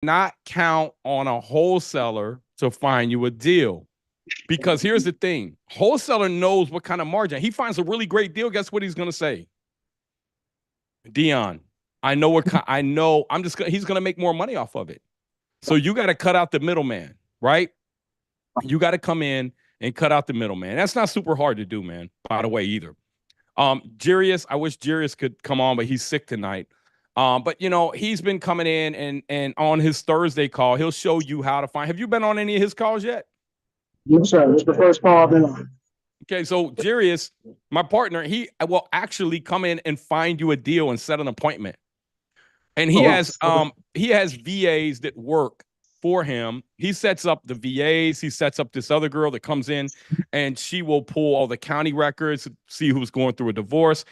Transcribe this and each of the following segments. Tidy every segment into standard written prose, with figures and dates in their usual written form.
not count on a wholesaler to find you a deal. Because here's the thing, wholesaler knows what kind of margin. He finds a really great deal. Guess what he's going to say? Dion, I know he's going to make more money off of it. So you got to cut out the middleman, right? You got to come in and cut out the middleman. That's not super hard to do, man, by the way, either. Jiries, I wish Jiries could come on, but he's sick tonight. But you know, he's been coming in and on his Thursday call, he'll show you how to find. Have you been on any of his calls yet? Yes, sir. It's the first call I've been on. Okay, so Jiries, my partner, he will actually come in and find you a deal and set an appointment. And he has VAs that work for him. He sets up the VAs. He sets up this other girl that comes in and she will pull all the county records, see who's going through a divorce.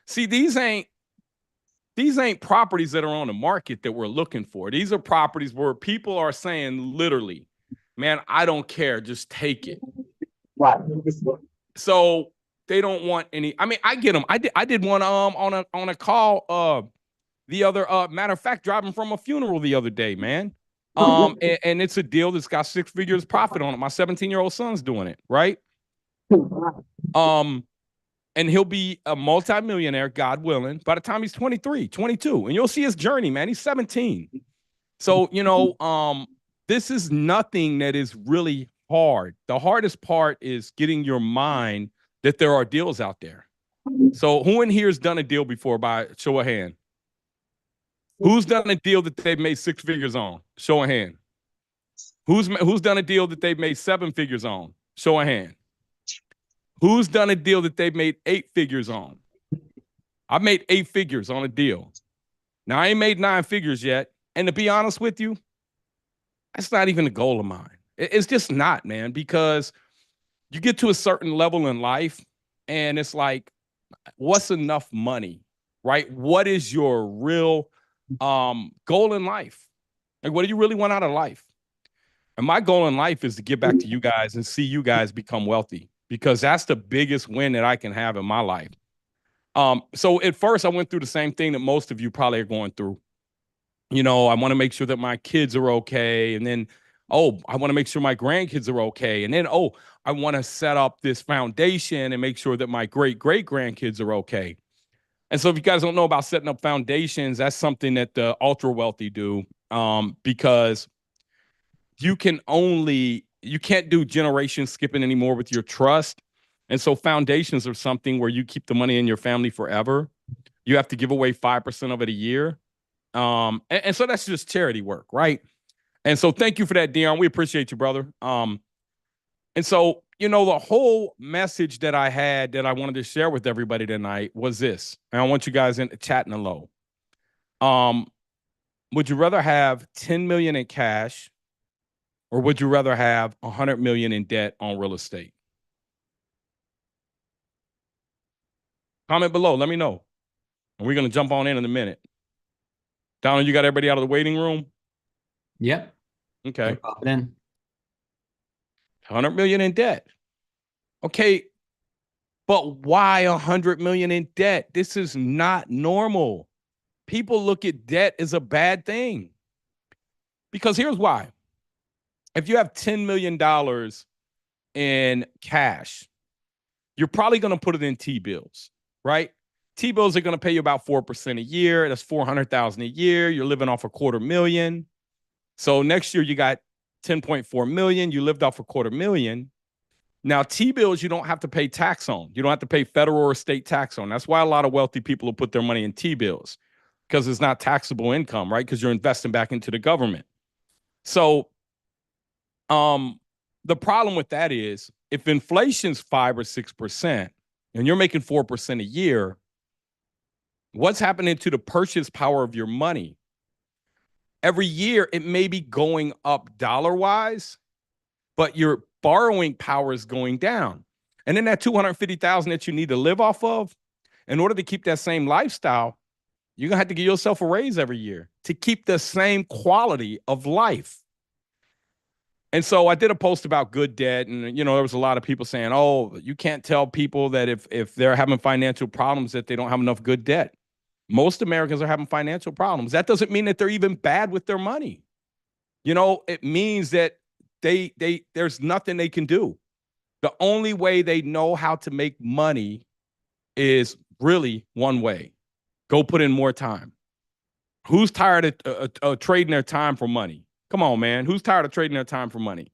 See, these ain't properties that are on the market that we're looking for. These are properties where people are saying literally, man, I don't care, just take it. Right. So they don't want any. I mean, I get them. I did one on a call the other matter of fact, driving from a funeral the other day, man. And it's a deal that's got 6 figures profit on it. My 17-year-old son's doing it, right? And he'll be a multimillionaire, God willing, by the time he's 23, 22. And you'll see his journey, man. He's 17. So, you know, this is nothing that is really hard. The hardest part is getting your mind that there are deals out there. So who in here has done a deal before by show of hand? Who's done a deal that they've made 6 figures on? Show of hand. Who's done a deal that they've made 7 figures on? Show of hand. Who's done a deal that they've made 8 figures on? I've made 8 figures on a deal. Now, I ain't made 9 figures yet. And to be honest with you, that's not even a goal of mine. It's just not, man, because you get to a certain level in life and it's like, what's enough money, right? What is your real goal in life? Like, what do you really want out of life? And my goal in life is to get back to you guys and see you guys become wealthy, because that's the biggest win that I can have in my life. So at first I went through the same thing that most of you probably are going through. You know, I want to make sure that my kids are okay. And then, oh, I want to make sure my grandkids are okay. And then, oh, I want to set up this foundation and make sure that my great-great-grandkids are okay. And so if you guys don't know about setting up foundations, that's something that the ultra wealthy do, because you can't do generation skipping anymore with your trust. And so foundations are something where you keep the money in your family forever. You have to give away 5% of it a year. And so that's just charity work, right? And so thank you for that, Dion. We appreciate you, brother. And so, you know, the whole message that I had that I wanted to share with everybody tonight was this. And I want you guys in chatting below. Would you rather have 10 million in cash, or would you rather have 100 million in debt on real estate? Comment below. Let me know. And we're going to jump on in a minute. Donald, you got everybody out of the waiting room? Yep. Okay. Pop it in. 100 million in debt. Okay. But why 100 million in debt? This is not normal. People look at debt as a bad thing. Because here's why. If you have $10 million in cash, you're probably going to put it in T-bills, right? T-bills are going to pay you about 4% a year. That's $400,000 a year. You're living off $250,000. So next year you got 10.4 million. You lived off $250,000. Now, T-bills, you don't have to pay tax on. You don't have to pay federal or state tax on. That's why a lot of wealthy people will put their money in T-bills, because it's not taxable income, right? Because you're investing back into the government. So the problem with that is if inflation's 5 or 6% and you're making 4% a year, what's happening to the purchase power of your money? Every year, it may be going up dollar-wise, but your borrowing power is going down. And then that $250,000 that you need to live off of, in order to keep that same lifestyle, you're going to have to give yourself a raise every year to keep the same quality of life. And so I did a post about good debt, and you know, there was a lot of people saying, oh, you can't tell people that if they're having financial problems that they don't have enough good debt. Most Americans are having financial problems. That doesn't mean that they're even bad with their money. it means that there's nothing they can do. The only way they know how to make money is really one way. Go put in more time. Who's tired of trading their time for money? Come on, man. Who's tired of trading their time for money?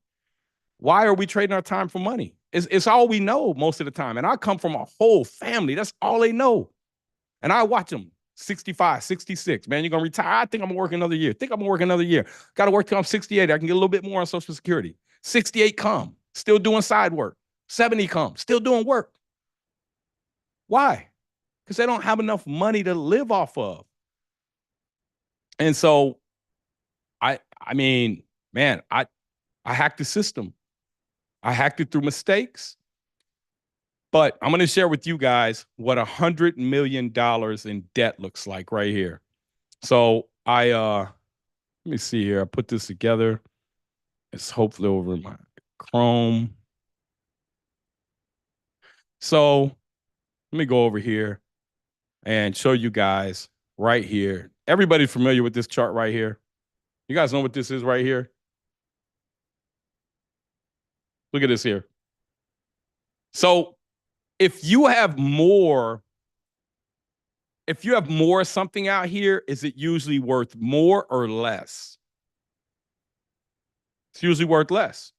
Why are we trading our time for money? It's all we know most of the time. And I come from a whole family. That's all they know. And I watch them 65, 66. Man, you're going to retire. I think I'm going to work another year. Think I'm going to work another year. Got to work till I'm 68. I can get a little bit more on Social Security. 68 come, still doing side work. 70 come, still doing work. Why? Because they don't have enough money to live off of. And so I mean, man, I hacked the system. I hacked it through mistakes. But I'm going to share with you guys what $100 million in debt looks like right here. So let me see here. I put this together. It's hopefully over my Chrome. So let me go over here and show you guys right here. Everybody familiar with this chart right here? You guys know what this is right here? Look at this here. So if you have more something out here, is it usually worth more or less? It's usually worth less.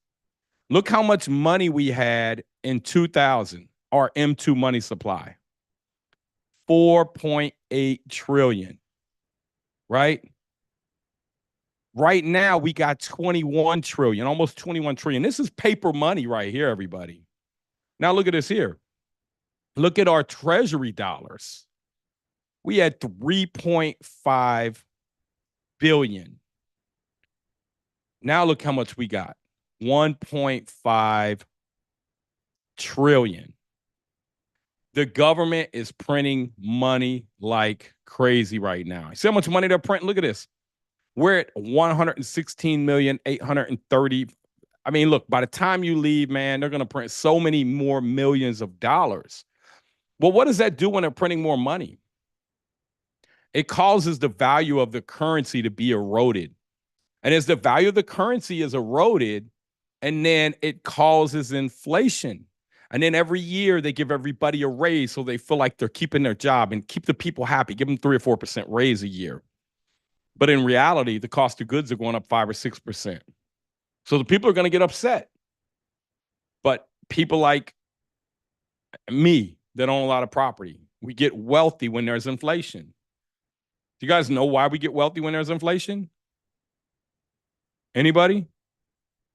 Look how much money we had in 2000, our M2 money supply. 4.8 trillion, right? Right now, we got 21 trillion, almost 21 trillion. This is paper money right here, everybody. Now look at this here. Look at our treasury dollars. We had 3.5 billion. Now look how much we got. 1.5 trillion. The government is printing money like crazy right now. See how much money they're printing? Look at this. We're at 116,830. I mean, look, by the time you leave, man, they're going to print so many more millions of dollars. Well, what does that do when they're printing more money? It causes the value of the currency to be eroded. And as the value of the currency is eroded, and then it causes inflation. And then every year they give everybody a raise so they feel like they're keeping their job and keep the people happy, give them 3 or 4% raise a year. But in reality, the cost of goods are going up 5 or 6%. So the people are going to get upset. But people like me that own a lot of property, we get wealthy when there's inflation. Do you guys know why we get wealthy when there's inflation? Anybody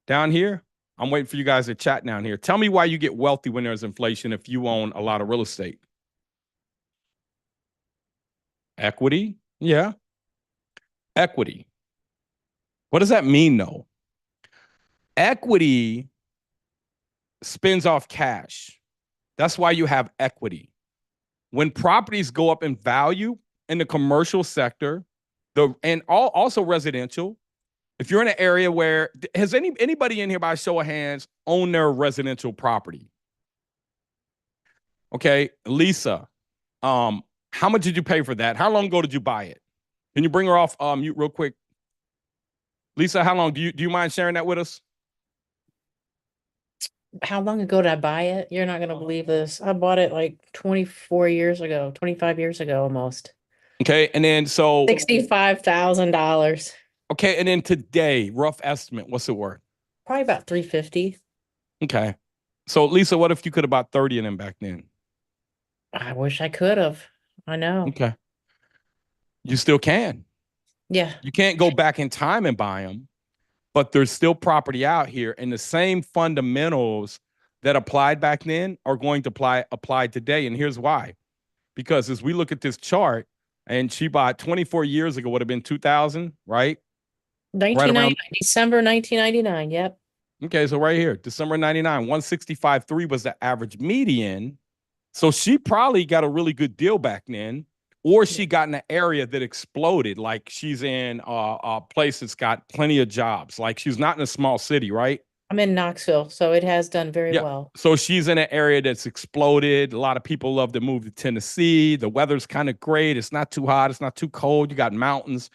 down here? I'm waiting for you guys to chat down here. Tell me why you get wealthy when there's inflation if you own a lot of real estate. Equity? Yeah. Equity. What does that mean, though? Equity spins off cash. That's why you have equity. When properties go up in value in the commercial sector, also residential, if you're in an area where, has anybody in here by show of hands own their residential property? Okay, Lisa, how much did you pay for that? How long ago did you buy it? Can you bring her off mute real quick? Lisa, how long do you mind sharing that with us? How long ago did I buy it? You're not going to believe this. I bought it like 24 years ago, 25 years ago almost. Okay, and then so $65,000. Okay, and then today, rough estimate, what's it worth? Probably about 350. Okay. So Lisa, what if you could have bought 30 of them back then? I wish I could have. I know. Okay. You still can. Yeah. You can't go back in time and buy them, but there's still property out here, and the same fundamentals that applied back then are going to apply today. And here's why. Because as we look at this chart, and she bought 24 years ago, would have been 2000, right? 1999, December 1999. Yep. Okay, so right here, December 99, 165.3 was the average median. So she probably got a really good deal back then, or she got in an area that exploded. Like she's in a place that's got plenty of jobs. Like she's not in a small city, right? I'm in Knoxville, so it has done very well. So she's in an area that's exploded. A lot of people love to move to Tennessee. The weather's kind of great. It's not too hot. It's not too cold. You got mountains.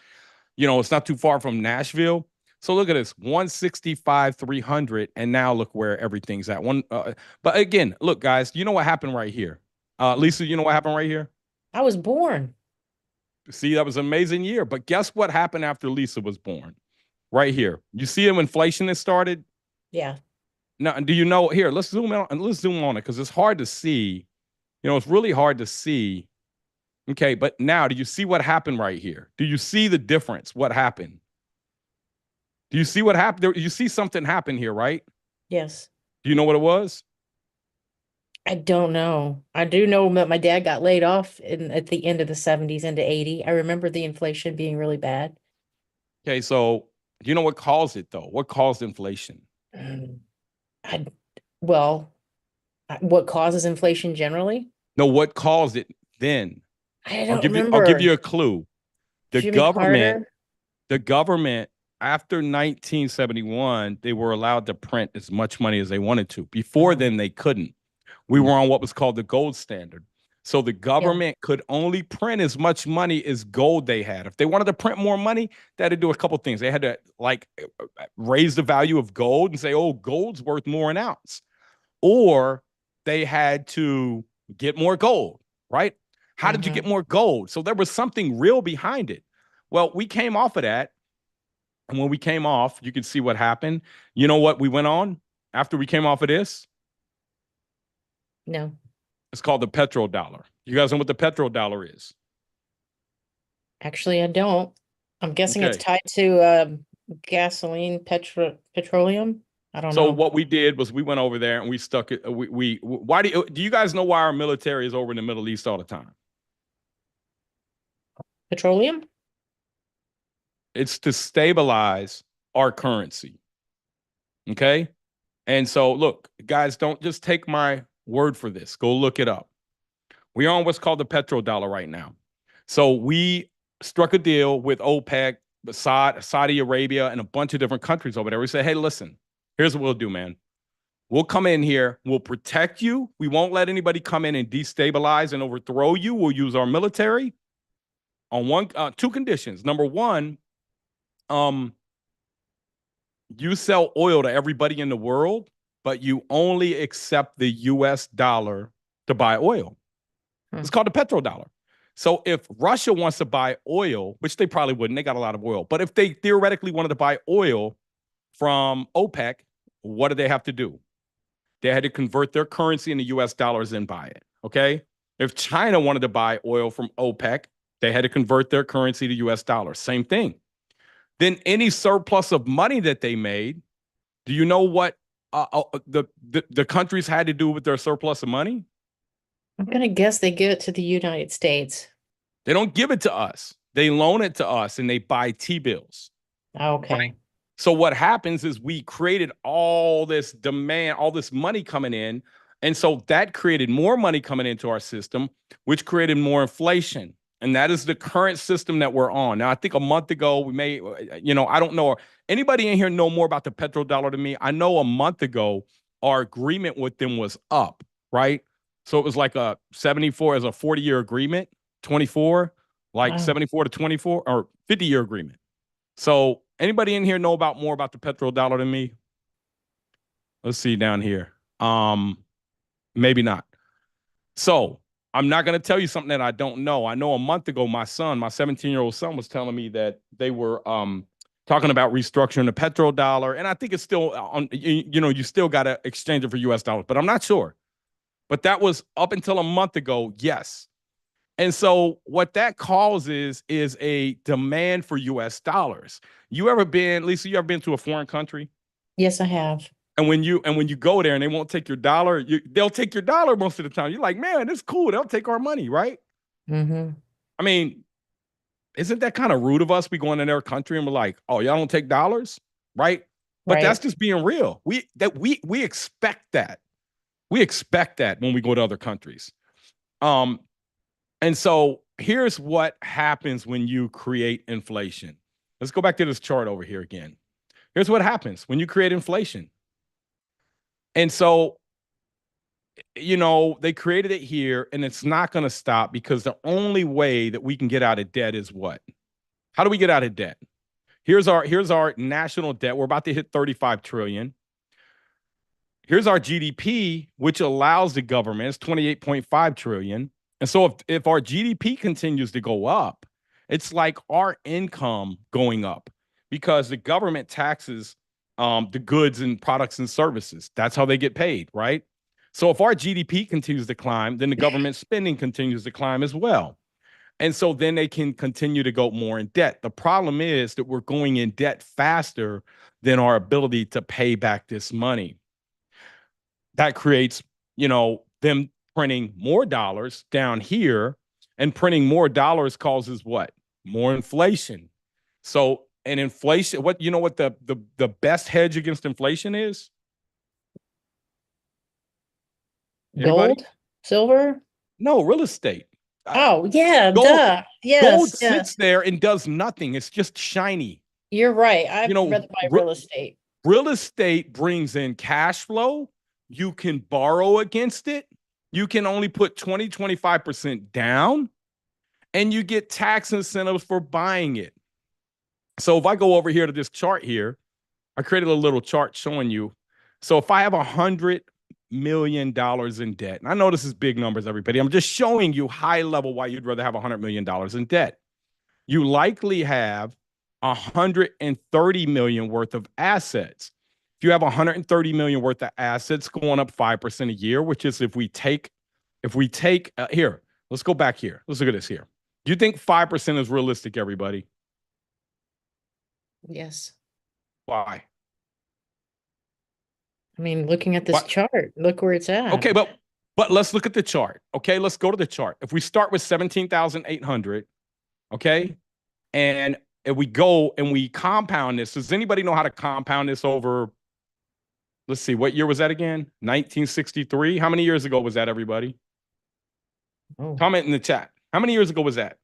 You know, it's not too far from Nashville. So look at this, 165, 300, and now look where everything's at. But again, look, guys, you know what happened right here? Lisa, you know what happened right here? I was born. See, that was an amazing year. But guess what happened after Lisa was born? Right here. You see when inflation has started? Yeah. Now, do you know here? Let's zoom out and let's zoom on it because it's hard to see. You know, it's really hard to see. Okay, but now do you see what happened right here? Do you see the difference? What happened? Do you see what happened? You see something happen here, right? Yes. Do you know what it was? I don't know. I do know that my dad got laid off at the end of the 70s into 80. I remember the inflation being really bad. Okay, so do you know what caused it though? What caused inflation? I well, what causes inflation generally? No, what caused it then? I I'll don't give you I'll give remember. you a clue. The Jimmy government, Carter? the government after 1971, they were allowed to print as much money as they wanted to. Before then, they couldn't. We were on what was called the gold standard. So the Yeah. government could only print as much money as gold they had. If they wanted to print more money, they had to do a couple things. They had to like raise the value of gold and say, oh, gold's worth more an ounce. Or they had to get more gold, right? How did you get more gold? So there was something real behind it. Well, we came off of that. And when we came off, you can see what happened. You know what we went on after we came off of this? No. It's called the petrodollar. You guys know what the petrodollar is? Actually, I don't. I'm guessing it's Okay. tied to gasoline, petroleum. I don't So know. what we did was we went over there and we stuck it. Why do you guys know why our military is over in the Middle East all the time? Petroleum? It's to stabilize our currency. Okay. And so look, guys, don't just take my word for this. Go look it up. We're on what's called the petrodollar right now. So we struck a deal with OPEC, Saudi Arabia, and a bunch of different countries over there. We said, hey, listen, here's what we'll do, man. We'll come in here. We'll protect you. We won't let anybody come in and destabilize and overthrow you. We'll use our military on two conditions. Number one, you sell oil to everybody in the world, but you only accept the US dollar to buy oil. It's called the petrodollar. So if Russia wants to buy oil, which they probably wouldn't, they got a lot of oil, but if they theoretically wanted to buy oil from OPEC, what do they have to do? They had to convert their currency into US dollars and buy it. Okay. If China wanted to buy oil from OPEC, they had to convert their currency to US dollars. Same thing. Then any surplus of money that they made, do you know what the countries had to do with their surplus of money? I'm gonna guess they give it to the United States. They don't give it to us. They loan it to us and they buy T-bills. Okay. Right? So what happens is we created all this demand, all this money coming in. And so that created more money coming into our system, which created more inflation. And that is the current system that we're on. Now, I think a month ago, we may, I don't know. Anybody in here know more about the petrodollar than me? I know a month ago, our agreement with them was up, right? So it was like a 74 as a 40-year agreement, 24, like Wow. 74 to 24 or 50-year agreement. So anybody in here know more about the petrodollar than me? Let's see down here. Maybe not. So I'm not going to tell you something that I don't know. I know a month ago, my 17-year-old son was telling me that they were talking about restructuring the petrodollar. And I think it's still on, you still got to exchange it for US dollars, but I'm not sure. But that was up until a month ago. Yes. And so what that causes is a demand for US dollars. Lisa, you ever been to a foreign country? Yes, I have. And when you go there and they won't take your dollar, they'll take your dollar most of the time. You're like, man, it's cool. They'll take our money, right? Mm-hmm. I mean, isn't that kind of rude of us? We go in their country and we're like, oh, y'all don't take dollars, right? But Right. that's just being real. We expect that. We expect that when we go to other countries. And so here's what happens when you create inflation. Let's go back to this chart over here again. Here's what happens when you create inflation. And so, they created it here and it's not going to stop because the only way that we can get out of debt is what? How do we get out of debt? Here's our national debt. We're about to hit 35 trillion. Here's our GDP, which allows the government, it's 28.5 trillion. And so if our GDP continues to go up, it's like our income going up because the government taxes the goods and products and services. That's how they get paid, right? So if our GDP continues to climb, then the government spending continues to climb as well. And so then they can continue to go more in debt. The problem is that we're going in debt faster than our ability to pay back this money. That creates, them printing more dollars down here, and printing more dollars causes what? More inflation. So, and inflation, what the best hedge against inflation is? Anybody? Gold, silver. No, real estate. Oh yeah, Gold, duh. gold Yes, yes. sits there and does nothing. It's just shiny. You're right. I'd You know, rather buy re- real estate. Real estate brings in cash flow. You can borrow against it. You can only put 25% down, and you get tax incentives for buying it. So if I go over here to this chart here, I created a little chart showing you. So if I have $100 million in debt, and I know this is big numbers, everybody. I'm just showing you high level why you'd rather have $100 million in debt. You likely have 130 million worth of assets. If you have 130 million worth of assets going up 5% a year, which is if we take here, let's go back here. Let's look at this here. Do you think 5% is realistic, everybody? Yes. Why? I mean, looking at this chart, look where it's at. Okay, but let's look at the chart. Okay, let's go to the chart. If we start with 17,800, okay, and if we go and we compound this, does anybody know how to compound this over? Let's see, what year was that again? 1963. How many years ago was that, everybody? Oh. Comment in the chat. How many years ago was that?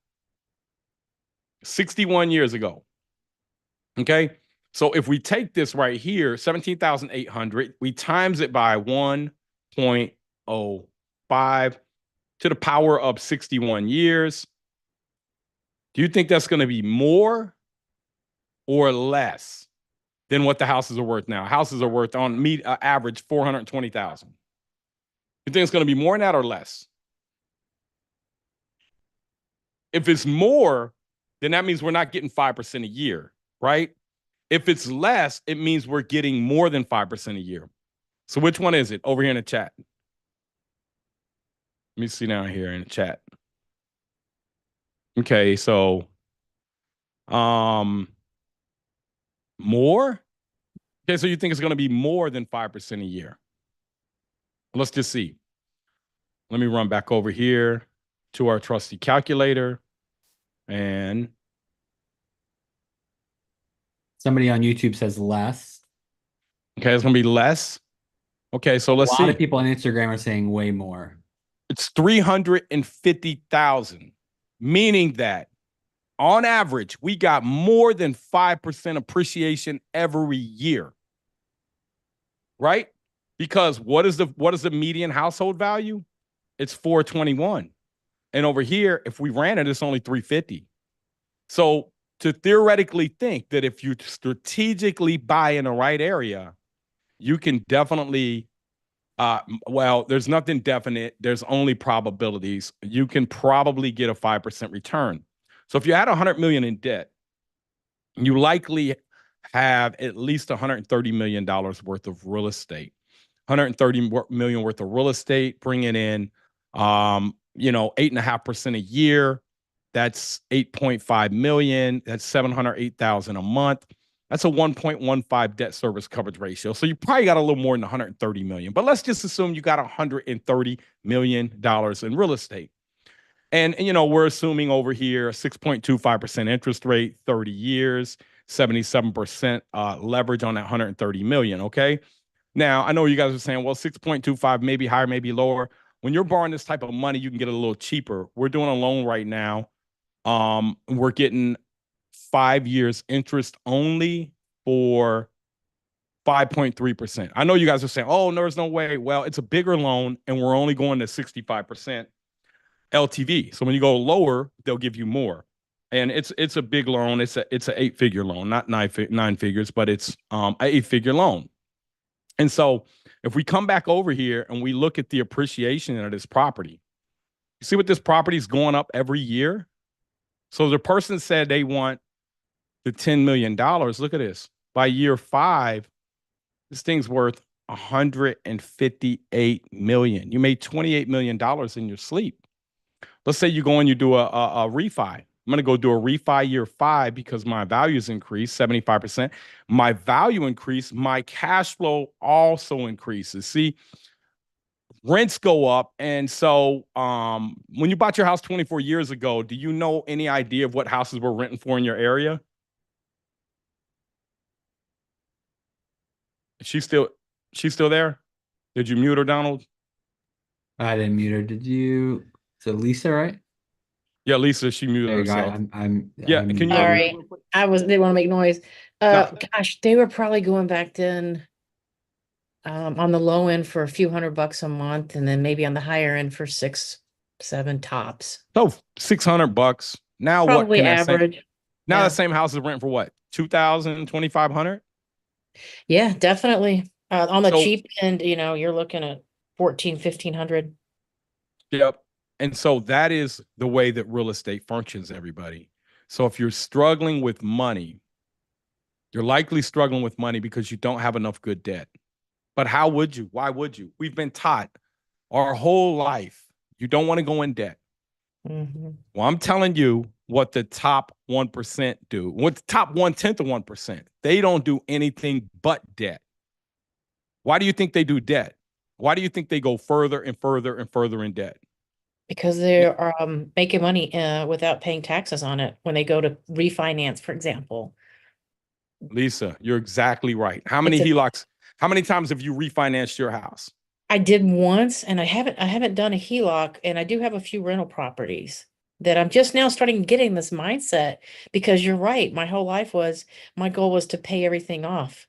61 years ago. Okay. So if we take this right here, 17,800, we times it by 1.05 to the power of 61 years. Do you think that's going to be more or less than what the houses are worth now? Houses are worth on average 420,000. You think it's going to be more than that or less? If it's more, then that means we're not getting 5% a year, right? If it's less, it means we're getting more than 5% a year. So which one is it? Over here in the chat. Let me see down here in the chat. Okay, so more? Okay, so you think it's going to be more than 5% a year. Let's just see. Let me run back over here to our trusty calculator. And somebody on YouTube says less. Okay, it's going to be less. Okay, so let's see. A lot of people on Instagram are saying way more. It's 350,000, meaning that on average, we got more than 5% appreciation every year. Right? Because what is the median household value? It's 421. And over here, if we ran it, it's only 350. So to theoretically think that if you strategically buy in the right area, you can definitely, there's nothing definite. There's only probabilities. You can probably get a 5% return. So if you had 100 million in debt, you likely have at least $130 million worth of real estate. 130 million worth of real estate, bringing in, 8.5% a year. That's 8.5 million. That's 708,000 a month. That's a 1.15 debt service coverage ratio. So you probably got a little more than 130 million. But let's just assume you got $130 million in real estate. And we're assuming over here 6.25% interest rate, 30 years, 77% leverage on that 130 million. Okay. Now, I know you guys are saying, well, 6.25, maybe higher, maybe lower. When you're borrowing this type of money, you can get it a little cheaper. We're doing a loan right now. We're getting 5 years interest only for 5.3%. I know you guys are saying, oh, no, there's no way. Well, it's a bigger loan, and we're only going to 65% LTV. So when you go lower, they'll give you more. and it's a big loan. It's a 8-figure loan, not nine figures, but it's a 8-figure loan. And so if we come back over here and we look at the appreciation of this property, you see what this property is going up every year. So the person said they want the $10 million. Look at this. By year 5, this thing's worth $158 million. You made $28 million in your sleep. Let's say you go and you do a refi. I'm going to go do a refi year 5 because my value's increased 75%. My value increased. My cash flow also increases. See, rents go up. And so when you bought your house 24 years ago, do you know any idea of what houses were renting for in your area? She's still there? Did you mute her, Donald? I didn't mute her. Did you? So Lisa, right? Yeah, Lisa, she muted There you go. herself. Yeah. Can you Sorry. Didn't want to make noise. No. Gosh, they were probably going back then on the low end for a few $100 a month, and then maybe on the higher end for 6, 7 tops. So $600. Now what Probably can that same, average. now Yeah. that same house is renting for what? 2,000, 2,500? Yeah, definitely. On the So- cheap end, you're looking at 1,400, 1,500. Yep. And so that is the way that real estate functions, everybody. So if you're struggling with money, you're likely struggling with money because you don't have enough good debt. But how would you? Why would you? We've been taught our whole life, you don't want to go in debt. Mm-hmm. Well, I'm telling you what the top 1% do. What the top 1/10 of 1%. They don't do anything but debt. Why do you think they do debt? Why do you think they go further and further and further in debt? Because they are making money without paying taxes on it when they go to refinance, for example. Lisa, you're exactly right. How many It's a- HELOCs? How many times have you refinanced your house? I did once, and I haven't done a HELOC, and I do have a few rental properties that I'm just now starting getting this mindset, because you're right. My whole life my goal was to pay everything off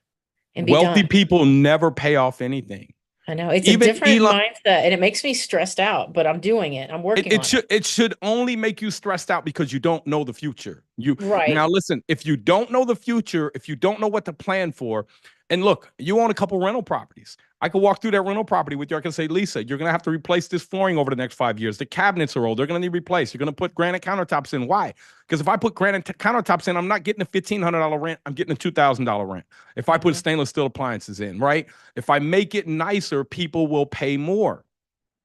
and be Wealthy done. people never pay off anything. I know it's even a different Elon- mindset, and it makes me stressed out, but I'm doing it. I'm working on it. It should only make you stressed out because you don't know the future. Right. Now listen, if you don't know the future, if you don't know what to plan for, and look, you own a couple rental properties. I could walk through that rental property with you. I can say, Lisa, you're gonna have to replace this flooring over the next 5 years. The cabinets are old. They're gonna need replaced. You're gonna put granite countertops in. Why? Because if I put granite countertops in, I'm not getting a $1,500 rent. I'm getting a $2,000 rent. If I put stainless steel appliances in, right? If I make it nicer, people will pay more.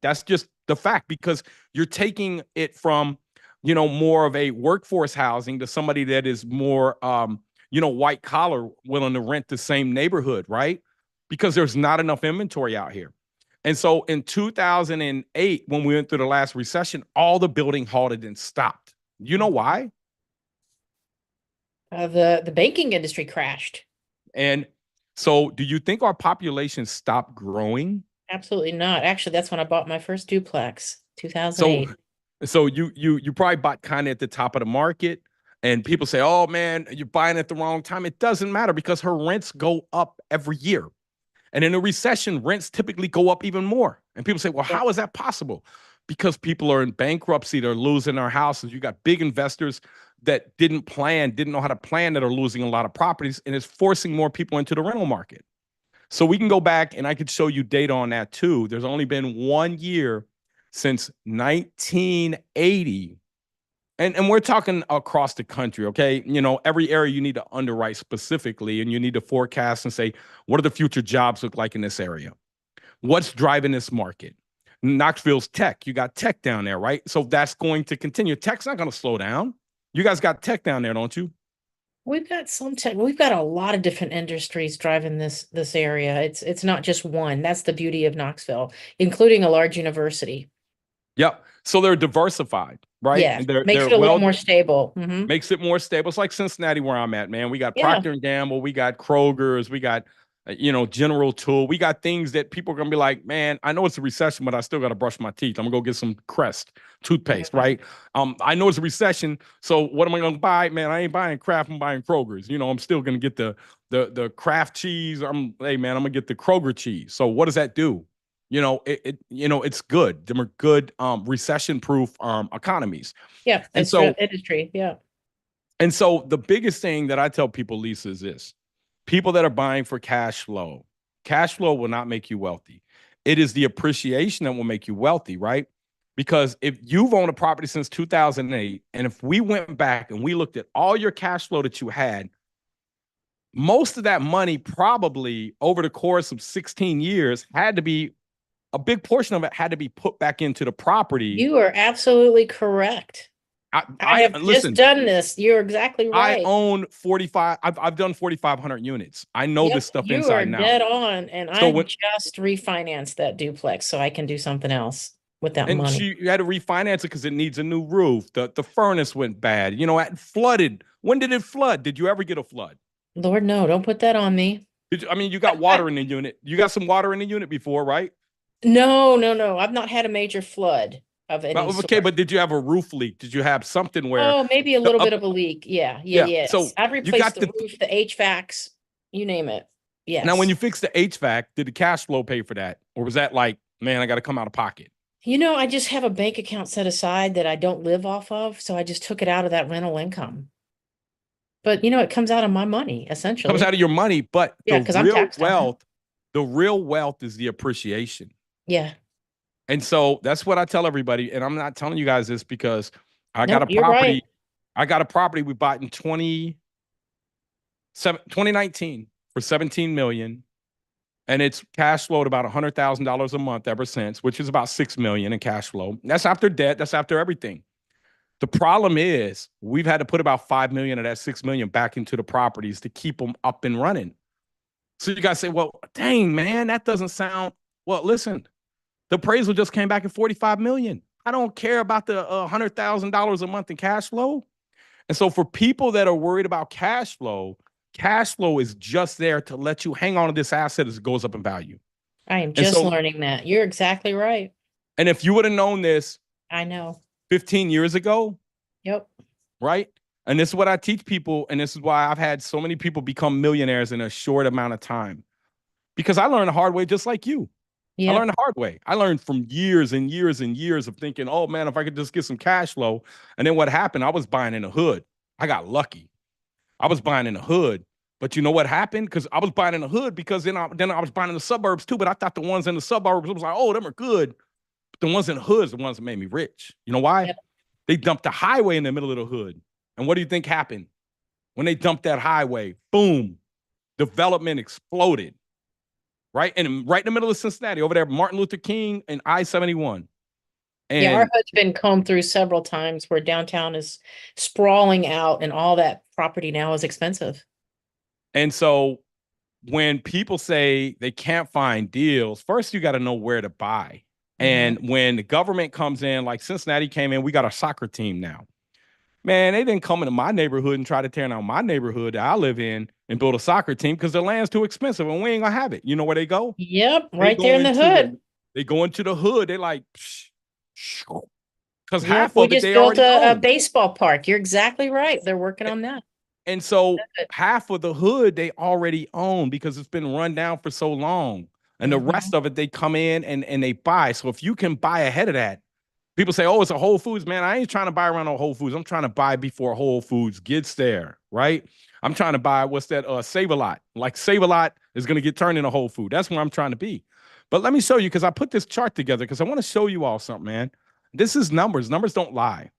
That's just the fact, because you're taking it from, more of a workforce housing to somebody that is more, white collar, willing to rent the same neighborhood, right? Because there's not enough inventory out here. And so in 2008, when we went through the last recession, all the building halted and stopped. You know why? The banking industry crashed. And so do you think our population stopped growing? Absolutely not. Actually, that's when I bought my first duplex, 2008. So you probably bought kind of at the top of the market, and people say, "Oh man, you're buying at the wrong time." It doesn't matter, because her rents go up every year. And in a recession, rents typically go up even more. And people say, "Well, how is that possible?" Because people are in bankruptcy, they're losing their houses. You got big investors that didn't know how to plan, that are losing a lot of properties, and it's forcing more people into the rental market. So we can go back and I could show you data on that too. There's only been 1 year since 1980. And we're talking across the country, okay? Every area you need to underwrite specifically, and you need to forecast and say, what do the future jobs look like in this area? What's driving this market? Knoxville's tech. You got tech down there, right? So that's going to continue. Tech's not going to slow down. You guys got tech down there, don't you? We've got some tech. We've got a lot of different industries driving this area. It's not just one. That's the beauty of Knoxville, including a large university. Yep. So they're diversified, right? Yeah, And makes it a little more stable. Mhm. Makes it more stable. It's like Cincinnati, where I'm at, man. We got Yeah. Procter & Gamble, we got Kroger's, we got, General Tool. We got things that people are going to be like, man, I know it's a recession, but I still got to brush my teeth. I'm going to go get some Crest toothpaste, right? I know it's a recession, so what am I going to buy? Man, I ain't buying Kraft, I'm buying Kroger's. I'm still going to get the Kraft cheese. Hey, man, I'm going to get the Kroger cheese. So what does that do? It's good. Them are good recession-proof economies. Yeah, And it's so industry. Yeah. And so the biggest thing that I tell people, Lisa, is this: people that are buying for cash flow will not make you wealthy. It is the appreciation that will make you wealthy, right? Because if you've owned a property since 2008, and if we went back and we looked at all your cash flow that you had, most of that money probably over the course of 16 years had to be, a big portion of it had to be put back into the property. You are absolutely correct. I have listen, just done this. You're exactly I right. own 45. I've done 4,500 units. I know Yep, this stuff you inside are and out. dead on. And So I when, just refinanced that duplex so I can do something else with that and money. you had to refinance it because it needs a new roof. The furnace went bad. You know, it flooded. When did it flood? Did you ever get a flood? Lord, no, don't put that on me. I mean, you got water in the unit. You got some water in the unit before, right? No, no, no. I've not had a major flood of any Well, okay, sort. but did you have a roof leak? Did you have something where Oh, maybe a the little up, bit of a leak. Yeah, yeah. yes. So I've you replaced got the roof, the HVACs, you name it. now when Yes. you fix the HVAC, did the cash flow pay for that? Or was that like, man, I got to come out of pocket? You know, I just have a bank account set aside that I don't live off of, so I just took it out of that rental income. But you know, it comes out of my money, Comes out essentially. of your money, but Yeah, because I'm taxed on it. the real wealth is the appreciation. Yeah. And so that's what I tell everybody. And I'm not telling you guys this because I got Nope, a you're property. right. I got a property we bought in 2019 for 17 million. And it's cash flowed about $100,000 a month ever since, which is about 6 million in cash flow. That's after debt. That's after everything. The problem is we've had to put about 5 million of that 6 million back into the properties to keep them up and running. So you guys say, well, dang, man, that doesn't sound, well, listen, the appraisal just came back at 45 million. I don't care about the $100,000 a month in cash flow. And so for people that are worried about cash flow is just there to let you hang on to this asset as it goes up in value. I am And just so, learning that. You're exactly right. and if you would have known this I know. 15 years ago, Yep. right? And this is what I teach people. And this is why I've had so many people become millionaires in a short amount of time. Because I learned the hard way just like you. I Yeah. learned the hard way. I learned from years and years and years of thinking, oh man, if I could just get some cash flow. And then what happened? I was buying in the hood. I got lucky. I was buying in the hood. But you know what happened? Because I was buying in the hood because then I was buying in the suburbs too. But I thought the ones in the suburbs, it was like, oh, them are good. But the ones in the hood is the ones that made me rich. You know why? Yep. They dumped the highway in the middle of the hood. And what do you think happened? When they dumped that highway, boom, development exploded. Right? And right in the middle of Cincinnati, over there, Martin Luther King and I-71. Yeah, our And hood's been combed through several times where downtown is sprawling out and all that property now is expensive. and so when people say they can't find deals, first you got to know where to buy. And when the government comes in, like Cincinnati came in, we got a soccer team now. Man, they didn't come into my neighborhood and try to tear down my neyborhood that I live in and build a soccer team because the land's too expensive and we ain't gonna have it. You know where they go? Yep, They right go there in the into hood. they go into the hood. They like, because Yep, half we of it just they built already a own. baseball park. You're exactly right. They're working on that. And so half of the hood they already own because it's been run down for so long. And the rest of it they come in and they buy. So if you can buy ahead of that, people say, oh, it's a Whole Foods. Man, I ain't trying to buy around a Whole Foods. I'm trying to buy before Whole Foods gets there, right? I'm trying to buy, what's that, Save-A-Lot. Like Save-A-Lot is going to get turned into Whole Food. That's where I'm trying to be. But let me show you, because I put this chart together because I want to show you all something, man. This is numbers. Numbers don't lie.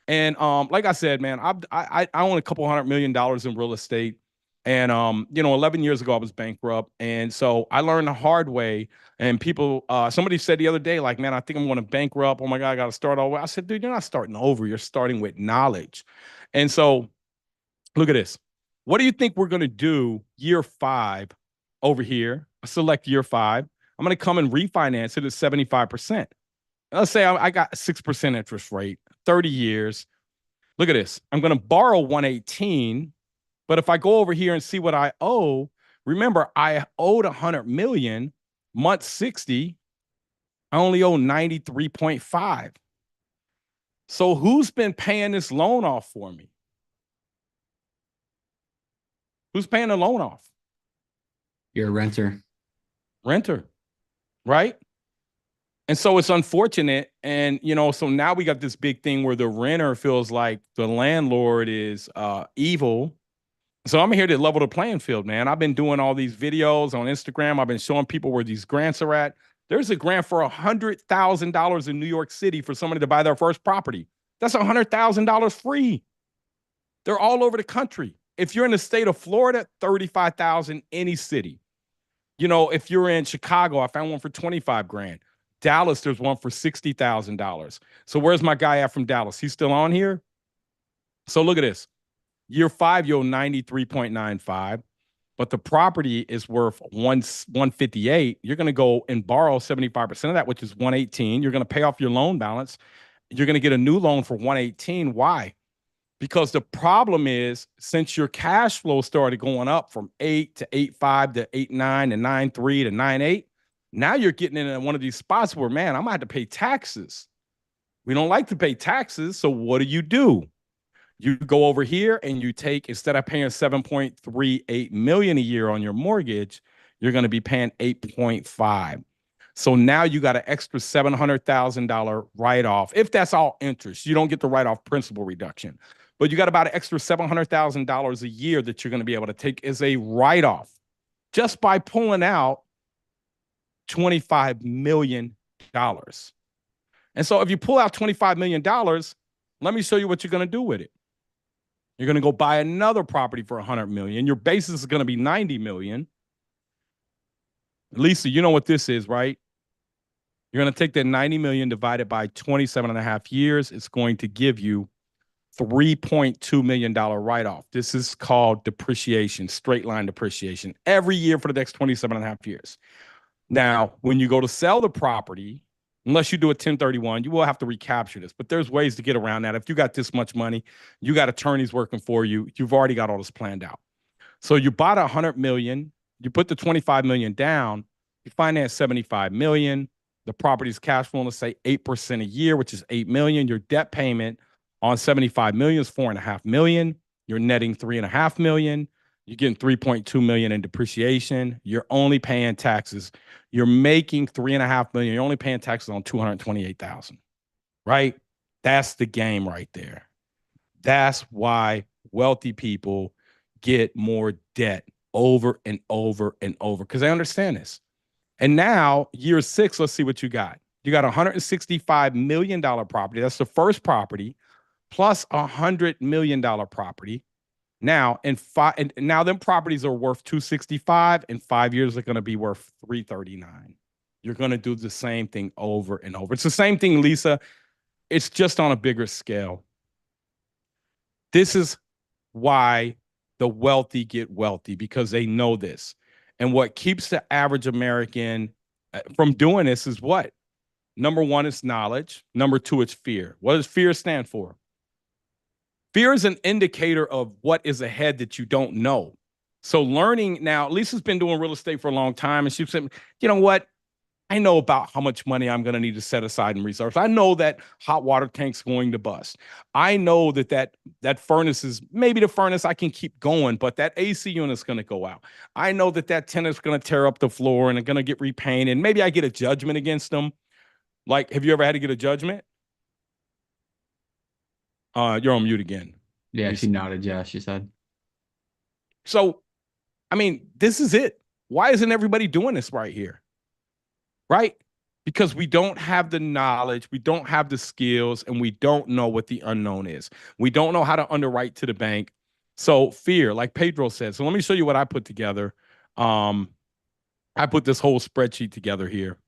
And like I said, man, I own a couple $100 million in real estate. And 11 years ago I was bankrupt. And so I learned the hard way. And people, somebody said the other day, like, man, I think I'm going to bankrupt. Oh my God, I got to start over. I said, dude, you're not starting over. You're starting with knowledge. And so look at this. What do you think we're going to do year 5 over here? I select year 5. I'm going to come and refinance it at 75%. Let's say I got a 6% interest rate, 30 years. Look at this. I'm going to borrow 118, but if I go over here and see what I owe, remember I owed 100 million, month 60, I only owe 93.5. So who's been paying this loan off for me? Who's paying the loan off? You're a renter. Renter, right? And so it's unfortunate. And, so now we got this big thing where the renter feels like the landlord is evil. So I'm here to level the playing field, man. I've been doing all these videos on Instagram. I've been showing people where these grants are at. There's a grant for $100,000 in New York City for somebody to buy their first property. That's $100,000 free. They're all over the country. If you're in the state of Florida, 35,000 any city. If you're in Chicago, I found one for 25 grand. Dallas, there's one for $60,000. So where's my guy at from Dallas? He's still on here? So look at this. Year 5, you'll 93.95, but the property is worth 158. You're going to go and borrow 75% of that, which is 118. You're going to pay off your loan balance. You're going to get a new loan for 118. Why? Because the problem is, since your cash flow started going up from 8 to 8.5 to 8.9 to 9.3 to 9.8, now you're getting in one of these spots where, man, I'm going to have to pay taxes. We don't like to pay taxes. So what do? You go over here and you take, instead of paying 7.38 million a year on your mortgage, you're going to be paying 8.5. So now you got an extra $700,000 write-off. If that's all interest, you don't get the write-off principal reduction, but you got about an extra $700,000 a year that you're going to be able to take as a write-off just by pulling out $25 million. And so if you pull out $25 million, let me show you what you're going to do with it. You're going to go buy another property for $100 million. Your basis is going to be $90 million. Lisa, you know what this is, right? You're going to take that $90 million divided by 27 and a half years. It's going to give you $3.2 million write-off. This is called depreciation, straight line depreciation, every year for the next 27 and a half years. Now, when you go to sell the property, unless you do a 1031, you will have to recapture this. But there's ways to get around that. If you got this much money, you got attorneys working for you, you've already got all this planned out. So you bought $100 million, you put the $25 million down, you finance $75 million. The property's cash flow, let's say 8% a year, which is $8 million. Your debt payment on $75 million is $4.5 million. You're netting $3.5 million. You're getting $3.2 million in depreciation. You're only paying taxes. You're making $3.5 million. You're only paying taxes on $228,000, right? That's the game right there. That's why wealthy people get more debt over and over and over, because they understand this. And now, year 6, let's see what you got. You got a $165 million property. That's the first property, plus a $100 million property. Now, now them properties are worth 265. In 5 years, they're going to be worth 339. You're going to do the same thing over and over. It's the same thing, Lisa. It's just on a bigger scale. This is why the wealthy get wealthy, because they know this. And what keeps the average American from doing this is what? Number 1 is knowledge. Number 2, it's fear. What does fear stand for? Fear is an indicator of what is ahead that you don't know. So learning now, Lisa's been doing real estate for a long time, and she said, you know what? I know about how much money I'm going to need to set aside in reserves. I know that hot water tank's going to bust. I know that furnace is, maybe the furnace I can keep going, but that AC unit's going to go out. I know that tenant's going to tear up the floor and they're going to get repainted. Maybe I get a judgment against them. Like, have you ever had to get a judgment? You're on mute again. Yeah, she nodded. Yeah, she said. So, I mean, this is it. Why isn't everybody doing this right here? Right? Because we don't have the knowledge, we don't have the skills, and we don't know what the unknown is. We don't know how to underwrite to the bank. So fear, like Pedro said. So let me show you what I put together. I put this whole spreadsheet together here.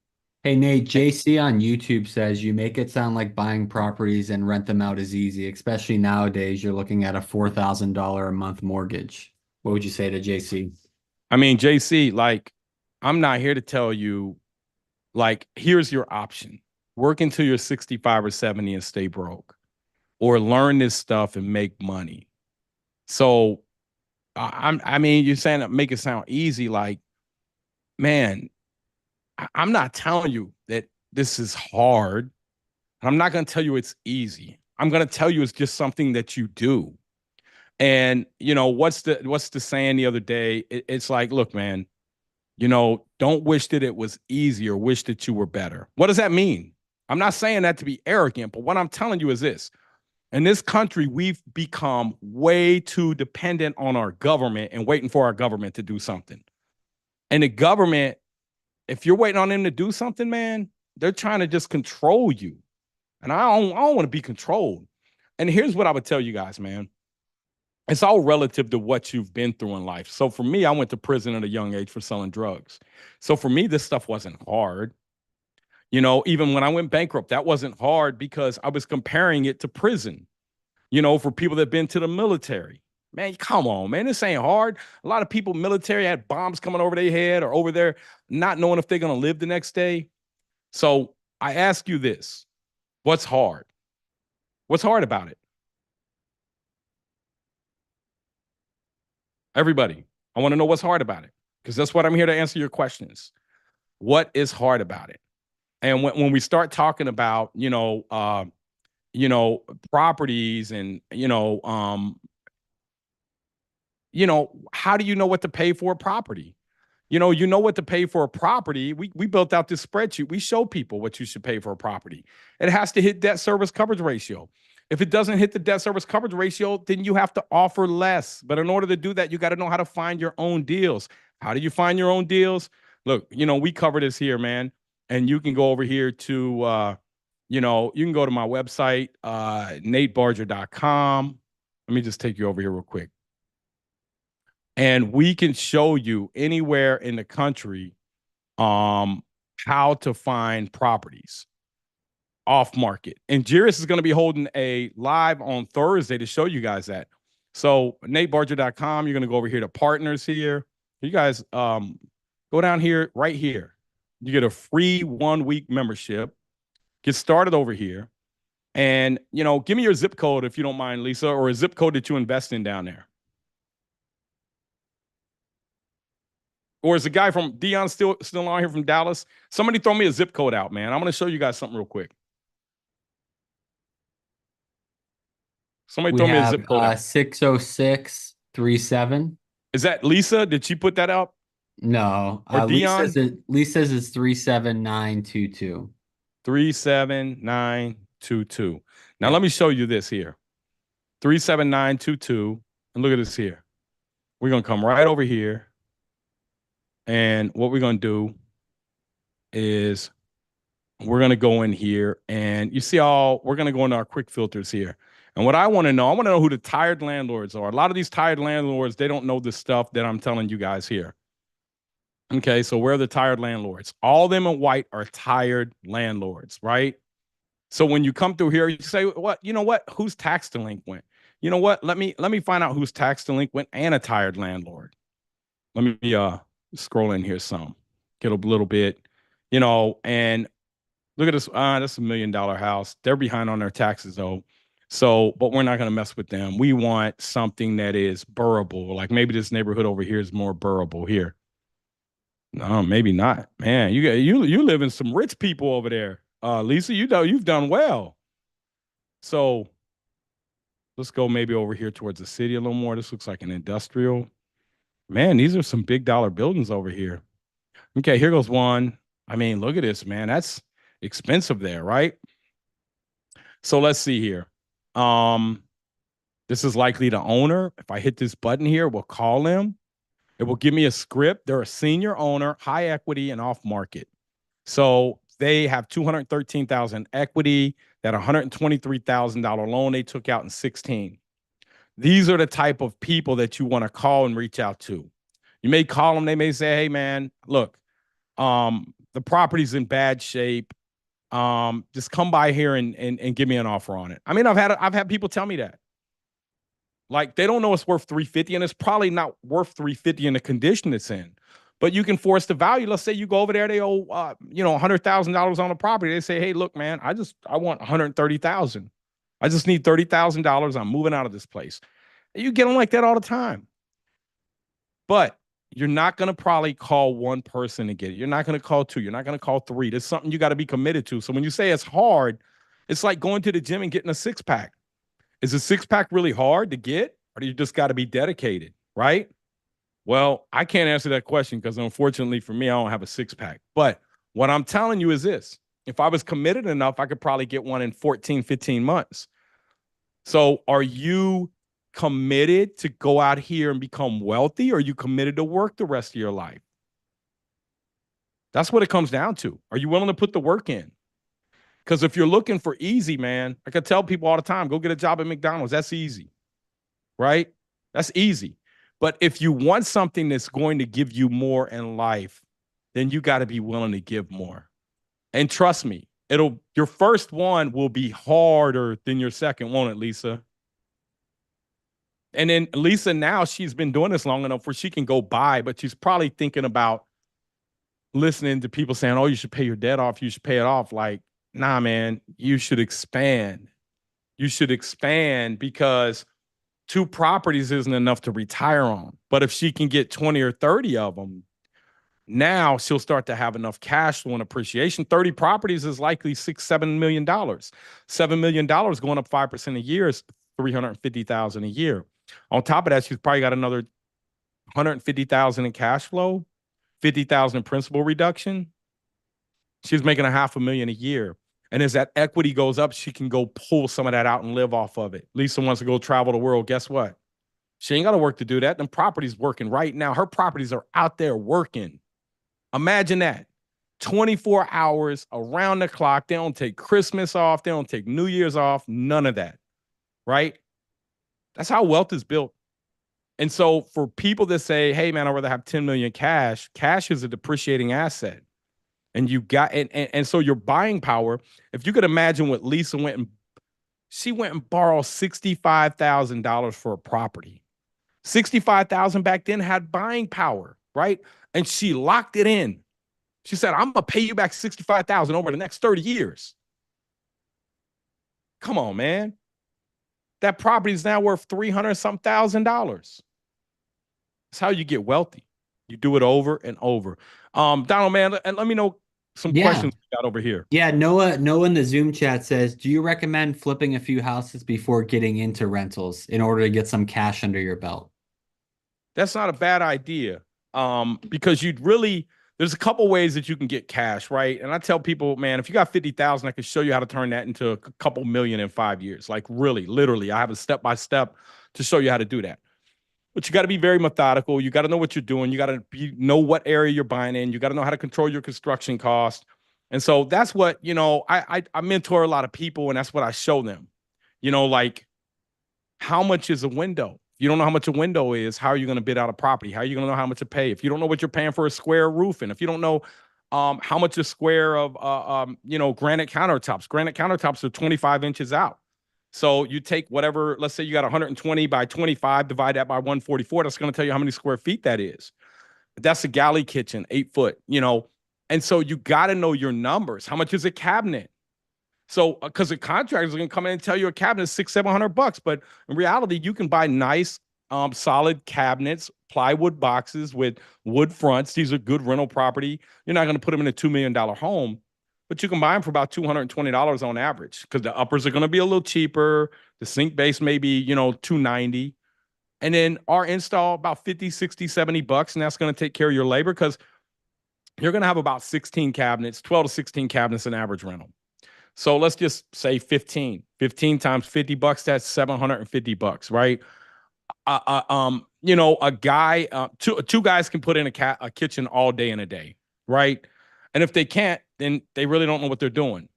Hey, Nate, JC on YouTube says you make it sound like buying properties and rent them out is easy, especially nowadays. You're looking at a $4,000 a month mortgage. What would you say to JC? I mean, JC, like, I'm not here to tell you, like, here's your option. Work until you're 65 or 70 and stay broke, or learn this stuff and make money. So I mean, you're saying that make it sound easy. Like, man, I'm not telling you that this is hard. I'm not going to tell you it's easy. I'm going to tell you it's just something that you do. And, what's the saying the other day? It's like, look, man, Don't wish that it was easier, wish that you were better. What does that mean? I'm not saying that to be arrogant, but what I'm telling you is this. In this country, we've become way too dependent on our government and waiting for our government to do something. And the government, if you're waiting on them to do something, man, they're trying to just control you. And I don't want to be controlled. And here's what I would tell you guys, man. It's all relative to what you've been through in life. So for me, I went to prison at a young age for selling drugs. So for me, this stuff wasn't hard. Even when I went bankrupt, that wasn't hard because I was comparing it to prison, for people that have been to the military. Man, come on, man. This ain't hard. A lot of people military had bombs coming over their head or over there, not knowing if they're going to live the next day. So I ask you this. What's hard? What's hard about it? Everybody, I want to know what's hard about it because that's what I'm here to answer your questions. What is hard about it? And when we start talking about, properties and, how do you know what to pay for a property? You know what to pay for a property. We built out this spreadsheet. We show people what you should pay for a property. It has to hit debt service coverage ratio. If it doesn't hit the debt service coverage ratio, then you have to offer less. But in order to do that, you got to know how to find your own deals. How do you find your own deals? Look, we cover this here, man. And you can go over here to, you can go to my website, natebarger.com. Let me just take you over here real quick. And we can show you anywhere in the country how to find properties off market. And Jiries is going to be holding a live on Thursday to show you guys that. So natebarger.com, you're going to go over here to partners here. You guys go down here, right here. You get a free 1-week membership. Get started over here. And, give me your zip code if you don't mind, Lisa, or a zip code that you invest in down there. Or is the guy from Dion still on here from Dallas? Somebody throw me a zip code out, man. I'm going to show you guys something real quick. Somebody throw me a zip code out. 60637. Is that Lisa? Did she put that out? No. Or Dion? Lisa's is 37922. 37922. Now, let me show you this here. 37922. And look at this here. We're going to come right over here. And what we're going to do is we're going to go in here and you see we're going to go into our quick filters here. And what I want to know who the tired landlords are. A lot of these tired landlords, they don't know the stuff that I'm telling you guys here. Okay, so where are the tired landlords? All of them in white are tired landlords, right? So when you come through here, you say, what? You know what? Who's tax delinquent? You know what? Let me find out who's tax delinquent and a tired landlord. Let me scroll in here some, get a little bit, and look at this. That's $1 million house. They're behind on their taxes though. So, but we're not going to mess with them. We want something that is burrable. Like maybe this neighborhood over here is more burrable here. No, maybe not, man. You live in some rich people over there. Lisa, you've done well. So let's go maybe over here towards the city a little more. This looks like an industrial. Man, these are some big dollar buildings over here. Okay, here goes one. I mean, look at this, man. That's expensive there, right? So let's see here. This is likely the owner. If I hit this button here, we'll call him. It will give me a script. They're a senior owner, high equity, and off market. So they have $213,000 equity, that $123,000 loan they took out in 2016. These are the type of people that you want to call and reach out to. You may call them. They may say, hey, man, look, the property's in bad shape. Just come by here and give me an offer on it. I mean, I've had people tell me that. Like, they don't know it's worth $350, and it's probably not worth $350 in the condition it's in. But you can force the value. Let's say you go over there, they owe $100,000 on the property. They say, hey, look, man, I want $130,000. I just need $30,000. I'm moving out of this place. You get them like that all the time. But you're not going to probably call one person to get it. You're not going to call two. You're not going to call three. There's something you got to be committed to. So when you say it's hard, it's like going to the gym and getting a six-pack. Is a six-pack really hard to get, or do you just got to be dedicated, right? Well, I can't answer that question because unfortunately for me, I don't have a six pack. But what I'm telling you is this. If I was committed enough, I could probably get one in 14, 15 months. So are you committed to go out here and become wealthy, or are you committed to work the rest of your life? That's what it comes down to. Are you willing to put the work in? Because if you're looking for easy, man, I could tell people all the time, go get a job at McDonald's. That's easy, right? That's easy. But if you want something that's going to give you more in life, then you got to be willing to give more. And trust me, your first one will be harder than your second, won't it, Lisa? And then Lisa, now she's been doing this long enough where she can go buy, but she's probably thinking about listening to people saying, oh, you should pay your debt off. You should pay it off. Like, nah, man, you should expand. You should expand because 2 properties isn't enough to retire on. But if she can get 20 or 30 of them, now she'll start to have enough cash flow and appreciation. 30 properties is likely $6-7 million. $7 million going up 5% a year is $350,000 a year. On top of that, she's probably got another $150,000 in cash flow, $50,000 in principal reduction. She's making $500,000 a year. And as that equity goes up, she can go pull some of that out and live off of it. Lisa wants to go travel the world. Guess what? She ain't got to work to do that. Them properties working right now. Her properties are out there working. Imagine that. 24 hours around the clock. They don't take Christmas off. They don't take New Year's off. None of that. Right? That's how wealth is built. And so for people that say, hey, man, I'd rather have 10 million cash is a depreciating asset. And you got, and so your buying power, if you could imagine what Lisa she went and borrowed $65,000 for a property. 65,000 back then had buying power, right? And she locked it in. She said, I'm going to pay you back 65,000 over the next 30 years. Come on, man. That property is now worth $300-something thousand. That's how you get wealthy. You do it over and over. Donald, man, and let me know some questions we got over here. Yeah, Noah in the Zoom chat says, do you recommend flipping a few houses before getting into rentals in order to get some cash under your belt? That's not a bad idea. Because there's a couple ways that you can get cash, right? And I tell people, man, if you got 50,000, I can show you how to turn that into a couple million in 5 years. Like really, literally, I have a step-by-step to show you how to do that. But you got to be very methodical. You got to know what you're doing. You got to know what area you're buying in. You got to know how to control your construction cost. And so that's what, I mentor a lot of people, and that's what I show them. Like, how much is a window? If you don't know how much a window is, how are you going to bid out a property? How are you going to know how much to pay? If you don't know what you're paying for a square roofing, if you don't know how much a square of, granite countertops are 25 inches out. So you take whatever, let's say you got 120 by 25, divide that by 144. That's going to tell you how many square feet that is. That's a galley kitchen, 8 foot, And so you got to know your numbers. How much is a cabinet? So, because the contractors are going to come in and tell you a cabinet is $600-700, but in reality, you can buy nice, solid cabinets, plywood boxes with wood fronts. These are good rental property. You're not going to put them in a $2 million home, but you can buy them for about $220 on average because the uppers are going to be a little cheaper. The sink base may be, $290. And then our install about $50, $60, $70, and that's going to take care of your labor because you're going to have about 16 cabinets, 12 to 16 cabinets in average rental. So let's just say 15 times $50, that's $750, right? A guy, two guys can put in a kitchen all day in a day, right? And if they can't, then they really don't know what they're doing.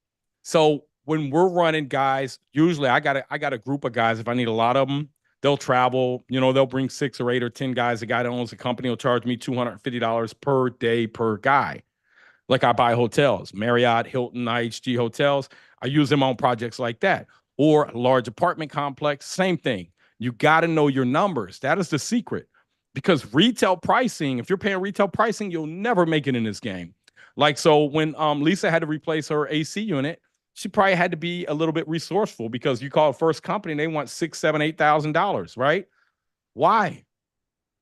So when we're running guys, usually I got a group of guys. If I need a lot of them, they'll travel, they'll bring 6 or 8 or 10 guys. The guy that owns the company will charge me $250 per day per guy. Like I buy hotels, Marriott, Hilton, IHG hotels. I use them on projects like that. Or a large apartment complex, same thing. You got to know your numbers. That is the secret. Because retail pricing, if you're paying retail pricing, you'll never make it in this game. Like, so when Lisa had to replace her AC unit, she probably had to be a little bit resourceful because you call a first company and they want $6,000, $7,000, $8,000, right? Why?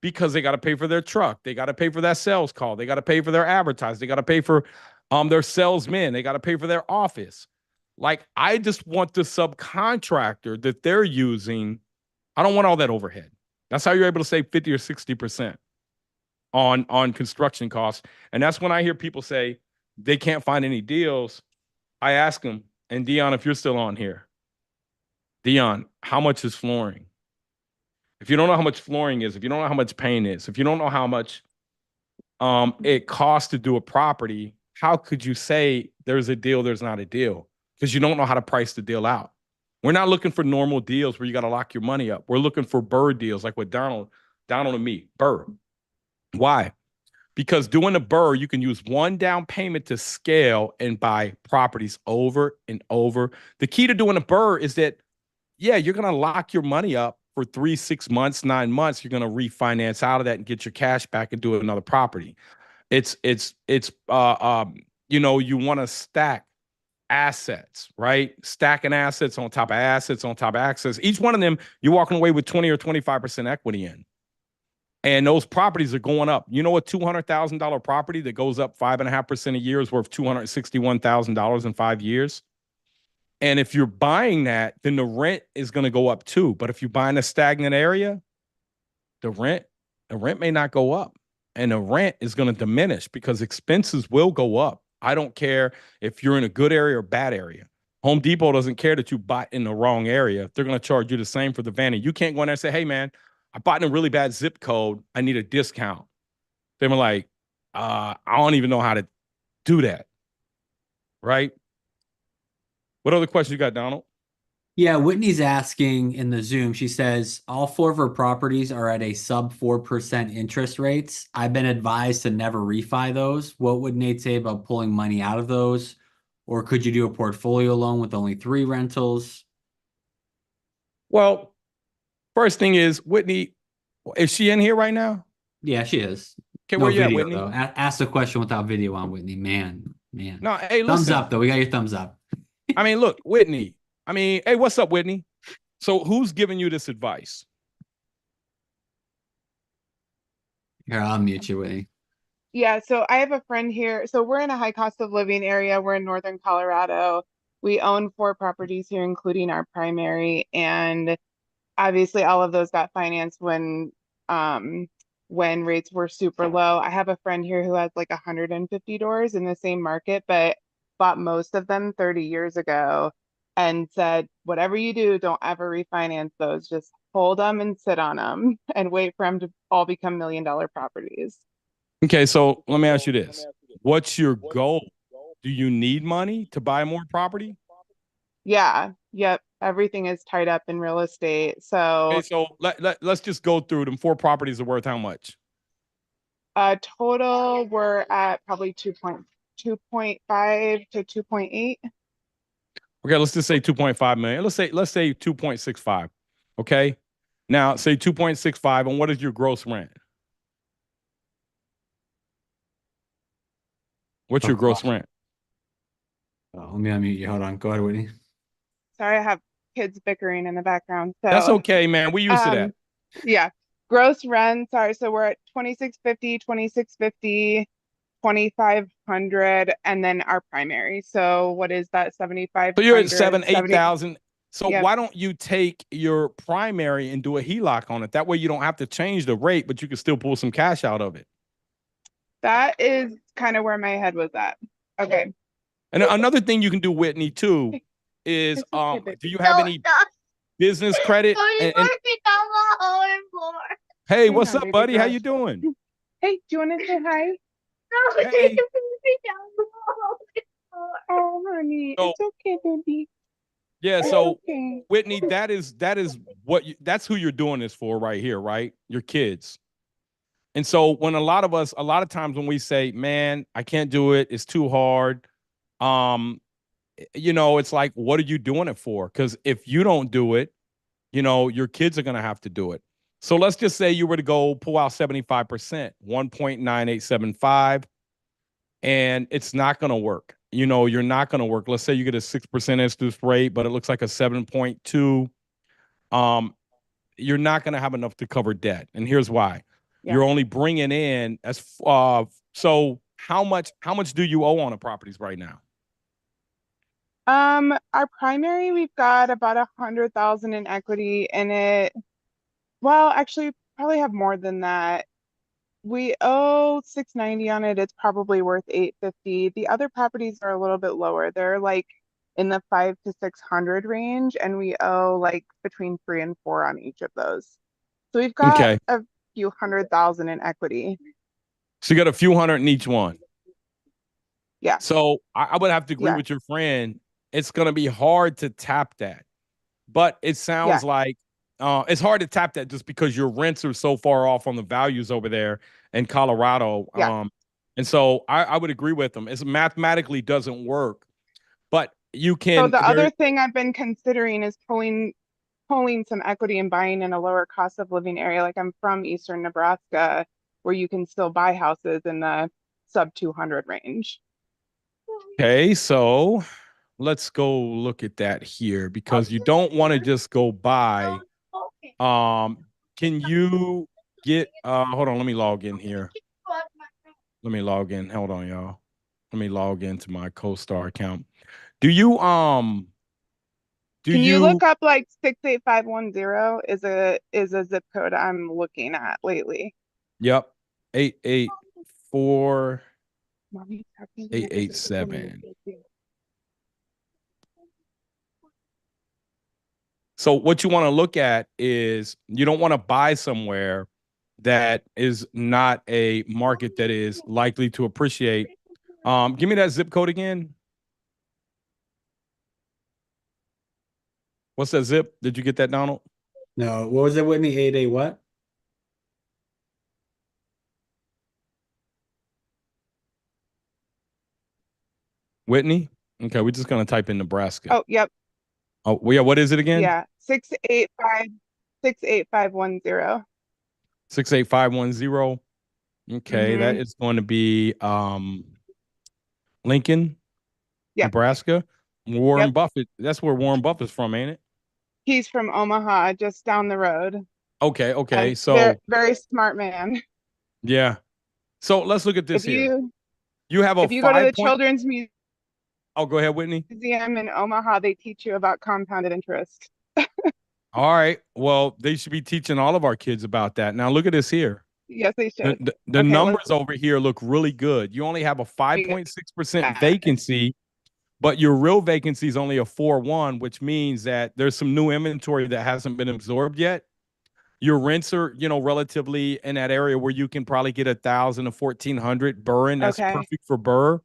Because they got to pay for their truck. They got to pay for that sales call. They got to pay for their advertising. They got to pay for their salesmen. They got to pay for their office. Like, I just want the subcontractor that they're using. I don't want all that overhead. That's how you're able to save 50 or 60%. on construction costs. And that's when I hear people say they can't find any deals. I ask them, and Dion, if you're still on here, Dion, how much is flooring? If you don't know how much flooring is, if you don't know how much paint is, if you don't know how much it costs to do a property, how could you say there's a deal, there's not a deal? Because you don't know how to price the deal out. We're not looking for normal deals where you got to lock your money up. We're looking for BRRRR deals like with Donald and me. BRRRR. Why? Because doing a BRRRR, you can use one down payment to scale and buy properties over and over. The key to doing a BRRRR is that, yeah, you're going to lock your money up for 3, 6 months, 9 months. You're going to refinance out of that and get your cash back and do another property. It's you want to stack assets, right? Stacking assets on top of assets on top of assets. Each one of them, you're walking away with 20 or 25% equity in. And those properties are going up. You know, a $200,000 property that goes up 5.5% a year is worth $261,000 in 5 years. And if you're buying that, then the rent is going to go up too. But if you're buying a stagnant area, the rent may not go up. And the rent is going to diminish because expenses will go up. I don't care if you're in a good area or bad area. Home Depot doesn't care that you bought in the wrong area. They're going to charge you the same for the van. And you can't go in there and say, hey, man, I bought in a really bad zip code. I need a discount. They were like, I don't even know how to do that. Right? What other questions you got, Donald? Yeah, Whitney's asking in the Zoom, she says, all 4 of her properties are at a sub 4% interest rates. I've been advised to never refi those. What would Nate say about pulling money out of those? Or could you do a portfolio loan with only 3 rentals? Well, first thing is, Whitney, is she in here right now? Yeah, she is. Okay, No where you at, video, Whitney? though. Ask the question without video on, Whitney. Man. No, hey, listen. Thumbs up, though. We got your thumbs up. I mean, look, Whitney. I mean, hey, what's up, Whitney? So who's giving you this advice? Here, I'll mute you, Whitney. Yeah, so I have a friend here. So we're in a high cost of living area. We're in northern Colorado. We own 4 properties here, including our primary. And obviously all of those got financed when rates were super low. I have a friend here who has like 150 doors in the same market, but bought most of them 30 years ago and said, whatever you do, don't ever refinance those. Just hold them and sit on them and wait for them to all become $1 million properties. Okay, so let me ask you this. What's your goal? Do you need money to buy more property? Yeah, yep. Everything is tied up in real estate. So, okay, so let's just go through them. 4 properties are worth how much? Total, we're at probably 2.5 to 2.8. Okay, let's just say 2.5 million. Let's say 2.65. Okay. Now say 2.65, and what is your gross rent? What's your gross rent? Oh, let me unmute you. Hold on. Go ahead, Whitney. Sorry, I have kids bickering in the background. So that's okay, man. We used to that. Yeah. Gross rent. Sorry. So we're at 2650, 2500, and then our primary. So what is that? 7500. So you're at 7,000-8,000. So yeah. Why don't you take your primary and do a HELOC on it? That way you don't have to change the rate, but you can still pull some cash out of it. That is kind of where my head was at. Okay. And another thing you can do, Whitney, too, is do you have any business credit? Hey, what's up, buddy? How you doing? Hey, do you want to say hi? Hey. Oh, honey, So, it's okay, baby. Yeah, so okay. Whitney, that's who you're doing this for right here, right? Your kids. And so when a lot of times when we say, man, I can't do it, it's too hard. It's like, what are you doing it for? Because if you don't do it, your kids are going to have to do it. So let's just say you were to go pull out 75%, 1.9875, and it's not going to work. You're not going to work. Let's say you get a 6% interest rate, but it looks like a 7.2. You're not going to have enough to cover debt. And here's why. Yeah. You're only bringing in so how much do you owe on the properties right now? Our primary, we've got about 100,000 in equity in it. Well, actually, probably have more than that. We owe 690 on it. It's probably worth 850. The other properties are a little bit lower. They're like in the 5 to 600 range, and we owe like between 3 and 4 on each of those. So we've got Okay. a few 100,000 in equity. So you got a few hundred in each one. Yeah. So I would have to agree Yeah. with your friend. It's going to be hard to tap that. But it sounds Yeah. like it's hard to tap that just because your rents are so far off on the values over there in Colorado. Yeah. And so I would agree with them. It mathematically doesn't work, but you So can. the other thing I've been considering is pulling some equity and buying in a lower cost of living area. Like I'm from Eastern Nebraska, where you can still buy houses in the sub 200 range. Okay, so let's go look at that here because you don't want to just go buy. Can you get hold on, let me log in here. Let me log in. Hold on, y'all. Let me log into my CoStar account. Do you Can you look up like 68510 is a zip code I'm looking at lately. Yep. 884 Mommy, 887. So what you want to look at is you don't want to buy somewhere that is not a market that is likely to appreciate. Give me that zip code again. What's that zip? Did you get that, Donald? No, what was it, Whitney? 88 what? Whitney? Okay, we're just gonna type in Nebraska. Oh, yep. Oh, yeah, what is it again? Yeah. 68510. 68510. Okay, that is going to be Lincoln, Yep. Nebraska. Warren Yep. Buffett. That's where Warren Buffett's from, ain't it? He's from Omaha, just down the road. Okay. So very, very smart man. yeah. So let's look at this here. You have a if you go to the 5 point. Children's Museum Oh, go ahead, Whitney. in Omaha, they teach you about compounded interest. All right. Well, they should be teaching all of our kids about that. Now look at this here. Yes, they should. The Okay, numbers over here look really good. You only have a 5.6% vacancy, but your real vacancy is only a 4.1, which means that there's some new inventory that hasn't been absorbed yet. Your rents are, relatively in that area where you can probably get 1,000 to 1,400 Burr in. That's Okay. perfect for Burr.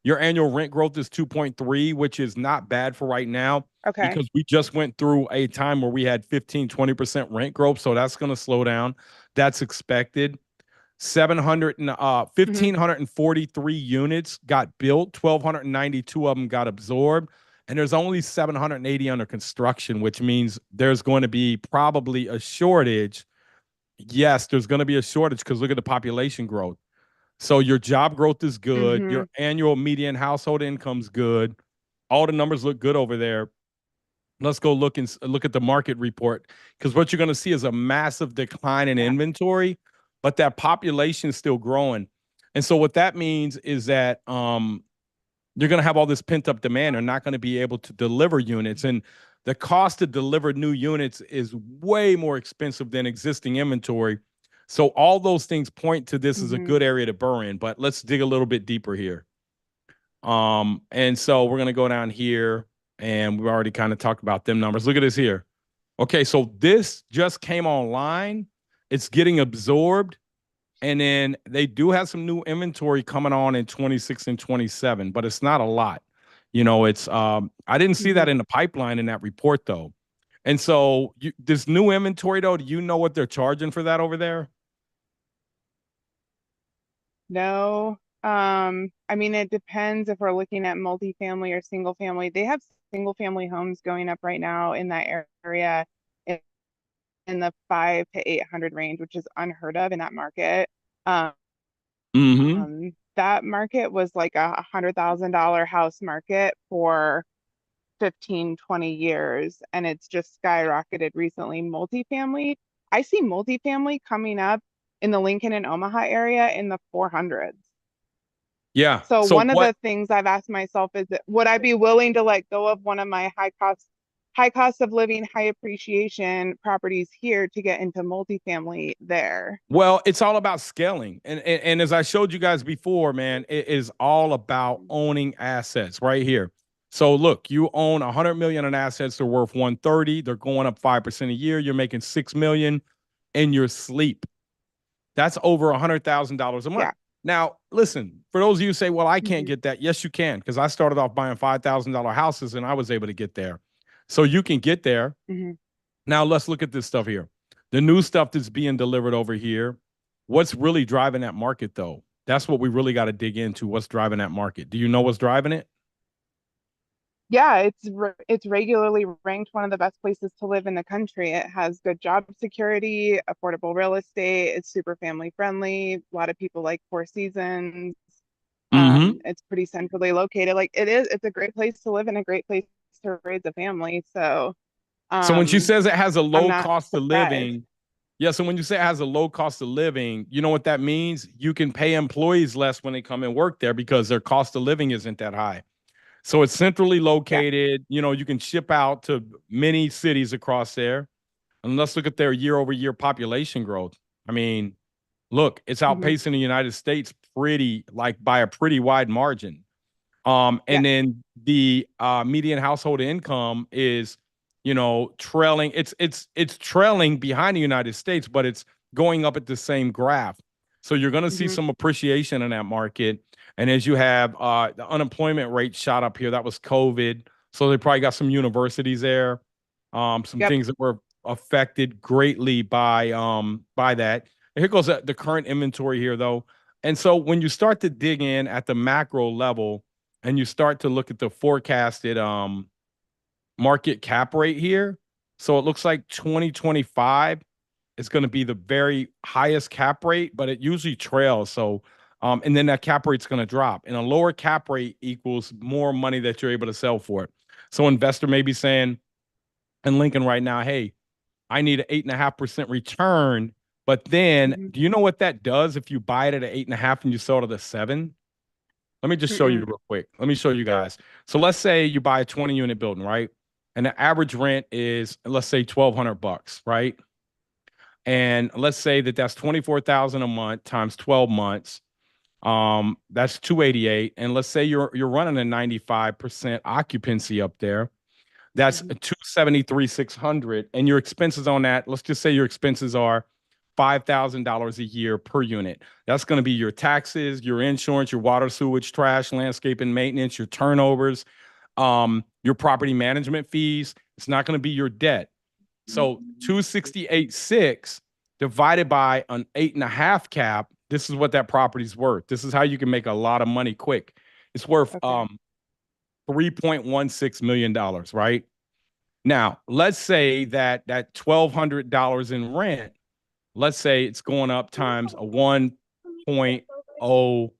Your annual rent growth is 2.3, which is not bad for right now. Okay. Because we just went through a time where we had 15, 20% rent growth. So that's going to slow down. That's expected. 1,543 units got built. 1,292 of them got absorbed. And there's only 780 under construction, which means there's going to be probably a shortage. Yes, there's going to be a shortage because look at the population growth. So your job growth is good. Your annual median household income's good. All the numbers look good over there. Let's go look at the market report because what you're going to see is a massive decline in inventory, but that population is still growing. And so what that means is that you're going to have all this pent up demand. They're not going to be able to deliver units, and the cost to deliver new units is way more expensive than existing inventory. So all those things point to this as a good area to burr in, but let's dig a little bit deeper here. And so we're going to go down here and we've already kind of talked about them numbers. Look at this here. Okay. So this just came online. It's getting absorbed. And then they do have some new inventory coming on in 26 and 27, but it's not a lot. It's I didn't see that in the pipeline in that report though. And so this new inventory though, do you know what they're charging for that over there? No. I mean, it depends if we're looking at multifamily or single family. They have single family homes going up right now in that area in the 5 to 800 range, which is unheard of in that market. That market was like $100,000 house market for 15, 20 years, and it's just skyrocketed recently. Multifamily, I see multifamily coming up in the Lincoln and Omaha area in the 400s. Yeah. So one of the things I've asked myself is, would I be willing to let go of one of my high cost high cost of living, high appreciation properties here to get into multifamily there? Well, it's all about scaling. And as I showed you guys before, man, it is all about owning assets right here. So look, you own 100 million in assets. They're worth 130. They're going up 5% a year. You're making 6 million in your sleep. That's over $100,000 a month. Yeah. Now, listen, for those of you who say, well, I can't Mhm. get that. Yes, you can, because I started off buying $5,000 houses and I was able to get there. So you can get there. Mhm. Now let's look at this stuff here. The new stuff that's being delivered over here. What's really driving that market, though? That's what we really got to dig into. What's driving that market? Do you know what's driving it? Yeah, it's regularly ranked one of the best places to live in the country. It has good job security, affordable real estate. It's super family friendly. A lot of people like Four Seasons. Mm-hmm. It's pretty centrally located. Like it's a great place to live and a great place to raise a family. So, So when she um, says it has a I'm low not cost of surprised. living, yeah. So when you say it has a low cost of living, you know what that means? You can pay employees less when they come and work there because their cost of living isn't that high. So it's centrally Yeah. located. You know, you can ship out to many cities across there. And let's look at their year-over-year population growth. I mean, look, it's Hmm. outpacing the United States pretty, like by a pretty wide margin. Yeah. And then the median household income is, you know, trailing. It's trailing behind the United States, but it's going up at the same graph. So you're going to see Hmm. some appreciation in that market. And as you have the unemployment rate shot up here, that was COVID. So they probably got some universities there, some Yep. things that were affected greatly by that. And here goes the current inventory here, though. And so when you start to dig in at the macro level, and you start to look at the forecasted market cap rate here. So it looks like 2025 is going to be the very highest cap rate, but it usually trails. So, and then that cap rate's going to drop. And a lower cap rate equals more money that you're able to sell for it. So investor may be saying in Lincoln right now, hey, I need an 8.5% return. But then Hmm. do you know what that does if you buy it at an 8.5 and you sell it at a 7? Let me just show you Mm-mm. real quick. Let me show you guys. So let's say you buy a 20 unit building, right? And the average rent is, let's say, $1,200, right? And let's say that that's 24,000 a month times 12 months. That's 288. And let's say you're running a 95% occupancy up there. That's Hmm. a 273,600. And your expenses on that, let's just say your expenses are $5,000 a year per unit. That's going to be your taxes, your insurance, your water, sewage, trash, landscaping, maintenance, your turnovers, your property management fees. It's not going to be your debt. So 268.6 divided by an 8.5 cap. This is what that property's worth. This is how you can make a lot of money quick. It's worth Okay. $3.16 million, right? Now, let's say that $1,200 in rent, let's say it's going up times a 1.0,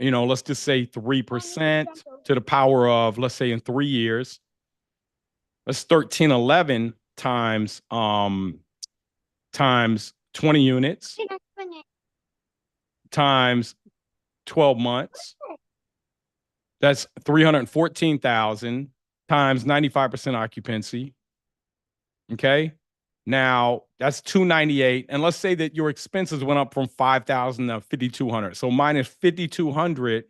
let's just say 3% to the power of, let's say in 3 years, that's 1311 times 20 units times 12 months. That's 314,000 times 95% occupancy. Okay. Now that's 298. And let's say that your expenses went up from 5,000 to 5,200. So minus 5,200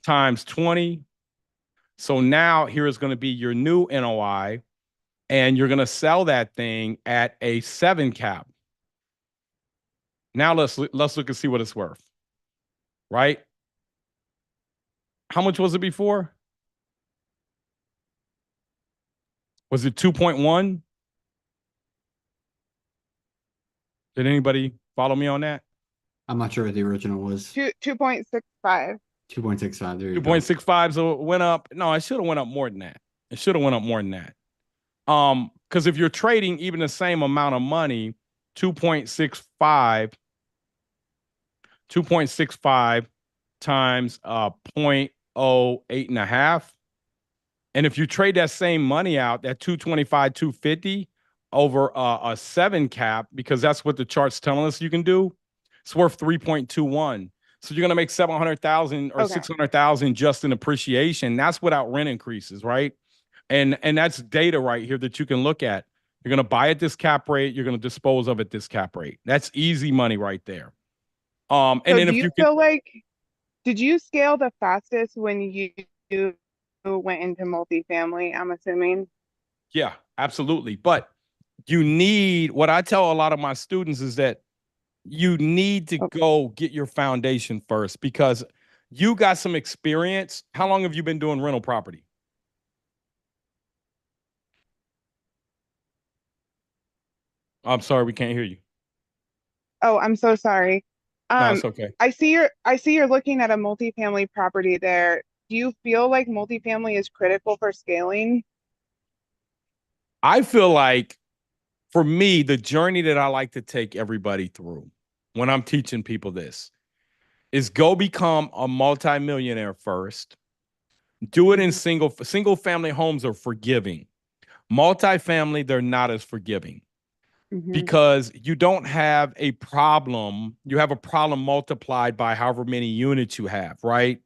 times 20. So now here is going to be your new NOI, and you're going to sell that thing at a 7 cap. Now let's look and see what it's worth. Right? How much was it before? Was it 2.1? Did anybody follow me on that? I'm not sure what the original was. 2.65. 2.65. There you go. 2.65. So it went up. No, it should have went up more than that. It should have went up more than that. Because if you're trading even the same amount of money, 2.65 times 0.08.5. And if you trade that same money out, that 225, 250 over a 7 cap, because that's what the chart's telling us you can do, it's worth 3.21. So you're going to make 700,000 or Okay. 600,000 just in appreciation. That's without rent increases, right? And that's data right here that you can look at. You're going to buy at this cap rate. You're going to dispose of at this cap rate. That's easy money right there. And So then do if you you can, feel like, did you scale the fastest when you went into multifamily, I'm assuming? yeah, absolutely. But you need, what I tell a lot of my students is that you need to Oh, go get your foundation first because you got some experience. How long have you been doing rental property? I'm sorry, we can't hear you. oh, I'm so sorry. No, Um, it's okay. I see you're looking at a multifamily property there. Do you feel like multifamily is critical for scaling? I feel like for me, the journey that I like to take everybody through when I'm teaching people this is go become a multimillionaire first. Do it in Mhm, single family homes are forgiving. Multifamily, they're not as forgiving mhm. because you don't have a problem. You have a problem multiplied by however many units you have, right?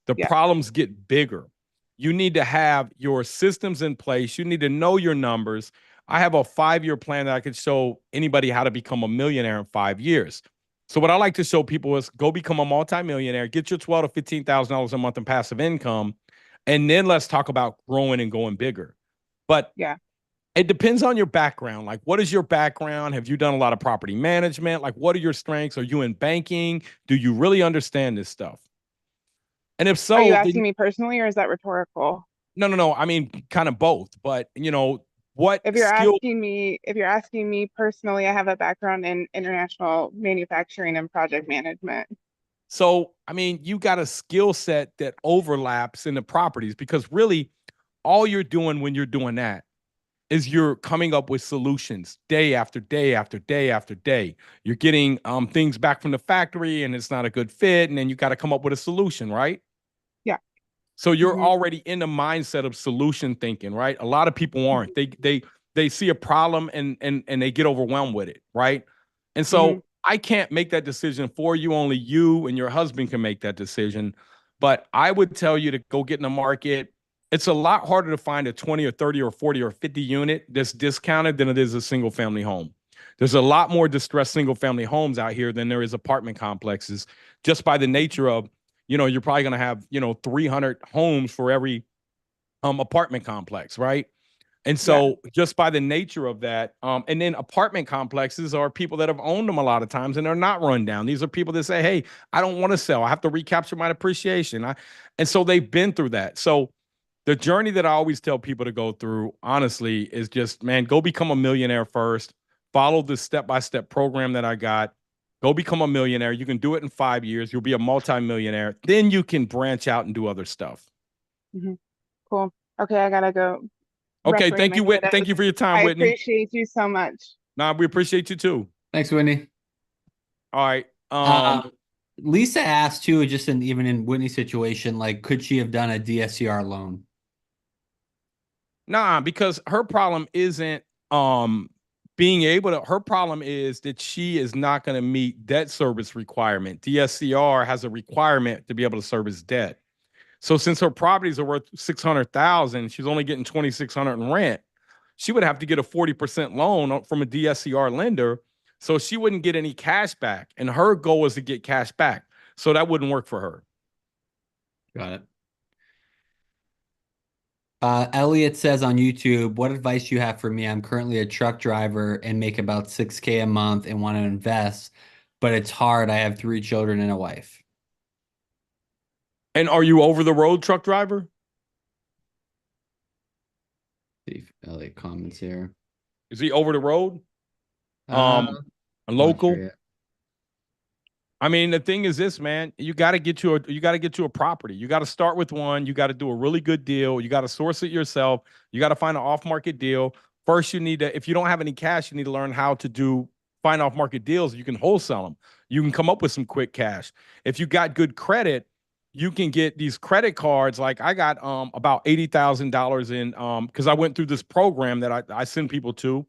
The Yeah. problems get bigger. You need to have your systems in place. You need to know your numbers. I have a 5-year plan that I could show anybody how to become a millionaire in 5 years. So what I like to show people is go become a multimillionaire, get your $12,000 to $15,000 a month in passive income, and then let's talk about growing and going bigger. But Yeah. it depends on your background. Like, what is your background? Have you done a lot of property management? Like, what are your strengths? Are you in banking? Do you really understand this stuff? And if Are you so, asking then me personally or is that rhetorical? no, no, no. I mean, kind of both. But what skill? If you're asking me personally, I have a background in international manufacturing and project management. So, I mean, you got a skill set that overlaps in the properties because really, all you're doing when you're doing that is you're coming up with solutions day after day after day after day. You're getting things back from the factory and it's not a good fit, and then you got to come up with a solution, right? Yeah. So you're Hmm. already in the mindset of solution thinking, right? A lot of people aren't. They see a problem and they get overwhelmed with it, right? And Hmm. so I can't make that decision for you. Only you and your husband can make that decision. But I would tell you to go get in the market. It's a lot harder to find a 20 or 30 or 40 or 50 unit that's discounted than it is a single family home. There's a lot more distressed single family homes out here than there is apartment complexes just by the nature of you're probably going to have 300 homes for every apartment complex, right? And Yeah. so just by the nature of that, and then apartment complexes are people that have owned them a lot of times and they're not run down. These are people that say, hey, I don't want to sell, I have to recapture my depreciation. And so they've been through that. So the journey that I always tell people to go through, honestly, is just, man, go become a millionaire first. Follow the step-by-step program that I got. Go become a millionaire. You can do it in 5 years. You'll be a multimillionaire. Then you can branch out and do other stuff. Hmm. Cool. Okay, I gotta go Okay, wrestling thank my you, Whit. kiddos. Thank you for your time, I Whitney. appreciate you so much. Nah, we appreciate you too. Thanks, Whitney. All right. Uh, Lisa asked too, just even in Whitney's situation, like, could she have done a DSCR loan? Nah, because her problem isn't being able to, her problem is that she is not going to meet debt service requirement. DSCR has a requirement to be able to service debt. So since her properties are worth 600,000, she's only getting 2,600 in rent. She would have to get a 40% loan from a DSCR lender, so she wouldn't get any cash back. And her goal is to get cash back, so that wouldn't work for her. Got it. Elliot says on YouTube, what advice do you have for me? I'm currently a truck driver and make about 6K a month and want to invest, but it's hard. I have 3 children and a wife. And are you over the road truck driver? See if Elliot comments here. Is he over the road? Uh, A not local? sure yet. I mean, the thing is this, man, you got to get you a property. You got to start with one. You got to do a really good deal. You got to source it yourself. You got to find an off-market deal. First, you need to, if you don't have any cash, you need to learn how to find off-market deals. You can wholesale them. You can come up with some quick cash. If you got good credit, you can get these credit cards. Like I got about $80,000 in because I went through this program that I send people to.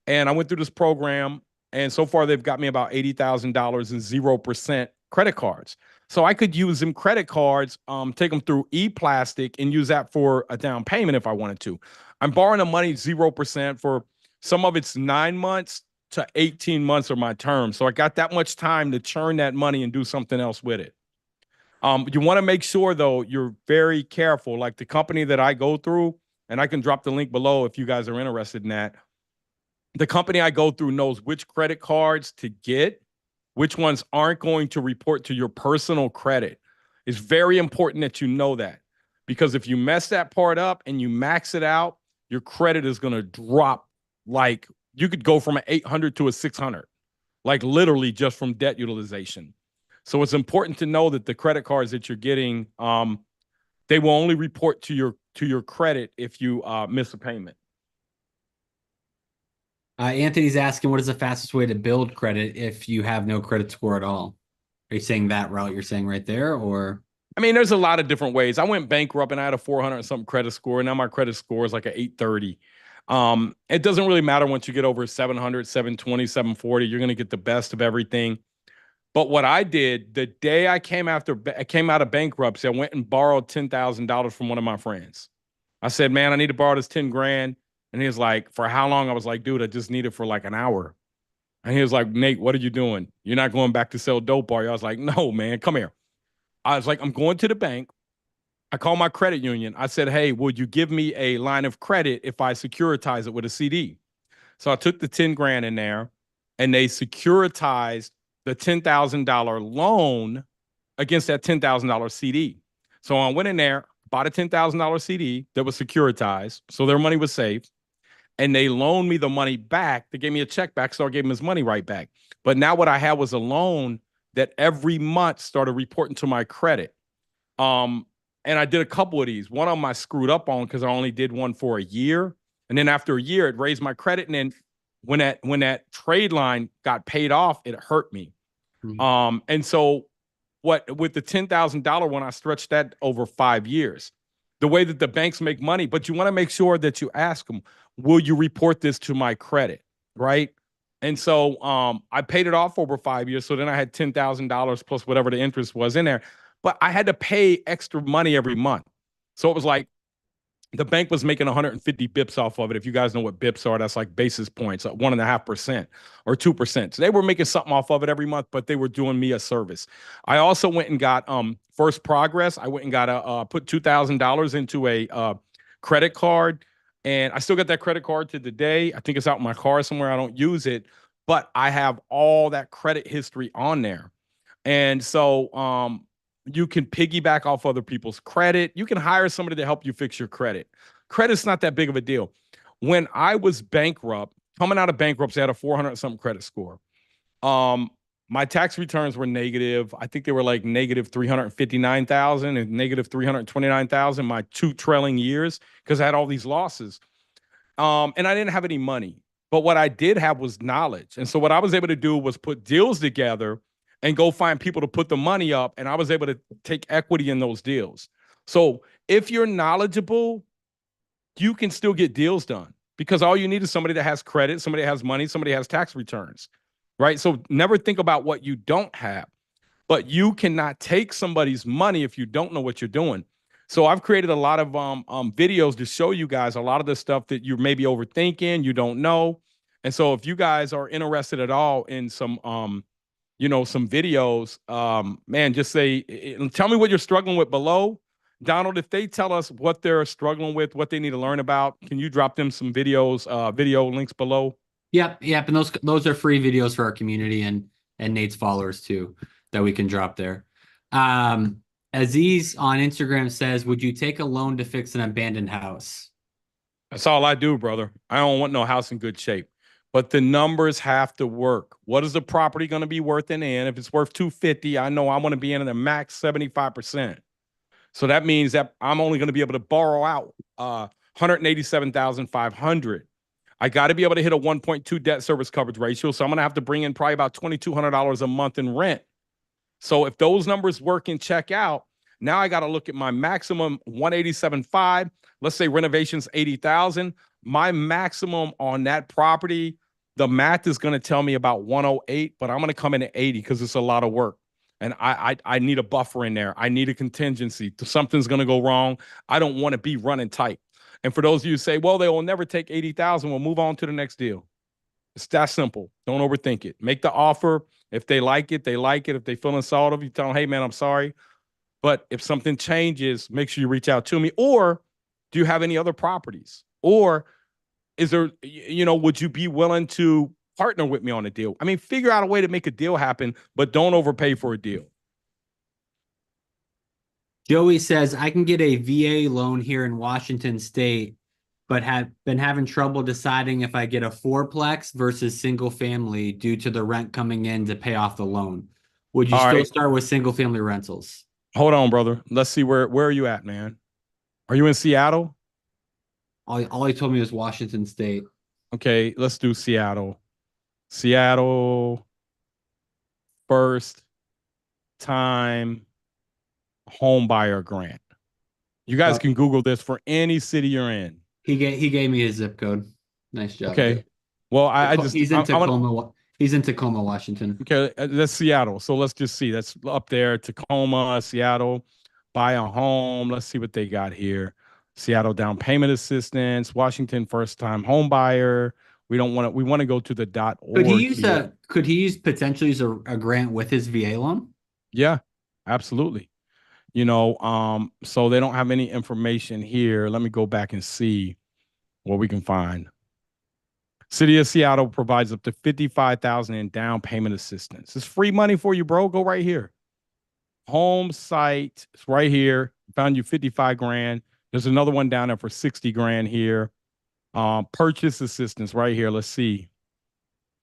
And I went through this program, and so far they've got me about $80,000 in 0% credit cards. So I could use them credit cards, take them through e-plastic and use that for a down payment if I wanted to. I'm borrowing the money 0% for some of it's 9 months to 18 months of my term. So I got that much time to churn that money and do something else with it. You want to make sure, though, you're very careful. Like the company that I go through, and I can drop the link below if you guys are interested in that. The company I go through knows which credit cards to get, which ones aren't going to report to your personal credit. It's very important that you know that, because if you mess that part up and you max it out, your credit is going to drop. Like you could go from an 800 to a 600, like literally just from debt utilization. So it's important to know that the credit cards that you're getting, they will only report to your credit if you miss a payment. Anthony's asking, what is the fastest way to build credit if you have no credit score at all? Are you saying that route you're saying right there, or? I mean, there's a lot of different ways. I went bankrupt and I had a 400 and something credit score. And now my credit score is like an 830. It doesn't really matter once you get over 700, 720, 740. You're going to get the best of everything. But what I did the day I came out of bankruptcy, I went and borrowed $10,000 from one of my friends. I said, man, I need to borrow this 10 grand. And he was like, for how long? I was like, dude, I just need it for like an hour. And he was like, Nate, what are you doing? You're not going back to sell dope, are you? I was like, no, man, come here. I was like, I'm going to the bank. I called my credit union. I said, hey, would you give me a line of credit if I securitize it with a CD? So I took the 10 grand in there and they securitized the $10,000 loan against that $10,000 CD. So I went in there, bought a $10,000 CD that was securitized. So their money was safe. And they loaned me the money back. They gave me a check back. So I gave him his money right back. But now what I had was a loan that every month started reporting to my credit. And I did a couple of these. One of them I screwed up on because I only did one for a year. And then after a year, it raised my credit. And then when that trade line got paid off, it hurt me. Mm-hmm. And so with the $10,000 one, I stretched that over 5 years. The way that the banks make money, but you want to make sure that you ask them, will you report this to my credit? Right. And so I paid it off over 5 years. So then I had $10,000 plus whatever the interest was in there. But I had to pay extra money every month. So it was like the bank was making 150 bips off of it. If you guys know what bips are, that's like basis points, 1.5% or 2%. So they were making something off of it every month, but they were doing me a service. I also went and got First Progress. I went and got put $2,000 into a credit card. And I still got that credit card to the day. I think it's out in my car somewhere. I don't use it, but I have all that credit history on there. And so you can piggyback off other people's credit. You can hire somebody to help you fix your credit. Credit's not that big of a deal. When I was bankrupt, coming out of bankruptcy, I had a 400 something credit score. My tax returns were negative. I think they were like negative 359,000 and negative 329,000 my 2 trailing years because I had all these losses. And I didn't have any money. But what I did have was knowledge. And so what I was able to do was put deals together and go find people to put the money up. And I was able to take equity in those deals. So if you're knowledgeable, you can still get deals done because all you need is somebody that has credit, somebody that has money, somebody that has tax returns. Right. So never think about what you don't have, but you cannot take somebody's money if you don't know what you're doing. So I've created a lot of videos to show you guys a lot of the stuff that you're maybe overthinking, you don't know. And so if you guys are interested at all in some, some videos, man, just say, tell me what you're struggling with below. Donald, if they tell us what they're struggling with, what they need to learn about, can you drop them some videos, video links below? Yep. And those are free videos for our community and Nate's followers too, that we can drop there. Aziz on Instagram says, would you take a loan to fix an abandoned house? That's all I do, brother. I don't want no house in good shape, but the numbers have to work. What is the property going to be worth in the end? If it's worth 250, I know I want to be in the max 75%. So that means that I'm only going to be able to borrow out 187,500. I got to be able to hit a 1.2 debt service coverage ratio. So I'm going to have to bring in probably about $2,200 a month in rent. So if those numbers work and check out, now I got to look at my maximum 187.5. Let's say renovations 80,000. My maximum on that property, the math is going to tell me about 108, but I'm going to come in at 80 because it's a lot of work. And I need a buffer in there. I need a contingency. Something's going to go wrong. I don't want to be running tight. And for those of you who say, well, they will never take 80,000, we'll move on to the next deal. It's that simple. Don't overthink it. Make the offer. If they like it, they like it. If they feel insulted, you tell them, hey, man, I'm sorry. But if something changes, make sure you reach out to me. Or do you have any other properties? Or is there, would you be willing to partner with me on a deal? I mean, figure out a way to make a deal happen, but don't overpay for a deal. Joey says, I can get a VA loan here in Washington State, but have been having trouble deciding if I get a fourplex versus single family due to the rent coming in to pay off the loan. Would you All still right. start with single family rentals? Hold on, brother. Let's see where are you at, man? Are you in Seattle? All he told me was Washington State. Okay, let's do Seattle. Seattle first time home buyer grant. You guys can Google this for any city you're in. He gave me his zip code. Nice job. Okay. Well, he's in Tacoma. He's in Tacoma, Washington. Okay, that's Seattle. So let's just see. That's up there, Tacoma, Seattle. Buy a home. Let's see what they got here. Seattle down payment assistance. Washington first time home buyer. We want to go to the .org. Could he use potentially use a grant with his VA loan? Yeah, absolutely. So they don't have any information here. Let me go back and see what we can find. City of Seattle provides up to $55,000 in down payment assistance. It's free money for you, bro. Go right here. Home site. It's right here. Found you 55 grand. There's another one down there for 60 grand here. Purchase assistance right here. Let's see.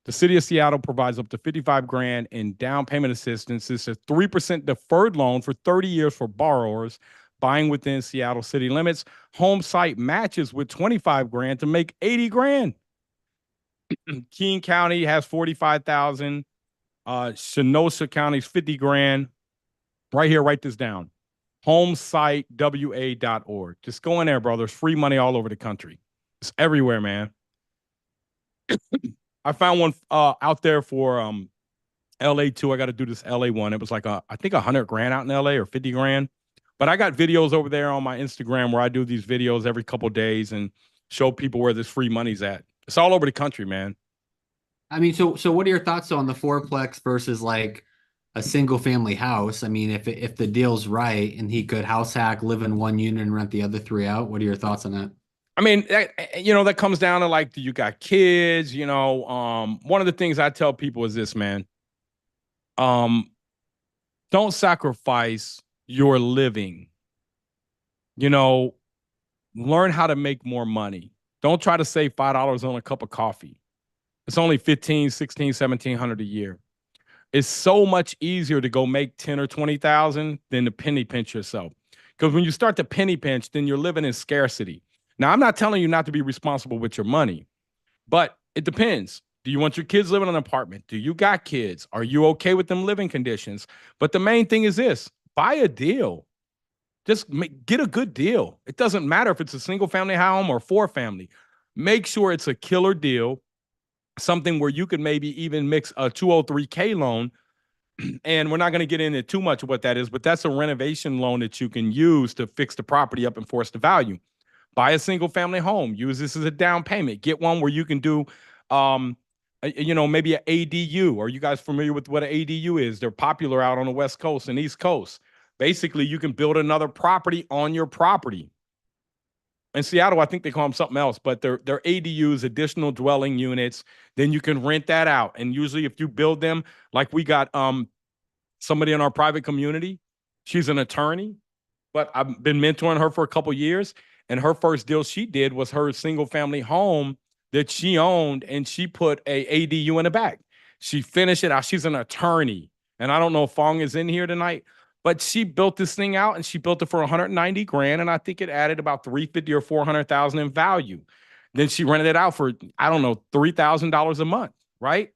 The City of Seattle provides up to 55 grand in down payment assistance. It's a 3% deferred loan for 30 years for borrowers buying within Seattle city limits. Home site matches with 25 grand to make 80 grand. Keene County has 45,000. Kenosha County's 50 grand. Right here, write this down. Homesitewa.org. Just go in there, brother. There's free money all over the country. It's everywhere, man. I found one out there for LA too. I got to do this LA one. It was like I think 100 grand out in LA or 50 grand. But I got videos over there on my Instagram where I do these videos every couple of days and show people where this free money's at. It's all over the country, man. I mean, so what are your thoughts on the fourplex versus like a single family house? I mean, if the deal's right and he could house hack, live in one unit and rent the other three out, what are your thoughts on that? I mean, that comes down to like, do you got kids? One of the things I tell people is this, man. Don't sacrifice your living. Learn how to make more money. Don't try to save $5 on a cup of coffee. It's only $1,500, $1,600, $1,700 a year. It's so much easier to go make 10 or 20,000 than to penny pinch yourself. Because when you start to penny pinch, then you're living in scarcity. Now, I'm not telling you not to be responsible with your money, but it depends. Do you want your kids living in an apartment? Do you got kids? Are you okay with them living conditions? But the main thing is this: buy a deal. Just get a good deal. It doesn't matter if it's a single family home or four family. Make sure it's a killer deal, something where you could maybe even mix a 203K loan. And we're not going to get into too much of what that is, but that's a renovation loan that you can use to fix the property up and force the value. Buy a single family home. Use this as a down payment. Get one where you can do, maybe an ADU. Are you guys familiar with what an ADU is? They're popular out on the West Coast and East Coast. Basically, you can build another property on your property. In Seattle, I think they call them something else, but they're ADUs, additional dwelling units. Then you can rent that out. And usually if you build them, like we got somebody in our private community, she's an attorney, but I've been mentoring her for a couple years. And her first deal she did was her single family home that she owned, and she put a ADU in the back. She finished it out. She's an attorney. And I don't know if Fong is in here tonight, but she built this thing out, and she built it for 190 grand. And I think it added about 350 or 400,000 in value. Then she rented it out for, I don't know, $3,000 a month. Right.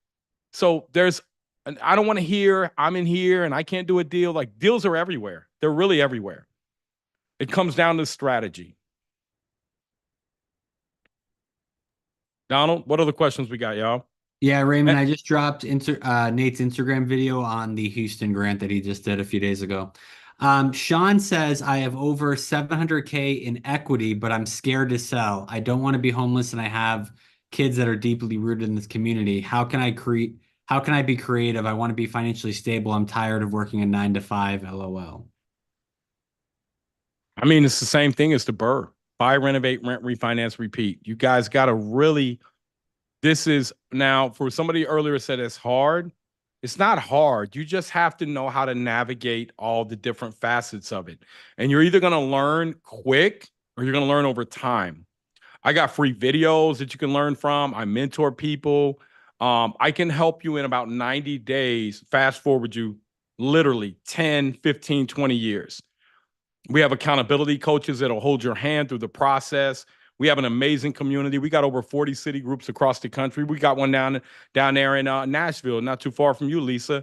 So I don't want to hear I'm in here and I can't do a deal. Like, deals are everywhere. They're really everywhere. It comes down to strategy. Donald, what other questions we got, y'all? Yeah, Raymond, I just dropped Nate's Instagram video on the Houston grant that he just did a few days ago. Sean says, I have over 700K in equity, but I'm scared to sell. I don't want to be homeless and I have kids that are deeply rooted in this community. How can I be creative? I want to be financially stable. I'm tired of working a 9 to 5, LOL. I mean, it's the same thing as the Burr. Buy, renovate, rent, refinance, repeat. You guys got to really, this is now for somebody earlier said it's hard. It's not hard. You just have to know how to navigate all the different facets of it. And you're either going to learn quick or you're going to learn over time. I got free videos that you can learn from. I mentor people. I can help you in about 90 days, fast forward you literally 10, 15, 20 years. We have accountability coaches that'll hold your hand through the process. We have an amazing community. We got over 40 city groups across the country. We got one down there in Nashville, not too far from you, Lisa.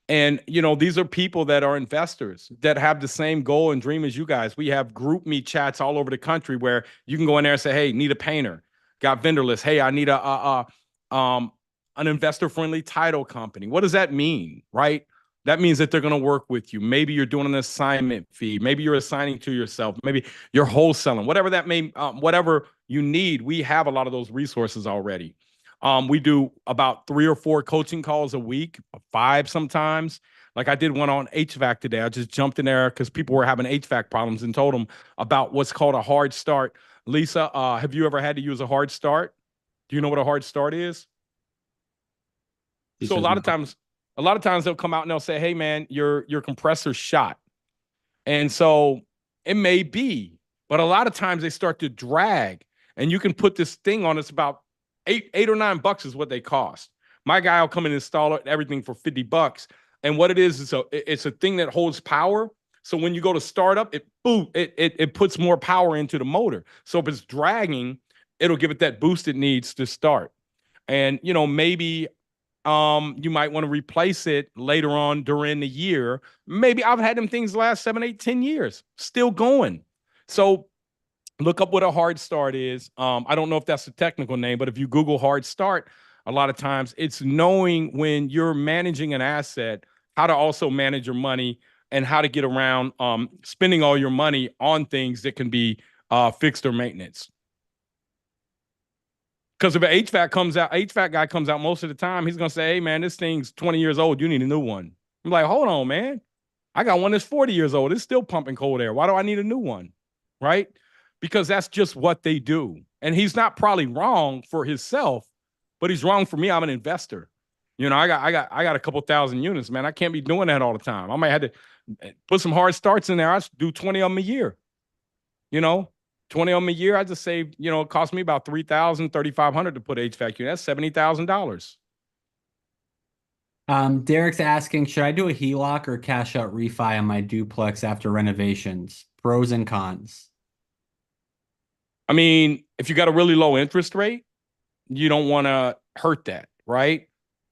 And, you know, these are people that are investors that have the same goal and dream as you guys. We have group me chats all over the country where you can go in there and say, hey, need a painter, got vendor list. Hey, I need an investor friendly title company. What does that mean? Right. That means that they're going to work with you. Maybe you're doing an assignment fee. Maybe you're assigning to yourself. Maybe you're wholesaling, whatever that may, whatever you need. We have a lot of those resources already. We do about 3 or 4 coaching calls a week, 5 sometimes. Like I did one on HVAC today. I just jumped in there because people were having HVAC problems and told them about what's called a hard start. Lisa, have you ever had to use a hard start? Do you know what a hard start is? So a lot of times they'll come out and they'll say, hey man, your compressor's shot. And so it may be, but a lot of times they start to drag and you can put this thing on. It's about $8 or $9 is what they cost. My guy will come and install it, everything for $50. And what it is it's a thing that holds power. So when you go to start up, it puts more power into the motor. So if it's dragging, it'll give it that boost it needs to start. And you know, maybe you might want to replace it later on during the year. Maybe I've had them things last 7, 8, 10 years, still going. So look up what a hard start is. I don't know if that's the technical name, but if you Google hard start, a lot of times it's knowing when you're managing an asset, how to also manage your money and how to get around spending all your money on things that can be fixed or maintenance. Because if an HVAC guy comes out most of the time, he's going to say, hey, man, this thing's 20 years old. You need a new one. I'm like, hold on, man. I got one that's 40 years old. It's still pumping cold air. Why do I need a new one? Right? Because that's just what they do. And he's not probably wrong for himself, but he's wrong for me. I'm an investor. You know, I got a couple thousand units, man. I can't be doing that all the time. I might have to put some hard starts in there. I do 20 of them a year. You know, 20 of them a year. I just saved, you know, it cost me about $3,000, $3,500 to put HVAC unit. That's $70,000. Derek's asking, should I do a HELOC or cash out refi on my duplex after renovations? Pros and cons. I mean, if you got a really low interest rate, you don't want to hurt that, right?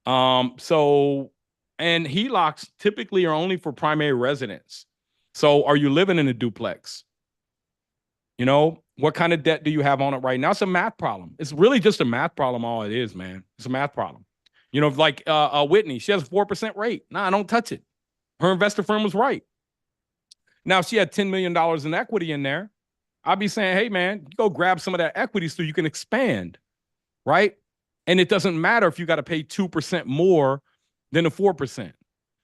So, and HELOCs typically are only for primary residence. So are you living in a duplex? You know, what kind of debt do you have on it right now? It's a math problem. It's really just a math problem. All it is, man. It's a math problem. You know, like Whitney, she has a 4% rate. Nah, don't touch it. Her investor firm was right. Now, if she had $10 million in equity in there, I'd be saying, hey, man, go grab some of that equity so you can expand, right? And it doesn't matter if you got to pay 2% more than the 4%.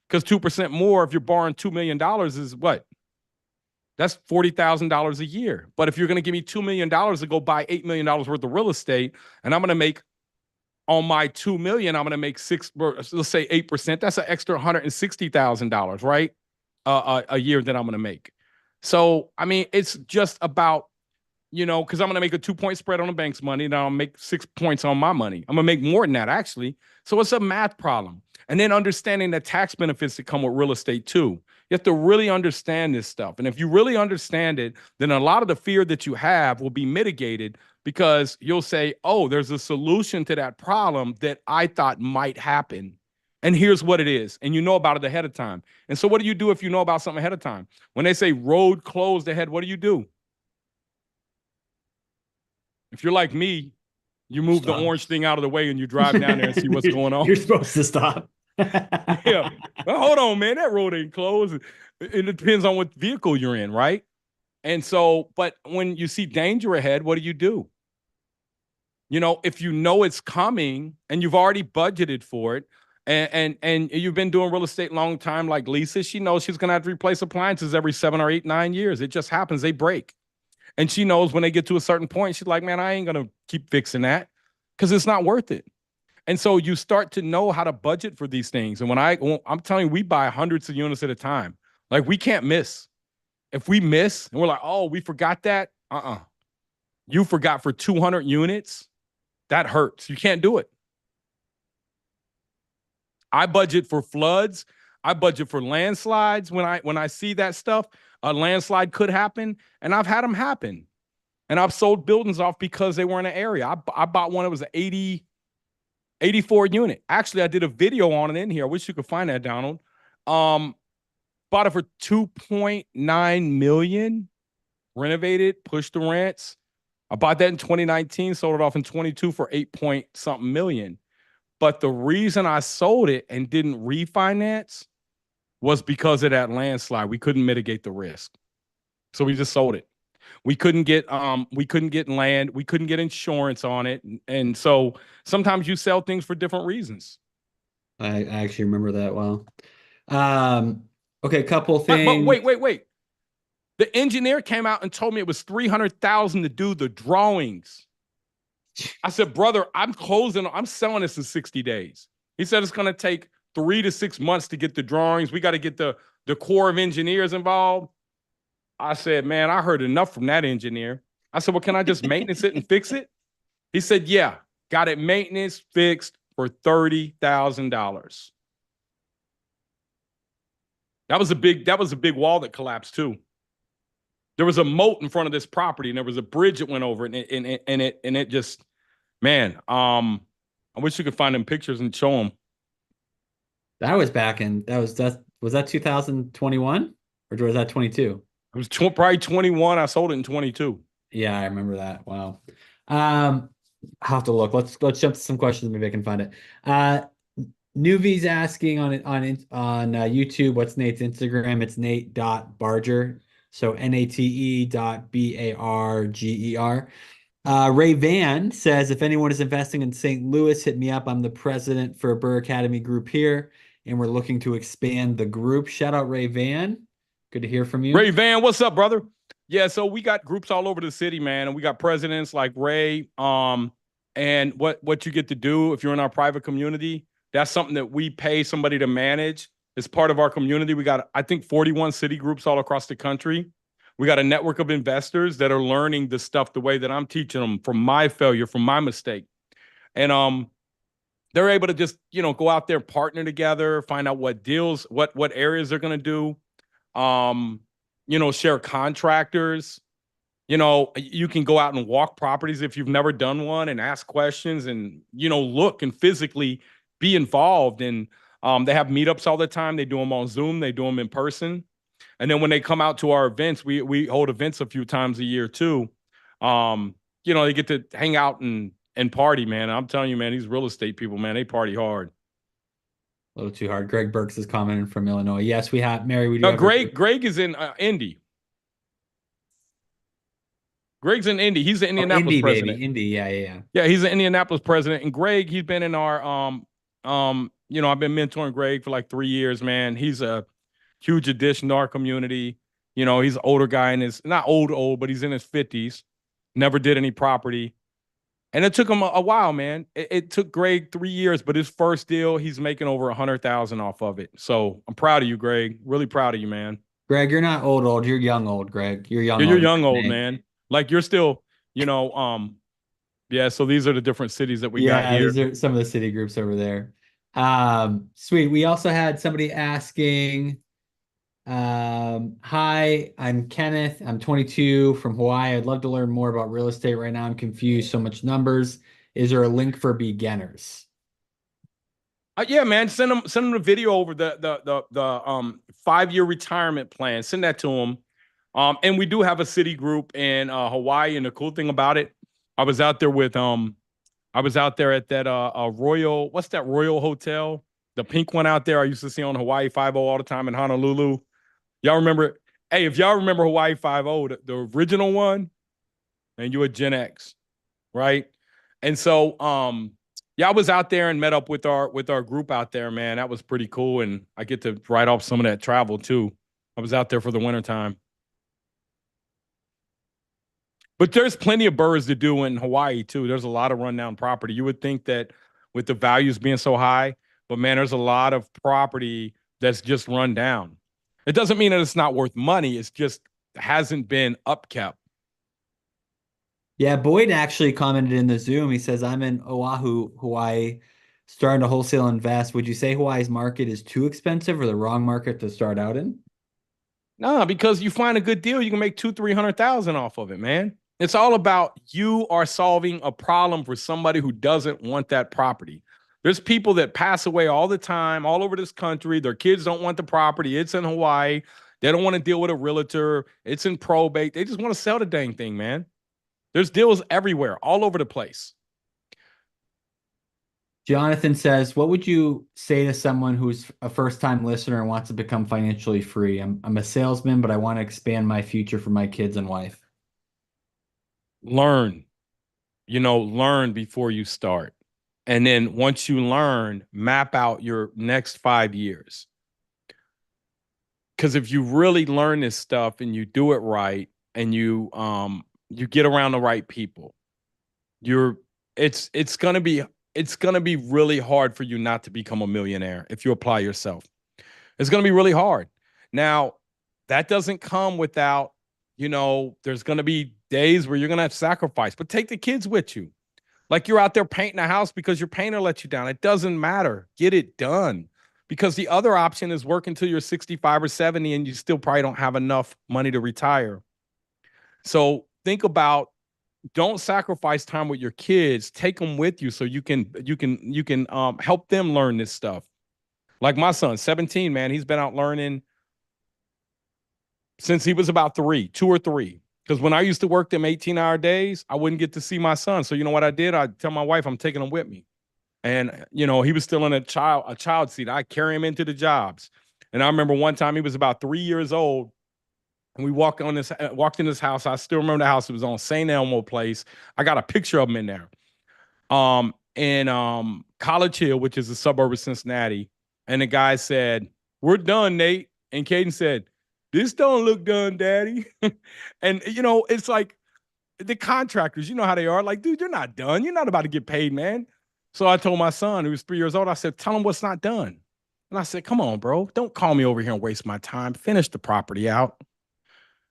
Because 2% more, if you're borrowing $2 million is what? That's $40,000 a year. But if you're going to give me $2 million to go buy $8 million worth of real estate, and I'm going to make on my $2 million, I'm going to make let's say 8%. That's an extra $160,000, right? A year that I'm going to make. So, I mean, it's just about, you know, because I'm going to make a 2-point spread on the bank's money, and I'll make 6 points on my money. I'm going to make more than that, actually. So it's a math problem. And then understanding the tax benefits that come with real estate, too. You have to really understand this stuff. And if you really understand it, then a lot of the fear that you have will be mitigated because you'll say, oh, there's a solution to that problem that I thought might happen. And here's what it is. And you know about it ahead of time. And so what do you do if you know about something ahead of time? When they say road closed ahead, what do you do? If you're like me, You move the Stop. orange thing out of the way and you drive down there and see what's going on. You're supposed to stop. Yeah. Well, hold on, man. That road ain't closed. It depends on what vehicle you're in, right? And so, but when you see danger ahead, what do? If you know it's coming and you've already budgeted for it, and you've been doing real estate a long time, like Lisa, she knows she's gonna have to replace appliances every 7 or 8, 9 years. It just happens, they break. And she knows when they get to a certain point, she's like, man, I ain't gonna keep fixing that because it's not worth it. And so you start to know how to budget for these things. And when I'm telling you, we buy hundreds of units at a time. Like, we can't miss. If we miss and we're like, oh, we forgot that. You forgot for 200 units. That hurts. You can't do it. I budget for floods. I budget for landslides. When I see that stuff, a landslide could happen, and I've had them happen. And I've sold buildings off because they were in an area. I bought one. It was an 84 unit. Actually, I did a video on it in here. I wish you could find that, Donald. Bought it for $2.9 million, renovated, pushed the rents. I bought that in 2019, sold it off in 22 for 8-point-something million. But the reason I sold it and didn't refinance was because of that landslide. We couldn't mitigate the risk. So we just sold it. We couldn't get land, we couldn't get insurance on it. And so sometimes you sell things for different reasons. I actually remember that well. Okay, couple things. But wait. The engineer came out and told me it was $300,000 to do the drawings. I said, brother, I'm selling this in 60 days. He said it's going to take 3 to 6 months to get the drawings. We got to get the Corps of Engineers involved. I said, man, I heard enough from that engineer. I said, well, can I just maintenance it and fix it? He said, yeah, got it maintenance fixed for $30,000. That was a big wall that collapsed too. There was a moat in front of this property, and there was a bridge that went over it, and it just, man, I wish you could find them pictures and show them. That was was that 2021 or was that 22? It was probably 21. I sold it in 22. Yeah, I remember that. Wow. I'll have to look. Let's jump to some questions. Maybe I can find it. Newbie's asking on YouTube, what's Nate's Instagram? It's Nate.Barger. So NATE.BARGER. Ray Van says, if anyone is investing in St. Louis, hit me up. I'm the president for Burr Academy Group here, and we're looking to expand the group. Shout out Ray Van. Good to hear from you. Ray Van, what's up, brother? Yeah, so we got groups all over the city, man, and we got presidents like Ray. And what you get to do if you're in our private community, that's something that we pay somebody to manage. It's part of our community. We got, I think, 41 city groups all across the country. We got a network of investors that are learning the stuff the way that I'm teaching them from my failure, from my mistake. And they're able to just, go out there, partner together, find out what deals, what areas they're going to do, share contractors. You can go out and walk properties if you've never done one and ask questions and, look and physically be involved. And they have meetups all the time. They do them on Zoom. They do them in person. And then when they come out to our events, we hold events a few times a year too. They get to hang out and party, man. I'm telling you, man, these real estate people, man, they party hard. A little too hard. Greg Burks is commenting from Illinois. Yes, we have Mary. We do. Greg is in Indy. Greg's in Indy. He's the Indianapolis Indy, president. Baby. Indy, yeah. Yeah, he's the Indianapolis president. And Greg, he's been in our I've been mentoring Greg for like 3 years, man. He's a huge addition to our community. He's an older guy not old, but he's in his 50s. Never did any property. And it took him a while, man. It took Greg 3 years, but his first deal, he's making over $100,000 off of it. So I'm proud of you, Greg. Really proud of you, man. Greg, you're not old. You're young old, Greg. You're young. You're young old, man. Like you're still, yeah. So these are the different cities that we got here. These are some of the city groups over there. Sweet. We also had somebody asking, hi, I'm Kenneth. I'm 22 from Hawaii. I'd love to learn more about real estate right now. I'm confused. So much numbers. Is there a link for beginners? Yeah, man. Send them the video over the 5-year retirement plan. Send that to them. And we do have a city group in Hawaii. And the cool thing about it, I was out there with I was out there at that Royal, what's that Royal Hotel? The pink one out there I used to see on Hawaii 5 all the time in Honolulu. Y'all remember? Hey, if y'all remember Hawaii 5, the original one, and you a Gen X, right? And so yeah, I was out there and met up with our group out there, man. That was pretty cool. And I get to write off some of that travel too. I was out there for the wintertime. But there's plenty of birds to do in Hawaii too. There's a lot of rundown property. You would think that with the values being so high, but man, there's a lot of property that's just run down. It doesn't mean that it's not worth money. It's just hasn't been upkept. Yeah, Boyd actually commented in the Zoom. He says, I'm in Oahu, Hawaii, starting to wholesale invest. Would you say Hawaii's market is too expensive or the wrong market to start out in? No, because you find a good deal, you can make 200,000-300,000 off of it, man. It's all about you are solving a problem for somebody who doesn't want that property. There's people that pass away all the time, all over this country. Their kids don't want the property. It's in Hawaii. They don't want to deal with a realtor. It's in probate. They just want to sell the dang thing, man. There's deals everywhere, all over the place. Jonathan says, what would you say to someone who's a first-time listener and wants to become financially free? I'm a salesman, but I want to expand my future for my kids and wife. Learn, learn before you start. And then once you learn, map out your next 5 years. Because if you really learn this stuff and you do it right and you get around the right people, it's gonna be really hard for you not to become a millionaire if you apply yourself. It's gonna be really hard. Now, that doesn't come without, there's gonna be days where you're gonna have to sacrifice, but take the kids with you. Like you're out there painting a house because your painter let you down. It doesn't matter. Get it done. Because the other option is work until you're 65 or 70 and you still probably don't have enough money to retire. So think about, don't sacrifice time with your kids. Take them with you so you can help them learn this stuff. Like my son, 17, man, he's been out learning since he was about 2 or 3. Because when I used to work them 18-hour days, I wouldn't get to see my son. So you know what I did? I'd tell my wife I'm taking him with me. And, he was still in a child seat. I carry him into the jobs. And I remember one time he was about 3 years old. And we walked in this house. I still remember the house. It was on St. Elmo Place. I got a picture of him in there. In College Hill, which is a suburb of Cincinnati. And the guy said, "We're done, Nate." And Caden said, "This don't look done, Daddy." And, it's like the contractors, you know how they are. Like, dude, you're not done. You're not about to get paid, man. So I told my son, who was 3 years old, I said, "Tell him what's not done." And I said, "Come on, bro. Don't call me over here and waste my time. Finish the property out."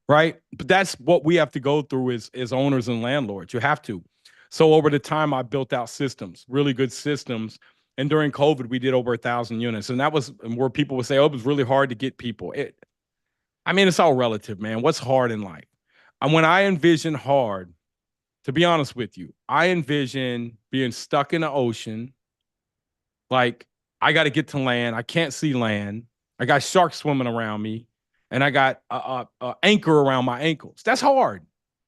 Right? But that's what we have to go through as owners and landlords. You have to. So over the time, I built out systems, really good systems. And during COVID, we did over 1,000 units. And that was where people would say, "Oh, it was really hard to get people." It's all relative, man. What's hard in life? And when I envision hard, to be honest with you, I envision being stuck in the ocean. Like, I got to get to land. I can't see land. I got sharks swimming around me. And I got a anchor around my ankles. That's hard.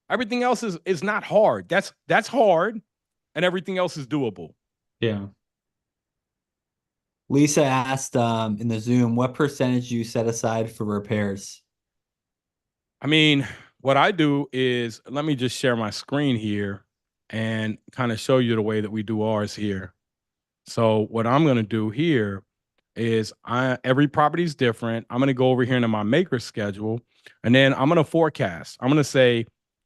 Everything else is not hard. That's hard. And everything else is doable. Yeah. Lisa asked in the Zoom, what percentage do you set aside for repairs? What I do is, let me just share my screen here and kind of show you the way that we do ours here. So what I'm going to do here is every property is different. I'm going to go over here into my maker schedule, and then I'm going to forecast. I'm going to say,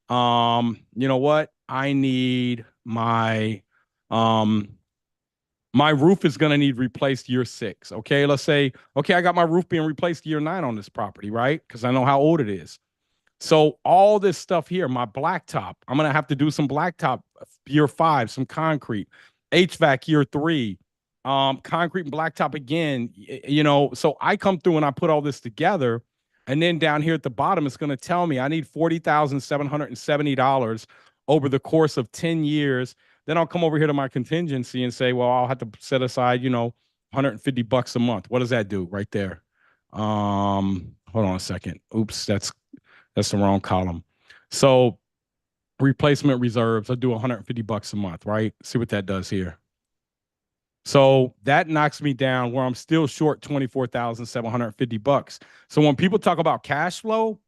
you know what? I need my roof is going to need replaced year 6. Okay. Let's say, okay, I got my roof being replaced year 9 on this property, right? Because I know how old it is. So all this stuff here, my blacktop, I'm going to have to do some blacktop year 5, some concrete, HVAC year 3, concrete and blacktop again, so I come through and I put all this together. And then down here at the bottom, it's going to tell me I need $40,770 over the course of 10 years. Then I'll come over here to my contingency and say, well, I'll have to set aside, $150 a month. What does that do right there? Hold on a second. Oops, that's the wrong column. So replacement reserves. I do $150 a month, right? See what that does here. So that knocks me down where I'm still short $24,750. So when people talk about cash flow,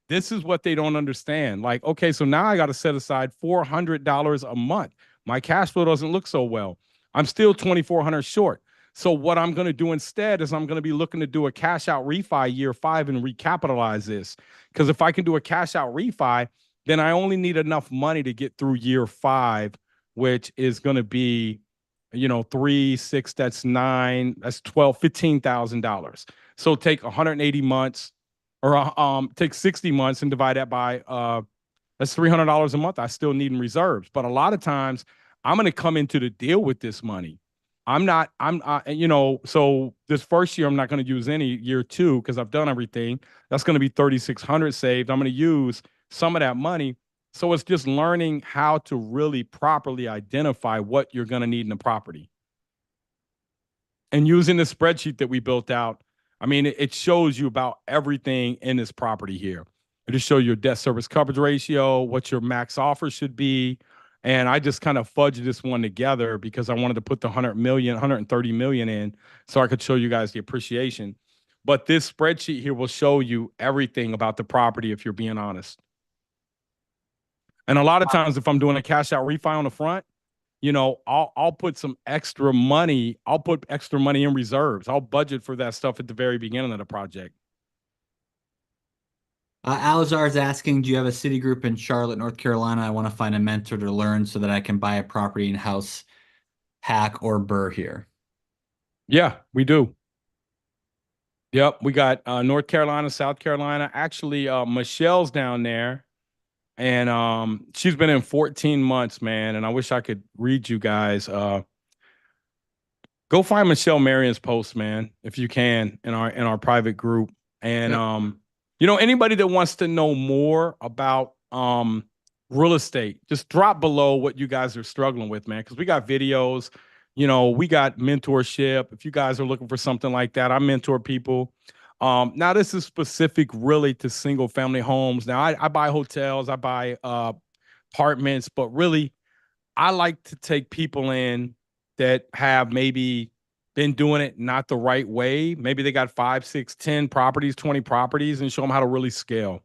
this is what they don't understand. Like, okay, so now I got to set aside $400 a month. My cash flow doesn't look so well. I'm still 2,400 short. So what I'm going to do instead is I'm going to be looking to do a cash out refi year 5 and recapitalize this. Because if I can do a cash out refi, then I only need enough money to get through year 5, which is going to be, 3, 6, that's 9, that's 12, $15,000. So take 180 months or take 60 months and divide that by that's $300 a month I still need in reserves. But a lot of times I'm going to come into the deal with this money. So this first year I'm not going to use any. Year 2, because I've done everything, that's going to be 3,600 saved. I'm going to use some of that money. So it's just learning how to really properly identify what you're going to need in the property. And using the spreadsheet that we built out, I mean, it shows you about everything in this property here. It'll show your debt service coverage ratio, what your max offer should be. And I just kind of fudged this one together because I wanted to put the 130 million in so I could show you guys the appreciation. But this spreadsheet here will show you everything about the property if you're being honest. And a lot of times if I'm doing a cash out refi on the front, I'll put some extra money. I'll put extra money in reserves. I'll budget for that stuff at the very beginning of the project. Alazar is asking, do you have a Citigroup in Charlotte, North Carolina? I want to find a mentor to learn so that I can buy a property in house, hack, or burr here. Yeah, we do. Yep, we got North Carolina, South Carolina. Actually, Michelle's down there. And she's been in 14 months, man. And I wish I could read you guys. Go find Michelle Marion's post, man, if you can, in our private group. And anybody that wants to know more about real estate, just drop below what you guys are struggling with, man. Because we got videos, we got mentorship. If you guys are looking for something like that, I mentor people. Now this is specific really to single family homes. Now I buy hotels, I buy apartments, but really I like to take people in that have maybe been doing it not the right way. Maybe they got 5, 6, 10 properties, 20 properties, and show them how to really scale.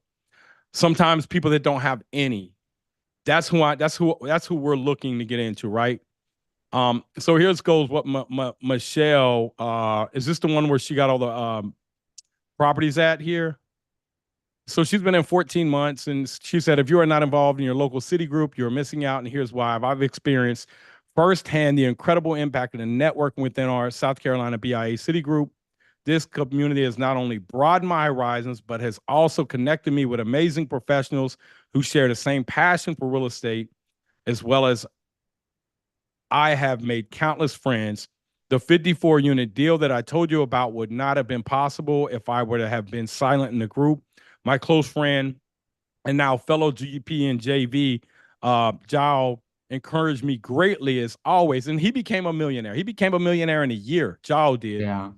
Sometimes people that don't have any, that's who we're looking to get into, right? So here's goes what Michelle, is this the one where she got all the properties at here? So she's been in 14 months, and she said, if you are not involved in your local city group, you're missing out. And here's why. I've experienced firsthand the incredible impact of the networking within our South Carolina BIA city group. This community has not only broadened my horizons, but has also connected me with amazing professionals who share the same passion for real estate, as well as I have made countless friends. The 54 unit deal that I told you about would not have been possible if I were to have been silent in the group. My close friend and now fellow GP and JV, Jao, encouraged me greatly as always. And he became a millionaire. He became a millionaire in a year. Jao did. Yeah.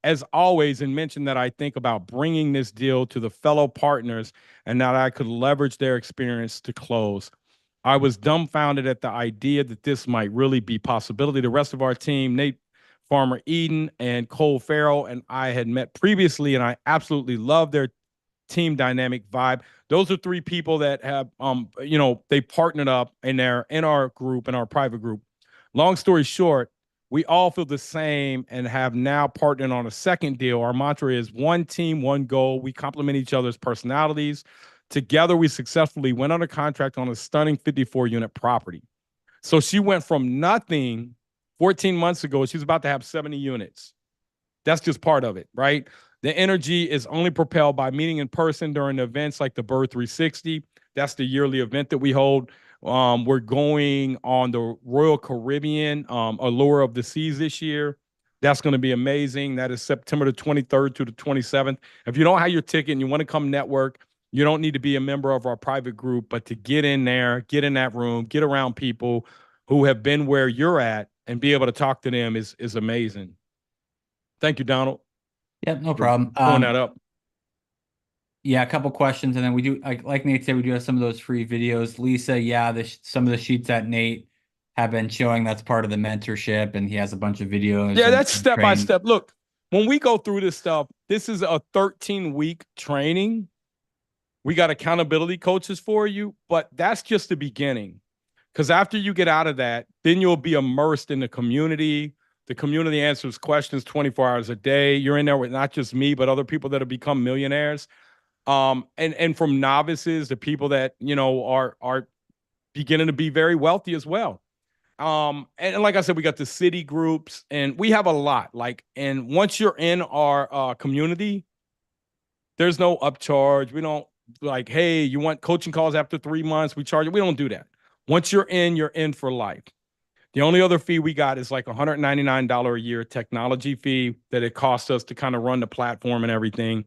As always, and mentioned that I think about bringing this deal to the fellow partners and that I could leverage their experience to close. I was dumbfounded at the idea that this might really be possibility. The rest of our team, Nate Farmer Eden and Cole Farrell, and I had met previously, and I absolutely love their team dynamic vibe. Those are 3 people that have, they partnered up in our group, in our private group. Long story short, we all feel the same and have now partnered on a second deal. Our mantra is one team, one goal. We complement each other's personalities. Together, we successfully went under contract on a stunning 54 unit property. So she went from nothing 14 months ago. She's about to have 70 units. That's just part of it, right? The energy is only propelled by meeting in person during events like the Bird 360. That's the yearly event that we hold. We're going on the Royal Caribbean, Allure of the Seas this year. That's going to be amazing. That is September the 23rd to the 27th. If you don't have your ticket and you want to come network, you don't need to be a member of our private group, but to get in there, get in that room, get around people who have been where you're at and be able to talk to them is amazing. Thank you, Donald. Yep, no problem. Throwing that up. Yeah, a couple questions, and then we do like Nate said, we do have some of those free videos. Lisa, yeah, some of the sheets that Nate have been showing, that's part of the mentorship, and he has a bunch of videos Yeah, and that's step by training. step. Look, when we go through this stuff, this is a 13-week training. We got accountability coaches for you, but that's just the beginning. Because after you get out of that, then you'll be immersed in the community. The community answers questions 24 hours a day. You're in there with not just me, but other people that have become millionaires. And from novices to people that, you know, are beginning to be very wealthy as well. And like I said, we got the city groups and we have a lot. Like, and once you're in our community, there's no upcharge. We don't like, hey, you want coaching calls after 3 months? We charge you. We don't do that. Once you're in for life. The only other fee we got is like $199 a year technology fee that it costs us to kind of run the platform and everything.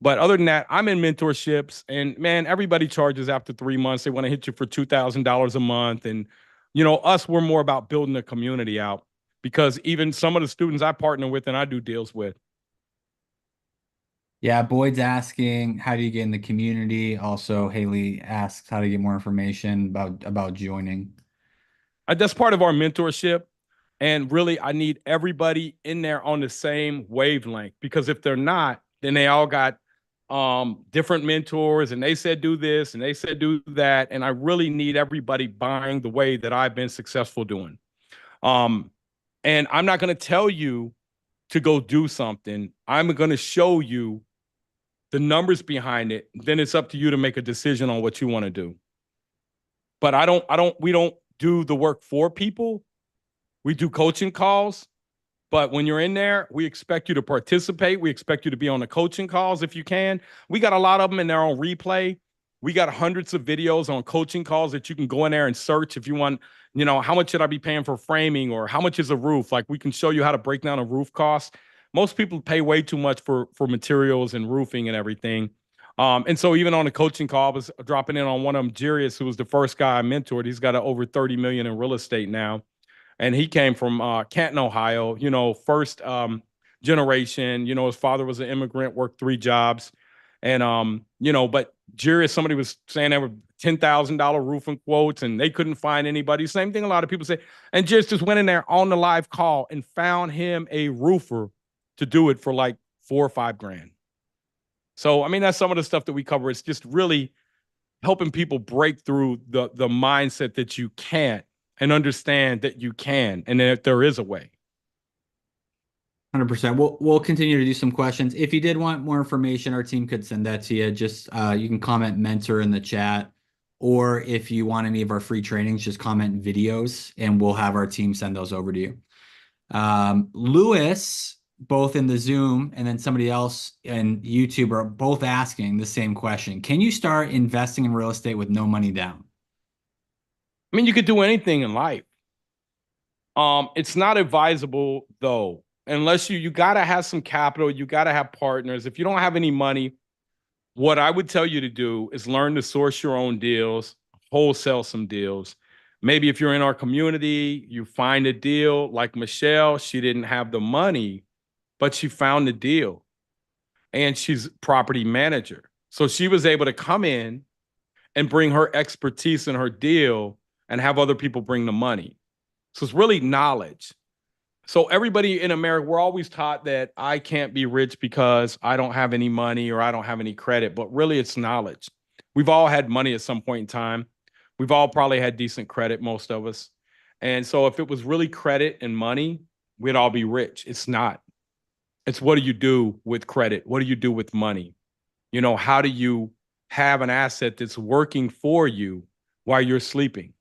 But other than that, I'm in mentorships, and man, everybody charges after 3 months. They want to hit you for $2,000 a month, and you know, us, we're more about building the community out because even some of the students I partner with and I do deals with. Yeah, Boyd's asking, how do you get in the community? Also, Haley asks how to get more information about joining. That's part of our mentorship. And really, I need everybody in there on the same wavelength because if they're not, then they all got different mentors and they said do this and they said do that. And I really need everybody buying the way that I've been successful doing. Um, and I'm not going to tell you to go do something. I'm going to show you the numbers behind it. Then it's up to you to make a decision on what you want to do. But we don't do the work for people. We do coaching calls, but when you're in there, we expect you to participate. We expect you to be on the coaching calls if you can. We got a lot of them in there on replay. We got hundreds of videos on coaching calls that you can go in there and search if you want, you know, how much should I be paying for framing or how much is a roof? Like we can show you how to break down a roof cost. Most people pay way too much for materials and roofing and everything. And so even on the coaching call, I was dropping in on one of them, Jiries, who was the first guy I mentored. He's got over 30 million in real estate now. And he came from Canton, Ohio, you know, first generation. You know, his father was an immigrant, worked 3 jobs. And, you know, but Jiries, somebody was saying there were $10,000 roofing quotes and they couldn't find anybody. Same thing a lot of people say. And just went in there on the live call and found him a roofer to do it for like 4 or 5 grand. So, I mean, that's some of the stuff that we cover. It's just really helping people break through the mindset that you can't and understand that you can and that there is a way. 100%. We'll continue to do some questions. If you did want more information, our team could send that to you. Just you can comment mentor in the chat, or if you want any of our free trainings, just comment videos and we'll have our team send those over to you. Lewis, both in the Zoom and then somebody else in YouTube are both asking the same question. Can you start investing in real estate with no money down? I mean, you could do anything in life. It's not advisable though, unless you got to have some capital, you got to have partners. If you don't have any money, what I would tell you to do is learn to source your own deals, wholesale some deals. Maybe if you're in our community, you find a deal like Michelle, she didn't have the money, but she found the deal and she's property manager. So she was able to come in and bring her expertise in her deal and have other people bring the money. So it's really knowledge. So everybody in America, we're always taught that I can't be rich because I don't have any money or I don't have any credit, but really it's knowledge. We've all had money at some point in time. We've all probably had decent credit, most of us. And so if it was really credit and money, we'd all be rich. It's not. It's what do you do with credit? What do you do with money? You know, how do you have an asset that's working for you while you're sleeping?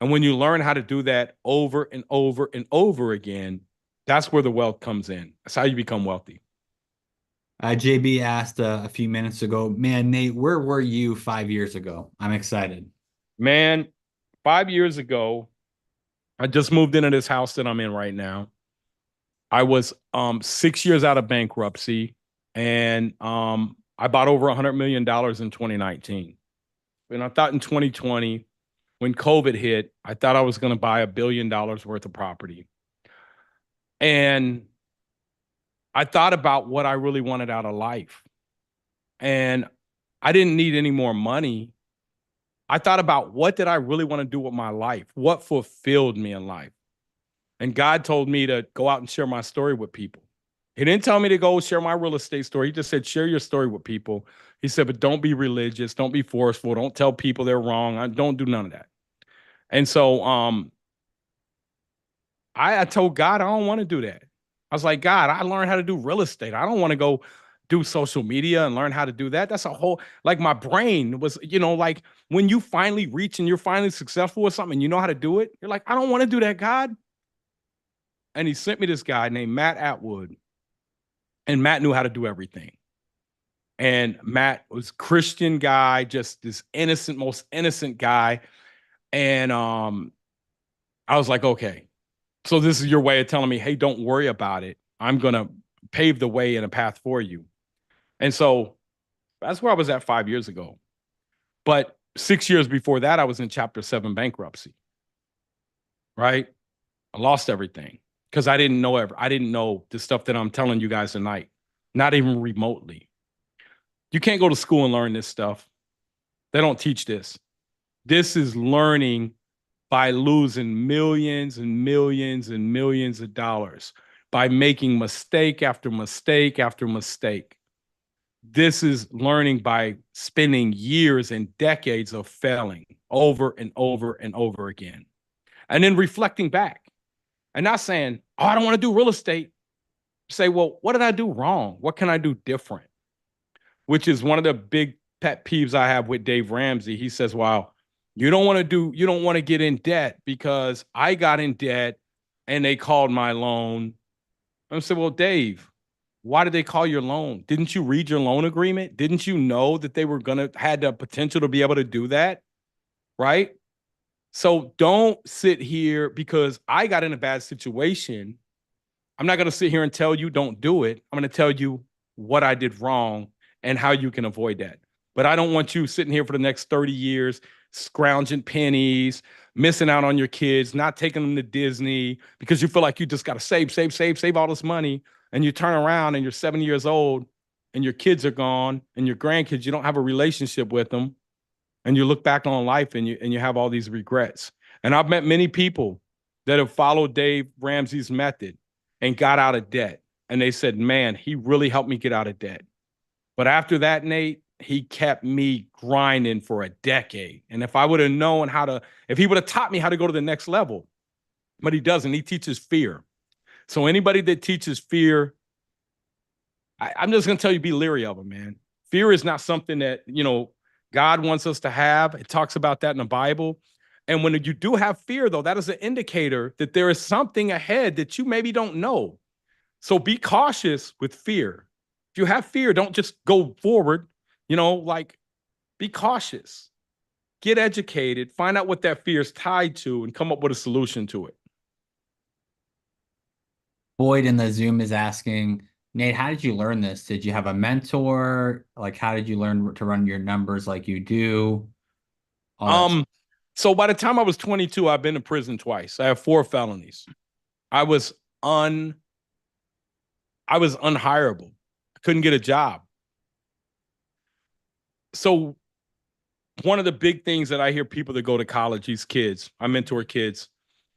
And when you learn how to do that over and over and over again, that's where the wealth comes in. That's how you become wealthy. JB asked a few minutes ago, man, Nate, where were you 5 years ago? I'm excited. Man, 5 years ago, I just moved into this house that I'm in right now. I was 6 years out of bankruptcy, and I bought over $100 million in 2019. And I thought in 2020, when COVID hit, I thought I was going to buy $1 billion worth of property. And I thought about what I really wanted out of life. and I didn't need any more money. I thought about, what did I really want to do with my life? What fulfilled me in life? And God told me to go out and share my story with people. He didn't tell me to go share my real estate story. He just said, share your story with people. He said, but don't be religious. Don't be forceful. Don't tell people they're wrong. Don't do none of that. And so I told God, I don't want to do that. I was like, God, I learned how to do real estate. I don't want to go do social media and learn how to do that. That's a whole, like, my brain was, like, when you finally reach and you're finally successful with something and you know how to do it, you're like, I don't want to do that, God. And he sent me this guy named Matt Atwood. And Matt knew how to do everything. And Matt was a Christian guy, just this innocent, most innocent guy. And I was like, okay, so this is your way of telling me, hey, don't worry about it. I'm going to pave the way and a path for you. And so that's where I was at 5 years ago. But 6 years before that, I was in Chapter 7 bankruptcy, right? I lost everything because I didn't know the stuff that I'm telling you guys tonight, not even remotely. You can't go to school and learn this stuff. They don't teach this. This is learning by losing millions and millions and millions of dollars, by making mistake after mistake after mistake. This is learning by spending years and decades of failing over and over and over again. And then reflecting back and not saying, oh, I don't want to do real estate. Say, well, what did I do wrong? What can I do different? Which is one of the big pet peeves I have with Dave Ramsey. He says, wow, you don't want to get in debt because I got in debt and they called my loan. I said, well, Dave, why did they call your loan? Didn't you read your loan agreement? Didn't you know that they were had the potential to be able to do that? Right? So don't sit here because I got in a bad situation. I'm not going to sit here and tell you don't do it. I'm going to tell you what I did wrong and how you can avoid that. But I don't want you sitting here for the next 30 years, scrounging pennies, missing out on your kids, not taking them to Disney because you feel like you just got to save all this money. And you turn around and you're 7 years old and your kids are gone and your grandkids, you don't have a relationship with them. And you look back on life and you have all these regrets. And I've met many people that have followed Dave Ramsey's method and got out of debt. And they said, man, he really helped me get out of debt. But after that, Nate, he kept me grinding for a decade. And if I would have known if he would have taught me how to go to the next level, but he doesn't, he teaches fear. So anybody that teaches fear, I'm just going to tell you, be leery of them, man. Fear is not something that, God wants us to have. It talks about that in the Bible. And when you do have fear, though, that is an indicator that there is something ahead that you maybe don't know. So be cautious with fear. If you have fear, don't just go forward, be cautious. Get educated, find out what that fear is tied to, and come up with a solution to it. Boyd in the Zoom is asking, Nate, how did you learn this? Did you have a mentor? Like, how did you learn to run your numbers like you do? So by the time I was 22, I've been in prison twice. I have 4 felonies. I was unhireable. I couldn't get a job. So one of the big things that I hear people that go to college, these kids, I mentor kids,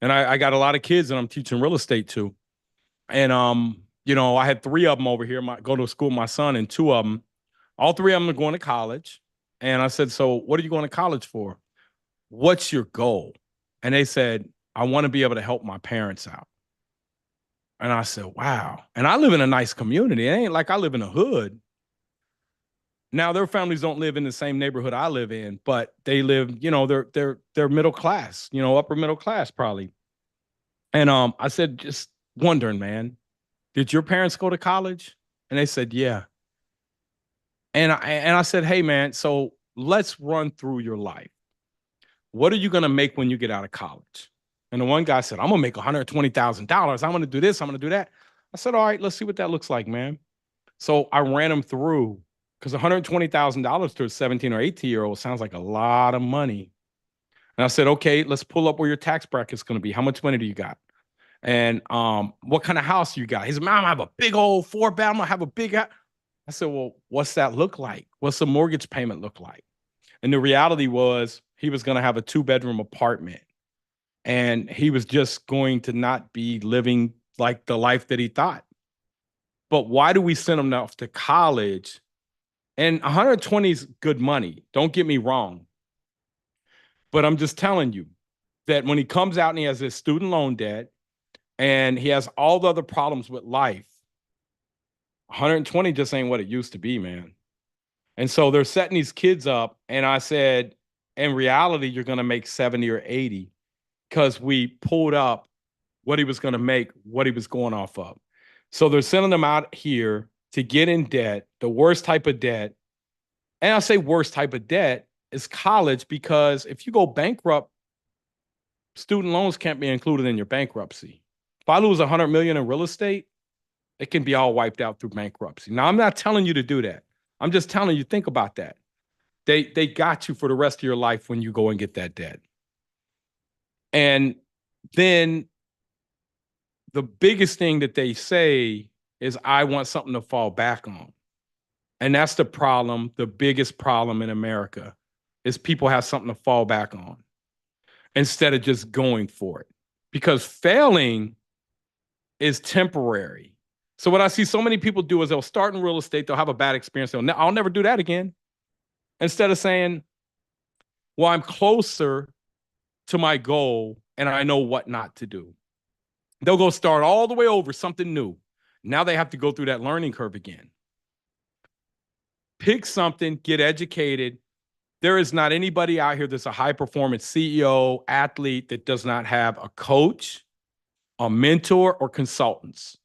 and I got a lot of kids that I'm teaching real estate to. And, I had 3 of them over here, go to school with my son, and 2 of them, all 3 of them are going to college. And I said, so what are you going to college for? What's your goal? And they said, I want to be able to help my parents out. And I said, wow. And I live in a nice community. It ain't like I live in a hood. Now their families don't live in the same neighborhood I live in, but they live, they're middle class, upper middle class probably. And I said, just wondering, man, did your parents go to college? And they said, yeah. And I said, hey, man, so let's run through your life. What are you going to make when you get out of college? And the one guy said, I'm going to make $120,000. I'm going to do this. I'm going to do that. I said, all right, let's see what that looks like, man. So I ran him through, because $120,000 to a 17 or 18-year-old sounds like a lot of money. And I said, okay, let's pull up where your tax bracket's going to be. How much money do you got? And what kind of house you got? He said, Mom, I have a big old 4-bedroom. I have a big house. I said, well, what's that look like? What's the mortgage payment look like? And the reality was he was going to have a 2-bedroom apartment, and he was just going to not be living like the life that he thought. But why do we send him off to college? And 120 is good money. Don't get me wrong. But I'm just telling you that when he comes out and he has his student loan debt and he has all the other problems with life, 120 just ain't what it used to be, man. And so they're setting these kids up. And I said, in reality, you're going to make 70 or 80 because we pulled up what he was going to make, what he was going off of. So they're sending them out here to get in debt, the worst type of debt. And I say worst type of debt is college, because if you go bankrupt, student loans can't be included in your bankruptcy. If I lose 100 million in real estate, it can be all wiped out through bankruptcy. Now, I'm not telling you to do that. I'm just telling you, think about that. They got you for the rest of your life when you go and get that debt. And then the biggest thing that they say is, I want something to fall back on. And that's the problem. The biggest problem in America is people have something to fall back on instead of just going for it. Because failing is temporary. So what I see so many people do is they'll start in real estate, they'll have a bad experience. I'll never do that again. Instead of saying, well, I'm closer to my goal and I know what not to do. They'll go start all the way over something new. Now they have to go through that learning curve again. Pick something, get educated. There is not anybody out here that's a high-performance CEO, athlete that does not have a coach, a mentor, or consultants.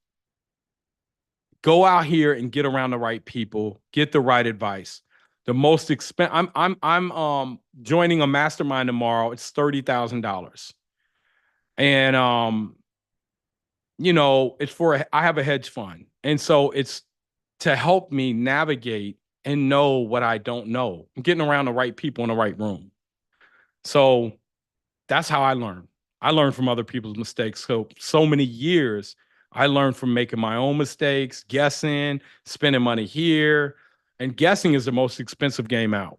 Go out here and get around the right people, get the right advice. The most expensive. I'm joining a mastermind tomorrow. It's $30,000, and it's for I have a hedge fund, and so it's to help me navigate and know what I don't know. I'm getting around the right people in the right room. So that's how I learn. I learn from other people's mistakes. So many years, I learned from making my own mistakes, guessing, spending money here. And guessing is the most expensive game out.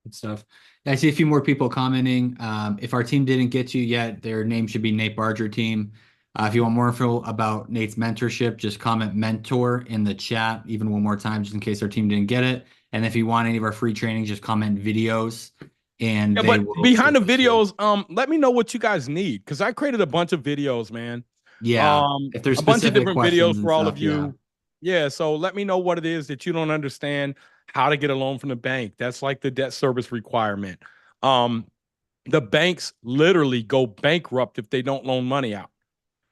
Good stuff. I see a few more people commenting. If our team didn't get you yet, their name should be Nate Barger team. If you want more info about Nate's mentorship, just comment mentor in the chat, even one more time, just in case our team didn't get it. And if you want any of our free trainings, just comment videos. And yeah, but behind the videos, let me know what you guys need, because I created a bunch of videos, man. Yeah, if there's a bunch of different videos for all stuff, of you. Yeah, so let me know what it is that you don't understand, how to get a loan from the bank. That's like the debt service requirement. The banks literally go bankrupt if they don't loan money out.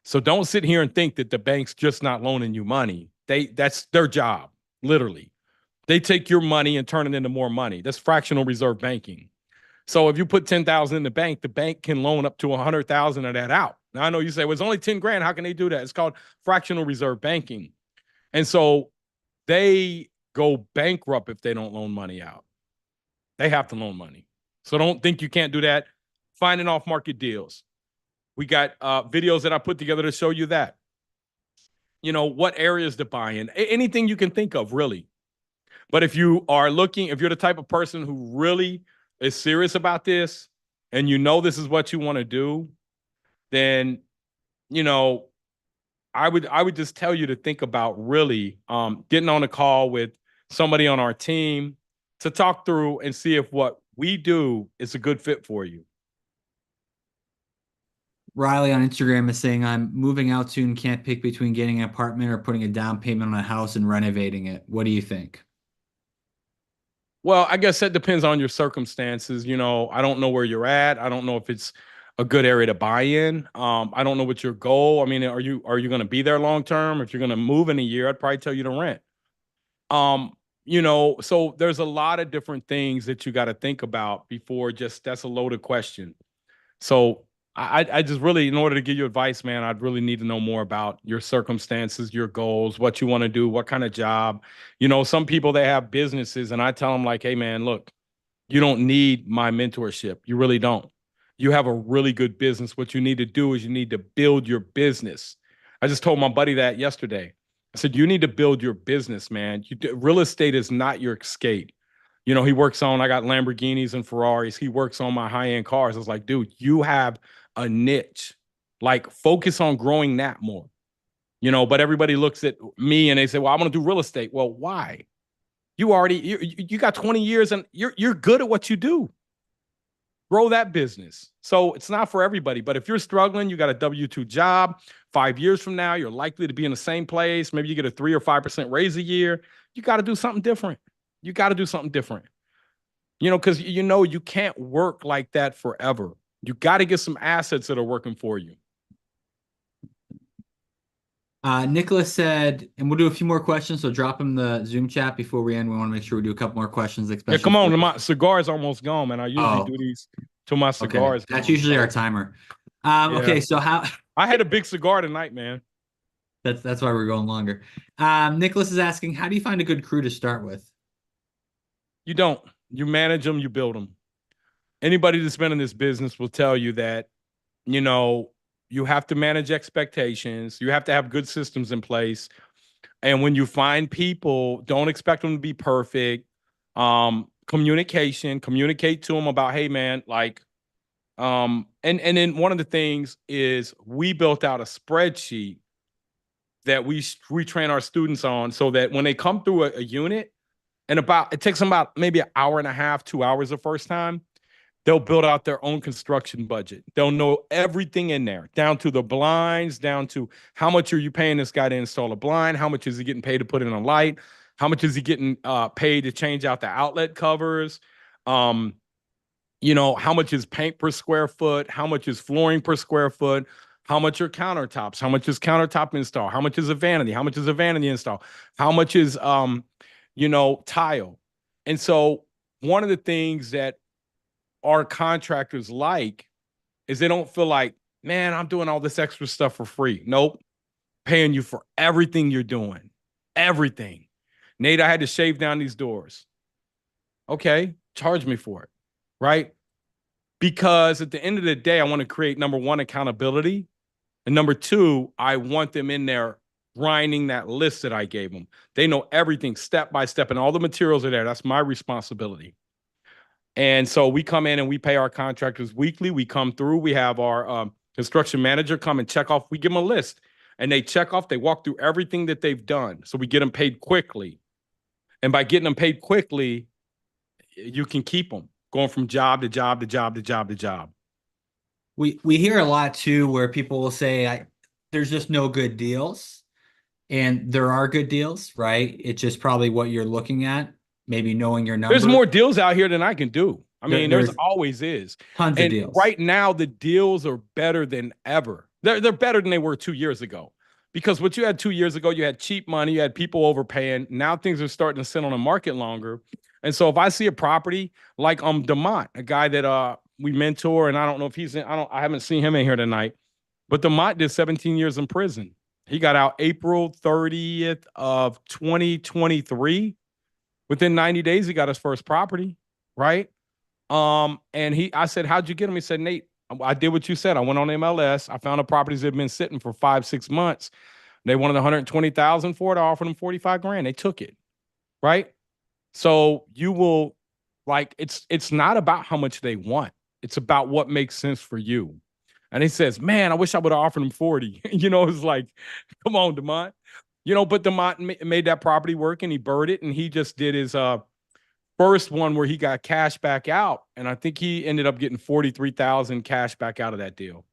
So don't sit here and think that the bank's just not loaning you money. That's their job, literally. They take your money and turn it into more money. That's fractional reserve banking. So if you put 10,000 in the bank can loan up to 100,000 of that out. Now I know you say, well, it's only 10 grand. How can they do that? It's called fractional reserve banking. And so they go bankrupt if they don't loan money out. They have to loan money. So don't think you can't do that. Finding off-market deals. We got videos that I put together to show you that. What areas to buy in. Anything you can think of, really. But if you're the type of person who really is serious about this and this is what you want to do, then, I would just tell you to think about really getting on a call with somebody on our team to talk through and see if what we do is a good fit for you. Riley on Instagram is saying, I'm moving out soon, can't pick between getting an apartment or putting a down payment on a house and renovating it. What do you think? Well, I guess that depends on your circumstances. I don't know where you're at. I don't know if it's a good area to buy in. I don't know what your goal. I mean, are you going to be there long term? If you're going to move in a year, I'd probably tell you to rent. So there's a lot of different things that you got to think about before that's a loaded question. So I just really, in order to give you advice, man, I'd really need to know more about your circumstances, your goals, what you want to do, what kind of job. Some people, they have businesses, and I tell them like, hey, man, look, you don't need my mentorship. You really don't. You have a really good business. What you need to do is you need to build your business. I just told my buddy that yesterday. I said, you need to build your business, man. Real estate is not your escape. You know, I got Lamborghinis and Ferraris. He works on my high-end cars. I was like, dude, you have a niche. Like, focus on growing that more. You know, but everybody looks at me and they say, well, I want to do real estate. Well, why? You got 20 years and you're good at what you do. Grow that business. So it's not for everybody, but if you're struggling, you got a W-2 job, 5 years from now, you're likely to be in the same place. Maybe you get a 3 or 5% raise a year. You got to do something different. You got to do something different. You know, because you can't work like that forever. You got to get some assets that are working for you. Nicholas said, and we'll do a few more questions, so drop him the Zoom chat before we end. We want to make sure we do a couple more questions. Yeah, come on. My cigar's almost gone, man. I usually do these till my cigar's That's gone. usually our timer. Okay, so I had a big cigar tonight, man. That's why we're going longer. Nicholas is asking, how do you find a good crew to start with? You don't. You manage them, you build them. Anybody that's been in this business will tell you that, you have to manage expectations. You have to have good systems in place. And when you find people, don't expect them to be perfect. Communicate to them about, hey, man, like, and then one of the things is we built out a spreadsheet that we train our students on so that when they come through a unit, and it takes them about maybe an hour and a half, 2 hours the first time, they'll build out their own construction budget. They'll know everything in there, down to the blinds, down to how much are you paying this guy to install a blind? How much is he getting paid to put in a light? How much is he getting paid to change out the outlet covers? How much is paint per square foot? How much is flooring per square foot? How much are countertops? How much is countertop install? How much is a vanity? How much is a vanity install? How much is tile? And so one of the things that our contractors like is they don't feel like, man, I'm doing all this extra stuff for free. Nope. Paying you for everything you're doing. Everything. Nate, I had to shave down these doors. Okay, charge me for it, right? Because at the end of the day, I want to create, number one, accountability. And number two, I want them in there grinding that list that I gave them. They know everything step by step and all the materials are there. That's my responsibility. And so we come in and we pay our contractors weekly. We come through. We have our construction manager come and check off. We give them a list and they check off. They walk through everything that they've done. So we get them paid quickly. And by getting them paid quickly, you can keep them going from job to job to job to job to job. We hear a lot too where people will say, there's just no good deals. And there are good deals, right? It's just probably what you're looking at. Maybe knowing your number. There's more deals out here than I can do. I mean, there's always is. Tons of deals. Right now, the deals are better than ever. They're better than they were 2 years ago. Because what you had 2 years ago, you had cheap money, you had people overpaying. Now things are starting to sit on the market longer. And so if I see a property like DeMont, a guy that we mentor, and I don't know if he's in, I haven't seen him in here tonight, but DeMont did 17 years in prison. He got out April 30th of 2023. Within 90 days, he got his first property, right? And I said, how'd you get him? He said, Nate, I did what you said. I went on MLS. I found the properties that had been sitting for 5-6 months. They wanted $120,000 for it. I offered them $45,000. They took it, right? So you will, like, it's not about how much they want. It's about what makes sense for you. And he says, man, I wish I would have offered him 40. It's like, come on, DeMont. But DeMont made that property work and he bird it and he just did his first one where he got cash back out. And I think he ended up getting $43,000 cash back out of that deal.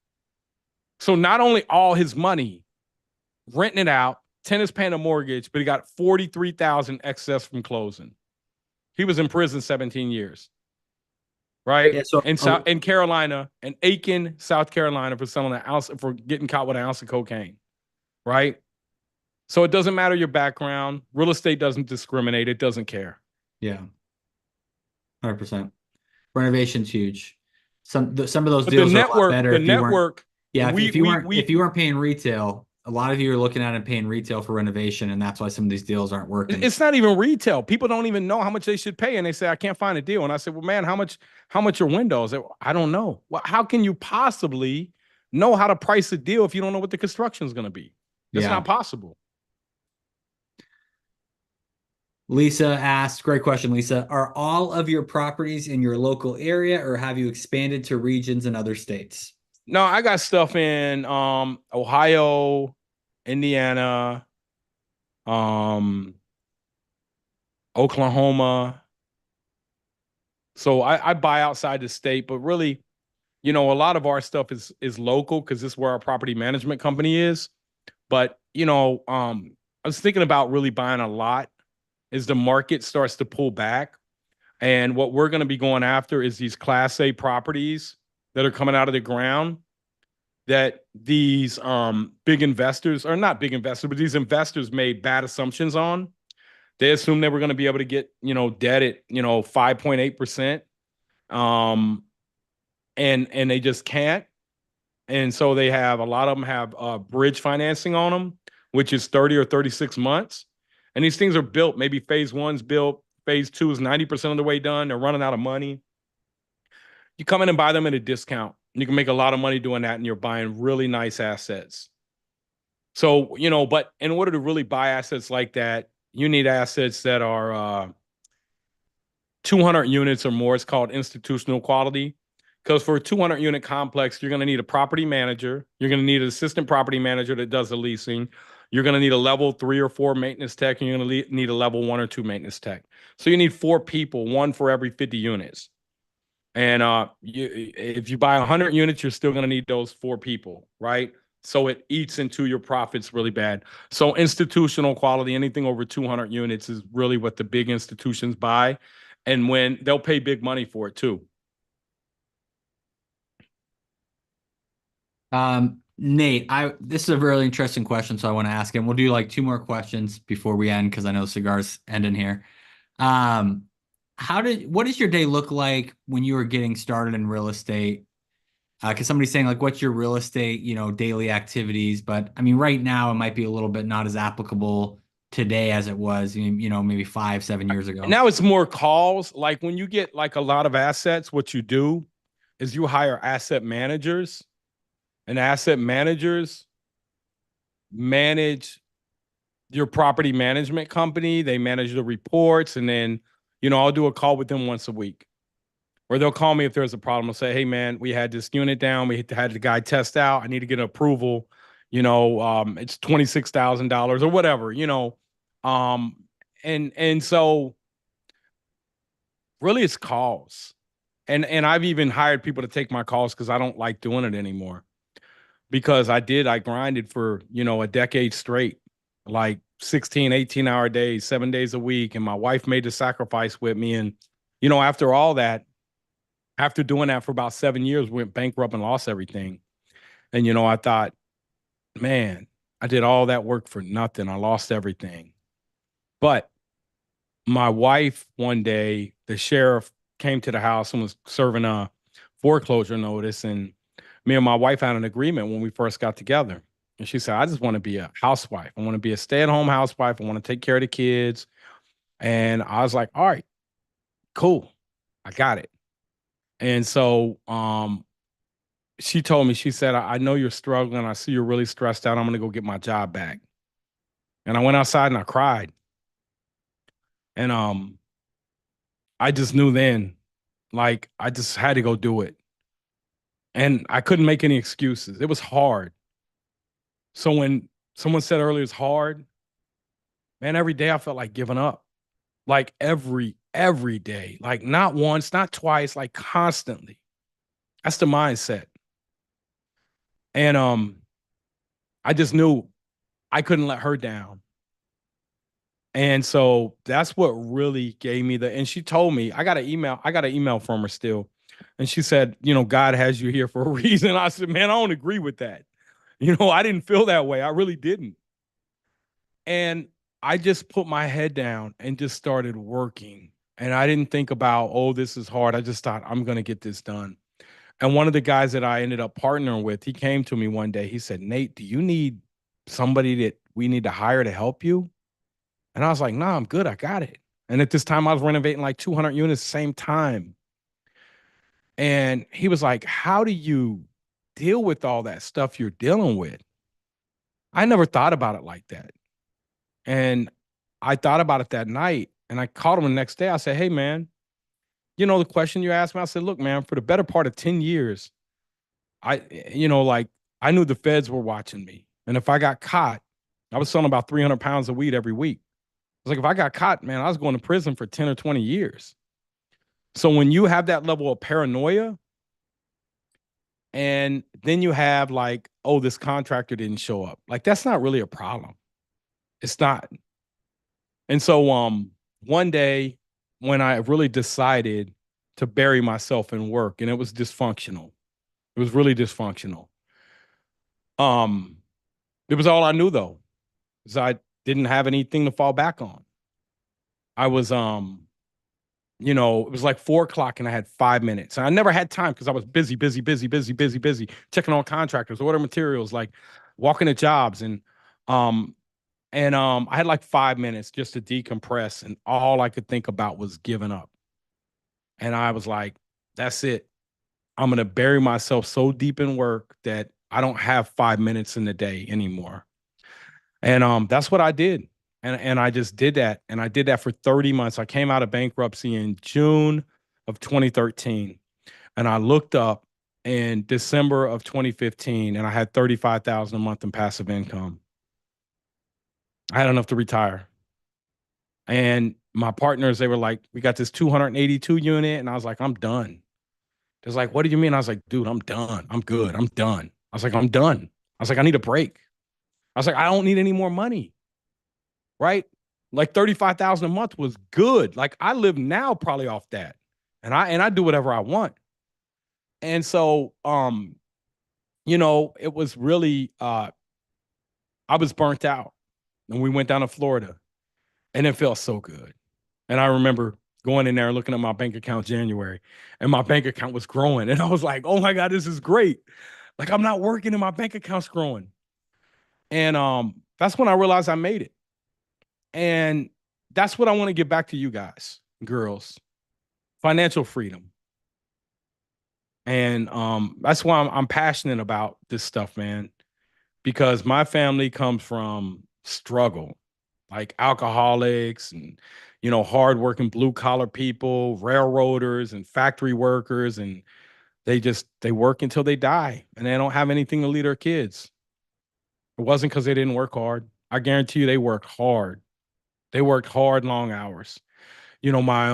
So not only all his money, renting it out, tenants paying a mortgage, but he got $43,000 excess from closing. He was in prison 17 years. Right? Yeah, so, in Carolina, in Aiken, South Carolina, for getting caught with an ounce of cocaine. Right? So it doesn't matter your background. Real estate doesn't discriminate. It doesn't care. Yeah. 100%. Renovation's huge. Some of those deals are a lot better. The network. If you weren't paying retail, a lot of you are looking at and paying retail for renovation, and that's why some of these deals aren't working. It's not even retail. People don't even know how much they should pay, and they say, I can't find a deal. And I said, well, man, how much are windows? I don't know. Well, how can you possibly know how to price a deal if you don't know what the construction is going to be? It's not possible. Lisa asked, great question, Lisa. Are all of your properties in your local area or have you expanded to regions in other states? No, I got stuff in Ohio, Indiana, um, Oklahoma. So I buy outside the state, but really, a lot of our stuff is local because this is where our property management company is. But I was thinking about really buying a lot as the market starts to pull back. And what we're going to be going after is these Class A properties that are coming out of the ground that these big investors, or not big investors, but these investors made bad assumptions on. They assumed they were going to be able to get, debt at, 5.8%. And they just can't. And so they have, a lot of them have bridge financing on them, which is 30 or 36 months. And these things are built. Maybe phase one's built, phase two is 90% of the way done. They're running out of money. You come in and buy them at a discount. You can make a lot of money doing that, and you're buying really nice assets. So, but in order to really buy assets like that, you need assets that are 200 units or more. It's called institutional quality. Because for a 200 unit complex, you're going to need a property manager. You're going to need an assistant property manager that does the leasing. You're going to need a level 3 or 4 maintenance tech, and you're going to need a level 1 or 2 maintenance tech. So you need 4 people, one for every 50 units. And if you buy 100 units, you're still going to need those 4 people, right? So it eats into your profits really bad. So institutional quality, anything over 200 units is really what the big institutions buy. And when they'll pay big money for it too. Nate, this is a really interesting question, so I want to ask him. We'll do like 2 more questions before we end because I know the cigar's ending here. What does your day look like when you were getting started in real estate? Because somebody's saying like, what's your real estate, daily activities? But I mean, right now it might be a little bit not as applicable today as it was, maybe 5-7 years ago. Now it's more calls. Like when you get like a lot of assets, what you do is you hire asset managers, and asset managers manage your property management company. They manage the reports, and then, I'll do a call with them once a week. Or they'll call me if there's a problem. They'll say, hey, man, we had this unit down. We had the guy test out. I need to get an approval. It's $26,000 or whatever, and so really it's calls. And I've even hired people to take my calls because I don't like doing it anymore. Because I grinded for, a decade straight, like 16, 18-hour days, 7 days a week. And my wife made the sacrifice with me. And, after all that, after doing that for about 7 years, we went bankrupt and lost everything. And, I thought, man, I did all that work for nothing. I lost everything. But my wife, one day, the sheriff came to the house and was serving a foreclosure notice. And me and my wife had an agreement when we first got together. And she said, I just want to be a housewife. I want to be a stay-at-home housewife. I want to take care of the kids. And I was like, all right, cool. I got it. And so she told me, she said, I know you're struggling. I see you're really stressed out. I'm going to go get my job back. And I went outside and I cried. And I just knew then, like, I just had to go do it. And I couldn't make any excuses. It was hard. So when someone said earlier it's hard, man, every day I felt like giving up. Like every day. Like not once, not twice, like constantly. That's the mindset. And I just knew I couldn't let her down. And so that's what really gave me and she told me, I got an email from her still. And she said, God has you here for a reason. I said, man, I don't agree with that. I didn't feel that way. I really didn't. And I just put my head down and just started working. And I didn't think about, oh, this is hard. I just thought, I'm going to get this done. And one of the guys that I ended up partnering with, he came to me one day. He said, Nate, do you need somebody that we need to hire to help you? And I was like, nah, I'm good. I got it. And at this time, I was renovating like 200 units same time. And he was like, how do you deal with all that stuff you're dealing with? I never thought about it like that. And I thought about it that night. And I called him the next day. I said, hey, man, you know, the question you asked me, I said, look, man, for the better part of 10 years, like I knew the feds were watching me. And if I got caught, I was selling about 300 pounds of weed every week. I was like, if I got caught, man, I was going to prison for 10 or 20 years. So when you have that level of paranoia, and then you have like, oh, this contractor didn't show up. Like, that's not really a problem. It's not. And so one day when I really decided to bury myself in work, and it was dysfunctional. It was really dysfunctional. Um, it was all I knew though, because I didn't have anything to fall back on. I was it was like 4 o'clock and I had 5 minutes. And I never had time because I was busy, busy, busy, busy, busy, busy, checking on contractors, order materials, like walking to jobs. And I had like 5 minutes just to decompress. And all I could think about was giving up. And I was like, that's it. I'm gonna bury myself so deep in work that I don't have 5 minutes in the day anymore. And that's what I did. And I just did that. And I did that for 30 months. I came out of bankruptcy in June of 2013. And I looked up in December of 2015 and I had 35,000 a month in passive income. I had enough to retire. And my partners, they were like, we got this 282 unit. And I was like, I'm done. They're like, what do you mean? I was like, dude, I'm done. I'm good. I'm done. I was like, I'm done. I was like, I need a break. I was like, I don't need any more money. Right? Like 35,000 a month was good. Like I live now probably off that. And I do whatever I want. And so it was really I was burnt out. And we went down to Florida and it felt so good. And I remember going in there and looking at my bank account January, and my bank account was growing. And I was like, oh my God, this is great. Like I'm not working and my bank account's growing. And that's when I realized I made it. And that's what I want to give back to you guys, girls. Financial freedom. And that's why I'm passionate about this stuff, man, because my family comes from struggle, like alcoholics and, hardworking blue collar people, railroaders and factory workers. And they work until they die and they don't have anything to leave their kids. It wasn't because they didn't work hard. I guarantee you they worked hard. They worked hard, long hours. My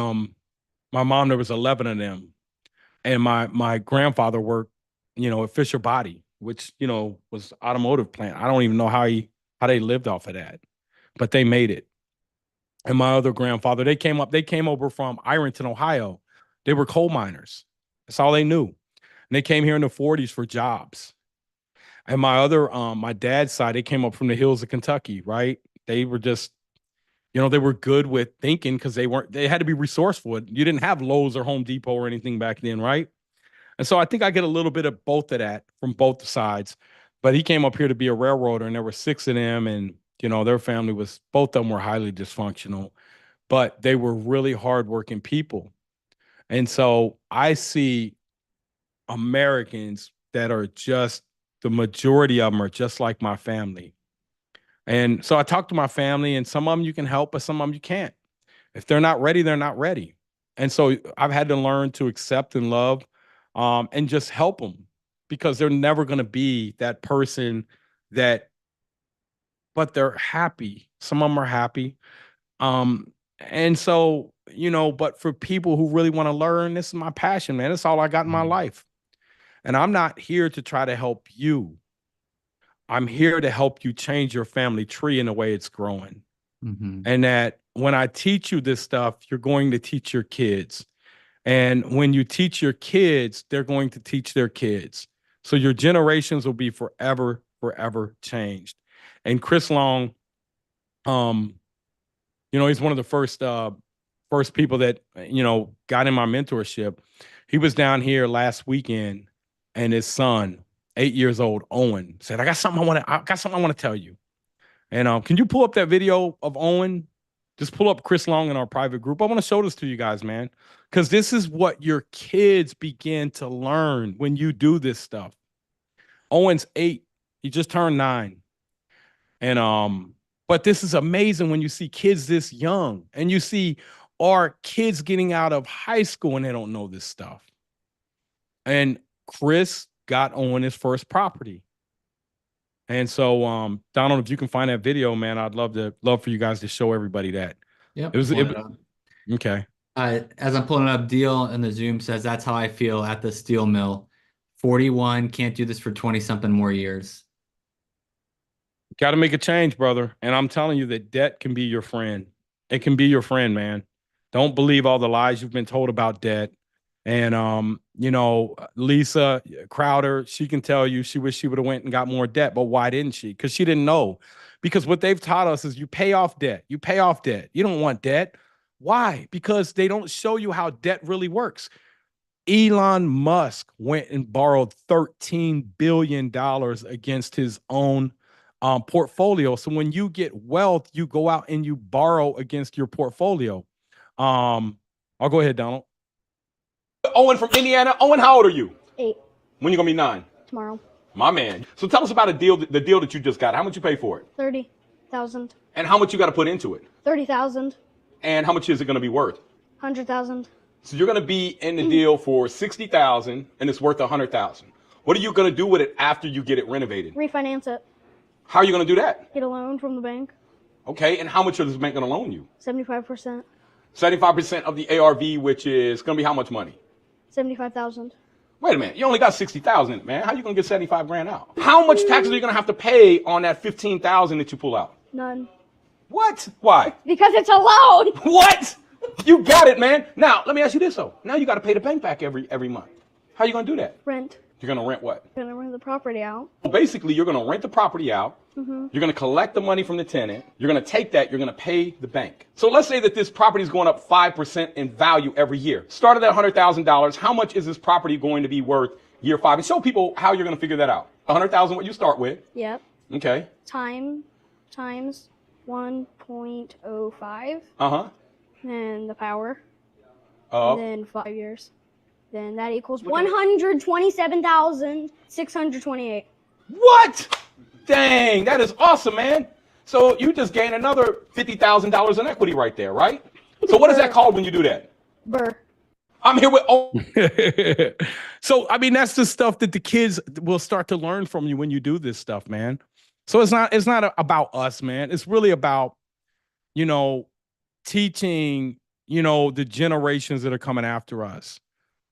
mom, there was 11 of them. And my grandfather worked, at Fisher Body, which, was automotive plant. I don't even know how they lived off of that, but they made it. And my other grandfather, they came over from Ironton, Ohio. They were coal miners. That's all they knew. And they came here in the 40s for jobs. And my dad's side, they came up from the hills of Kentucky, right? They were just, they were good with thinking because they had to be resourceful. You didn't have Lowe's or Home Depot or anything back then, right? And so I think I get a little bit of both of that from both sides. But he came up here to be a railroader, and there were 6 of them, and their family both of them were highly dysfunctional, but they were really hardworking people. And so I see Americans that are just the majority of them are just like my family. And so I talk to my family, and some of them you can help, but some of them you can't. If they're not ready, they're not ready. And so I've had to learn to accept and love and just help them because they're never going to be that person but they're happy. Some of them are happy. And so, but for people who really want to learn, this is my passion, man. It's all I got in my life. And I'm not here to try to help you. I'm here to help you change your family tree in the way it's growing. Mm-hmm. And that when I teach you this stuff, you're going to teach your kids. And when you teach your kids, they're going to teach their kids. So your generations will be forever, forever changed. And Chris Long, he's one of the first people that, got in my mentorship. He was down here last weekend and his son, 8 years old, Owen, said, I got something I want to tell you. And can you pull up that video of Owen? Just pull up Chris Long in our private group. I want to show this to you guys, man, because this is what your kids begin to learn when you do this stuff. Owen's 8. He just turned 9. And But this is amazing when you see kids this young and you see our kids getting out of high school and they don't know this stuff. And Chris got on his first property. And so, Donald, if you can find that video, man, I'd love for you guys to show everybody that. Yep. Okay. As I'm pulling it up, Deal in the Zoom says that's how I feel at the steel mill. 41, can't do this for 20 something more years. Got to make a change, brother. And I'm telling you that debt can be your friend. It can be your friend, man. Don't believe all the lies you've been told about debt. And you know, Lisa Crowder, she can tell you she wished she would have went and got more debt, but why didn't she? Because she didn't know. Because what they've taught us is you pay off debt. You pay off debt. You don't want debt. Why? Because they don't show you how debt really works. Elon Musk went and borrowed $13 billion against his own portfolio. So when you get wealth, you go out and you borrow against your portfolio. I'll go ahead, Donald. Owen from Indiana. Owen, how old are you? 8. When you gonna be 9? Tomorrow. My man. So tell us about the deal that you just got. How much you pay for it? 30,000. And how much you got to put into it? 30,000. And how much is it going to be worth? 100,000. So you're going to be in the deal for 60,000 and it's worth 100,000. What are you going to do with it after you get it renovated? Refinance it. How are you going to do that? Get a loan from the bank. Okay, and how much is this bank going to loan you? 75%. 75% of the ARV, which is going to be how much money? 75,000. Wait a minute, you only got 60,000 in it, man. How are you going to get 75 grand out? How much taxes are you going to have to pay on that 15,000 that you pull out? None. What? Why? Because it's a loan. What? You got it, man. Now, let me ask you this, though. Now you got to pay the bank back every month. How are you going to do that? Rent. You're going to rent what? I'm gonna rent the property out. Basically, you're going to rent the property out. Mm-hmm. You're going to collect the money from the tenant. You're going to take that. You're going to pay the bank. So let's say that this property is going up 5% in value every year. Started at $100,000. How much is this property going to be worth year 5? And show people how you're going to figure that out. 100,000, what you start with. Yep. Okay. Times 1.05. Uh-huh. And the power. Of? And then 5 years. Then that equals 127,628. What? Dang, that is awesome, man. So you just gained another $50,000 in equity right there, right? So what is that called when you do that? Burr. I'm here with. Oh. So, I mean, that's the stuff that the kids will start to learn from you when you do this stuff, man. So it's not about us, man. It's really about, you know, teaching, you know, the generations that are coming after us.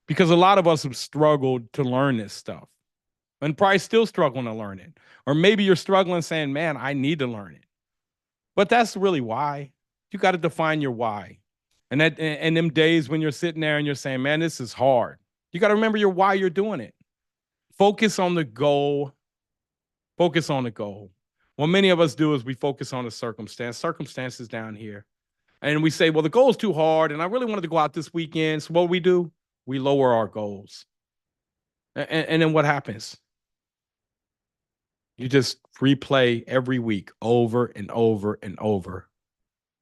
Because a lot of us have struggled to learn this stuff and probably still struggling to learn it. Or maybe you're struggling saying, man, I need to learn it. But that's really why. You got to define your why. And that, and them days when you're sitting there and you're saying, man, this is hard. You got to remember your why you're doing it. Focus on the goal. Focus on the goal. What many of us do is we focus on the circumstance. Circumstances down here. And we say, well, the goal's too hard. And I really wanted to go out this weekend. So what do? We lower our goals. And then what happens? You just replay every week over and over and over.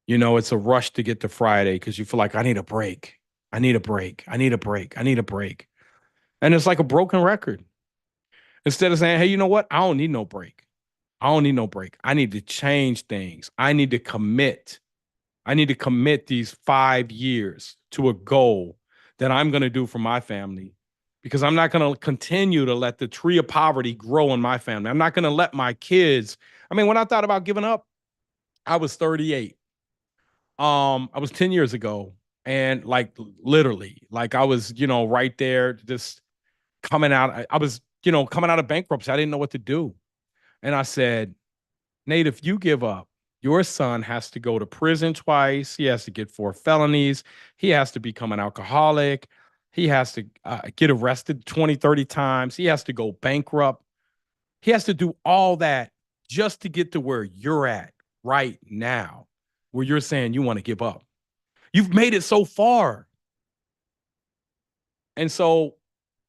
You know, it's a rush to get to Friday because you feel like I need a break. I need a break. I need a break. I need a break. And it's like a broken record. Instead of saying, hey, you know what? I don't need no break. I don't need no break. I need to change things. I need to commit. I need to commit these 5 years to a goal that I'm going to do for my family, because I'm not going to continue to let the tree of poverty grow in my family. I'm not going to let my kids. I mean, when I thought about giving up, I was 38. I was 10 years ago. And like, literally, like I was, you know, right there, just coming out. I was, you know, coming out of bankruptcy. I didn't know what to do. And I said, Nate, if you give up, your son has to go to prison twice. He has to get 4 felonies. He has to become an alcoholic. He has to get arrested 20, 30 times. He has to go bankrupt. He has to do all that just to get to where you're at right now, where you're saying you want to give up. You've made it so far. And so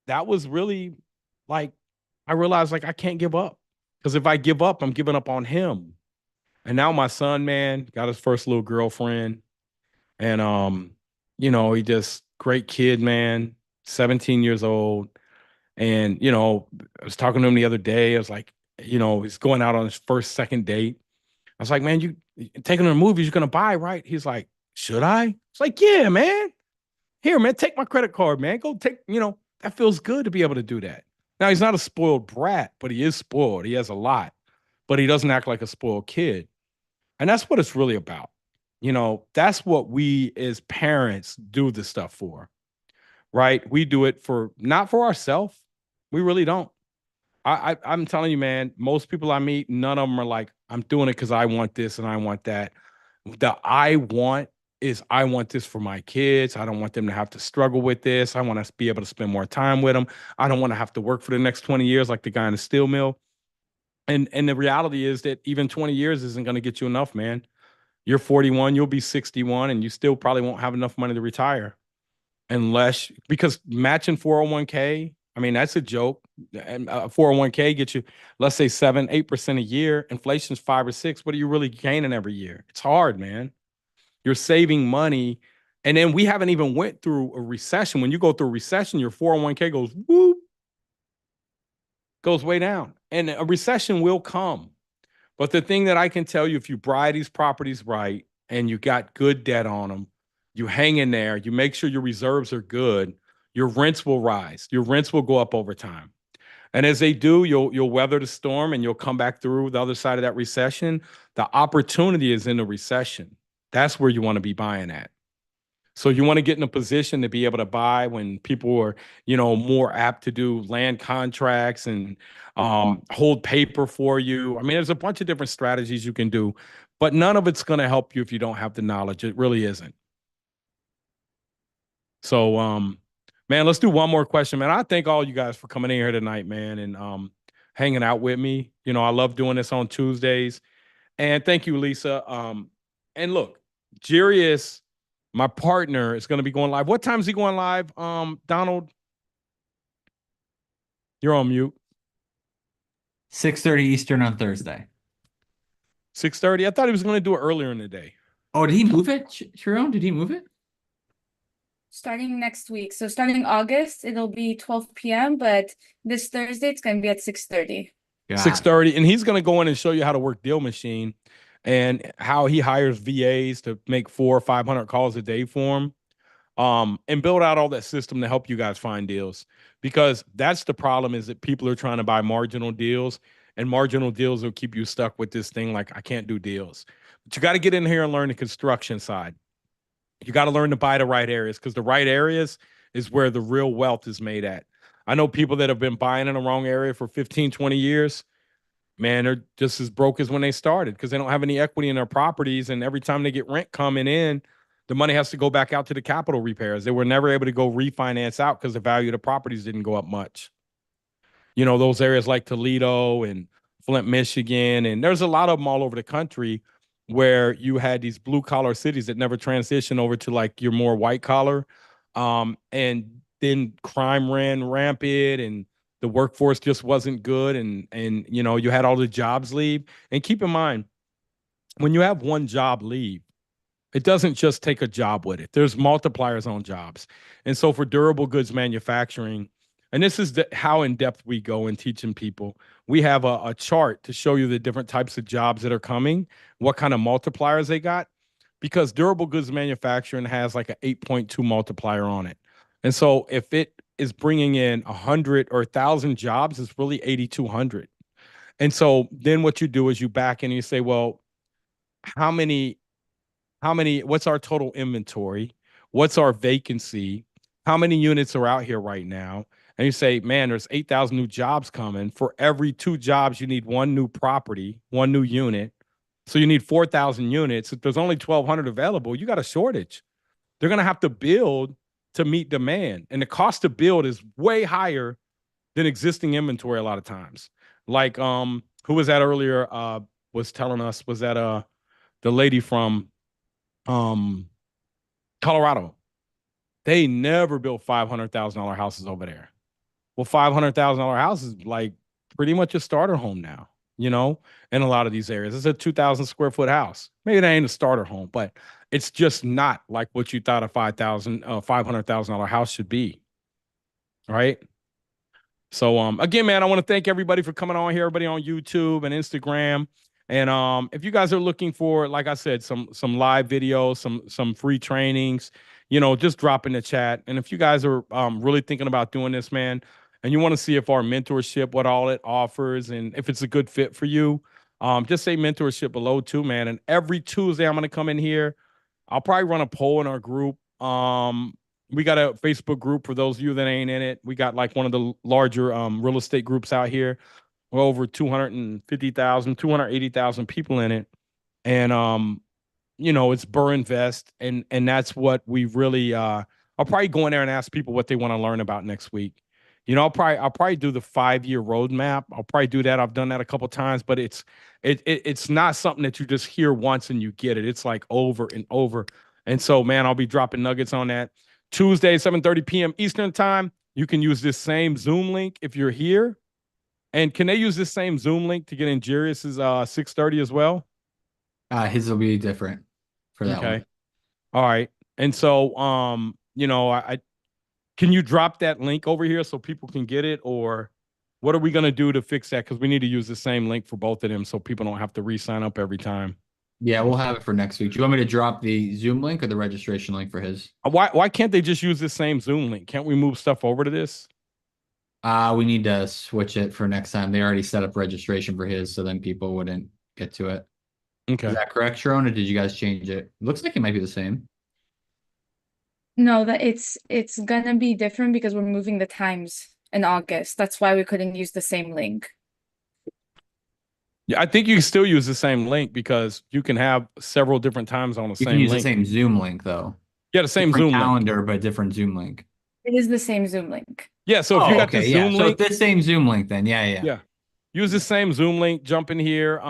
that was really like, I realized like I can't give up, because if I give up, I'm giving up on him. And now my son, man, got his first little girlfriend. And, you know, he just great kid, man, 17 years old. And, you know, I was talking to him the other day. I was like, you know, he's going out on his first, second date. I was like, man, you taking her to the movies, you're gonna buy, right? He's like, should I? It's like, yeah, man. Here, man, take my credit card, man. Go take, that feels good to be able to do that. Now he's not a spoiled brat, but he is spoiled. He has a lot, but he doesn't act like a spoiled kid. And that's what it's really about. That's what we as parents do this stuff for, right? We do it for not for ourselves. We really don't. I'm telling you, man, most people I meet, none of them are like, I'm doing it because I want this and I want that. The I want is I want this for my kids. I don't want them to have to struggle with this. I want to be able to spend more time with them. I don't want to have to work for the next 20 years like the guy in the steel mill. And the reality is that even 20 years isn't going to get you enough, man. You're 41, you'll be 61, and you still probably won't have enough money to retire because matching 401k, I mean, that's a joke. And 401k gets you, let's say 7-8% a year. Inflation's 5 or 6. What are you really gaining every year? It's hard, man. You're saving money. And then we haven't even went through a recession. When you go through a recession, your 401k goes whoop, goes way down. And a recession will come. But the thing that I can tell you, if you buy these properties right and you got good debt on them, you hang in there, you make sure your reserves are good, your rents will rise. Your rents will go up over time. And as they do, you'll weather the storm and you'll come back through the other side of that recession. The opportunity is in the recession. That's where you want to be buying at. So you want to get in a position to be able to buy when people are, more apt to do land contracts and hold paper for you. I mean, there's a bunch of different strategies you can do, but none of it's going to help you if you don't have the knowledge. It really isn't. So, man, let's do one more question, man. I thank all you guys for coming in here tonight, man, and hanging out with me. I love doing this on Tuesdays. And thank you, Lisa. And look, Jiries, my partner, is going to be going live. What time is he going live, Donald? You're on mute. 6:30 Eastern on Thursday. 6:30? I thought he was going to do it earlier in the day. Oh, did he move it, Sharon? Did he move it? Starting next week. So starting August, it'll be 12 p.m. But this Thursday, it's going to be at 6:30. Yeah. 6:30. And he's going to go in and show you how to work Deal Machine and how he hires VAs to make 400 or 500 calls a day for him. And build out all that system to help you guys find deals, because that's the problem, is that people are trying to buy marginal deals, and marginal deals will keep you stuck with this thing like, I can't do deals. But you got to get in here and learn the construction side. You got to learn to buy the right areas, because the right areas is where the real wealth is made at. I know people that have been buying in the wrong area for 15, 20 years. Man, they're just as broke as when they started, because they don't have any equity in their properties. And every time they get rent coming in, the money has to go back out to the capital repairs. They were never able to go refinance out because the value of the properties didn't go up much. Those areas like Toledo and Flint, Michigan, and there's a lot of them all over the country where you had these blue collar cities that never transitioned over to like your more white collar. And then crime ran rampant and the workforce just wasn't good. And you had all the jobs leave. And keep in mind, when you have one job leave, it doesn't just take a job with it. There's multipliers on jobs. And so for durable goods manufacturing, and this is how in depth we go in teaching people, we have a chart to show you the different types of jobs that are coming, what kind of multipliers they got, because durable goods manufacturing has like an 8.2 multiplier on it. And so if it is bringing in 100 or 1,000 jobs, it's really 8,200. And so then what you do is you back in and you say, well, what's our total inventory? What's our vacancy? How many units are out here right now? And you say, man, there's 8,000 new jobs coming. For every 2 jobs, you need 1 new property, 1 new unit. So you need 4,000 units. If there's only 1,200 available, you got a shortage. They're going to have to build to meet demand. And the cost to build is way higher than existing inventory a lot of times. Like, who was that earlier was telling us, was that the lady from Colorado? They never built $500,000 houses over there. Well, $500,000 house is like pretty much a starter home now, in a lot of these areas. It's a 2,000 square foot house. Maybe that ain't a starter home, but it's just not like what you thought a $500,000 house should be. Right. So, again, man, I want to thank everybody for coming on here, everybody on YouTube and Instagram. And if you guys are looking for, like I said, some live videos, some free trainings, just drop in the chat. And if you guys are really thinking about doing this, man, and you want to see if our mentorship, what all it offers, and if it's a good fit for you, just say mentorship below too, man. And every Tuesday I'm gonna come in here. I'll probably run a poll in our group. We got a Facebook group for those of you that ain't in it. We got like one of the larger real estate groups out here. We're over 250,000, 280,000 people in it. And it's Burr Invest, and that's what we really I'll probably go in there and ask people what they want to learn about next week. I'll probably do the 5-year roadmap. I'll probably do that. I've done that a couple times, but it's not something that you just hear once and you get it. It's like over and over. And so, man, I'll be dropping nuggets on that. Tuesday, 7:30 p.m. Eastern time. You can use this same Zoom link if you're here. And can they use this same Zoom link to get in Jiries' 6:30 as well? His will be different for that one. All right. And so, I can you drop that link over here so people can get it, or what are we going to do to fix that? Because we need to use the same link for both of them so people don't have to re-sign up every time. Yeah, we'll have it for next week. Do you want me to drop the Zoom link or the registration link for his? Why can't they just use the same Zoom link? Can't we move stuff over to this? We need to switch it for next time. They already set up registration for his, so then people wouldn't get to it. Okay. Is that correct, Sharon, or did you guys change it? Looks like it might be the same. No, that it's gonna be different because we're moving the times in August. That's why we couldn't use the same link. Yeah, I think you can still use the same link because you can have several different times on the You same can use link. the same Zoom link though. Yeah, the same Different Zoom link. calendar, but different Zoom link. It is the same Zoom link. Yeah, so if you got the Zoom So link, it's the same Zoom link then. Yeah. use the same Zoom link, jump in here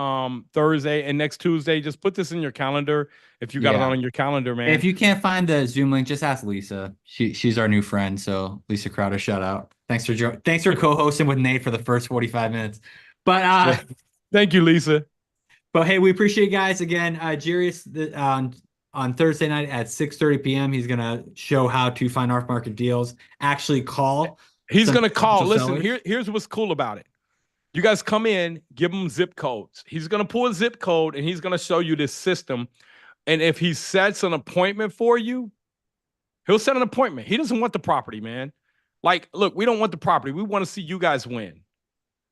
Thursday and next Tuesday. Just put this in your calendar if you got it on your calendar, man. If you can't find the Zoom link, just ask Lisa. She's our new friend, so Lisa Crowder, shout out. Thanks for co-hosting with Nate for the first 45 minutes. But thank you, Lisa. But hey, we appreciate you guys again. Jiries on Thursday night at 6:30 p.m. He's gonna show how to find off-market deals. Actually call. He's gonna call. Listen, sellers. here's what's cool about it. You guys come in, give him zip codes. He's gonna pull a zip code and he's gonna show you this system. And if he sets an appointment for you, he'll set an appointment. He doesn't want the property, man. Like, look, we don't want the property. We want to see you guys win.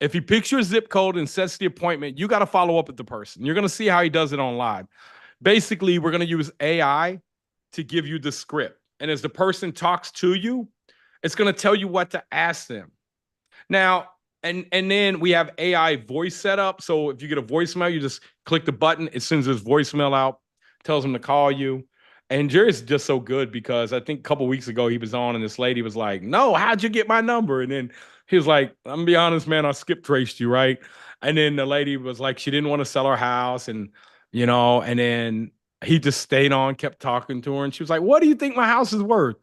If he picks your zip code and sets the appointment, you got to follow up with the person. You're going to see how he does it on live. Basically, we're going to use AI to give you the script. And as the person talks to you, it's going to tell you what to ask them. Now, and then we have AI voice set up. So if you get a voicemail, you just click the button. It sends his voicemail out, tells him to call you. And Jiries is just so good because I think a couple weeks ago he was on and this lady was like, no, how'd you get my number? And then he was like, I'm gonna be honest, man, I skip traced you, right? And then the lady was like, she didn't want to sell her house. And, and then he just stayed on, kept talking to her. And she was like, what do you think my house is worth?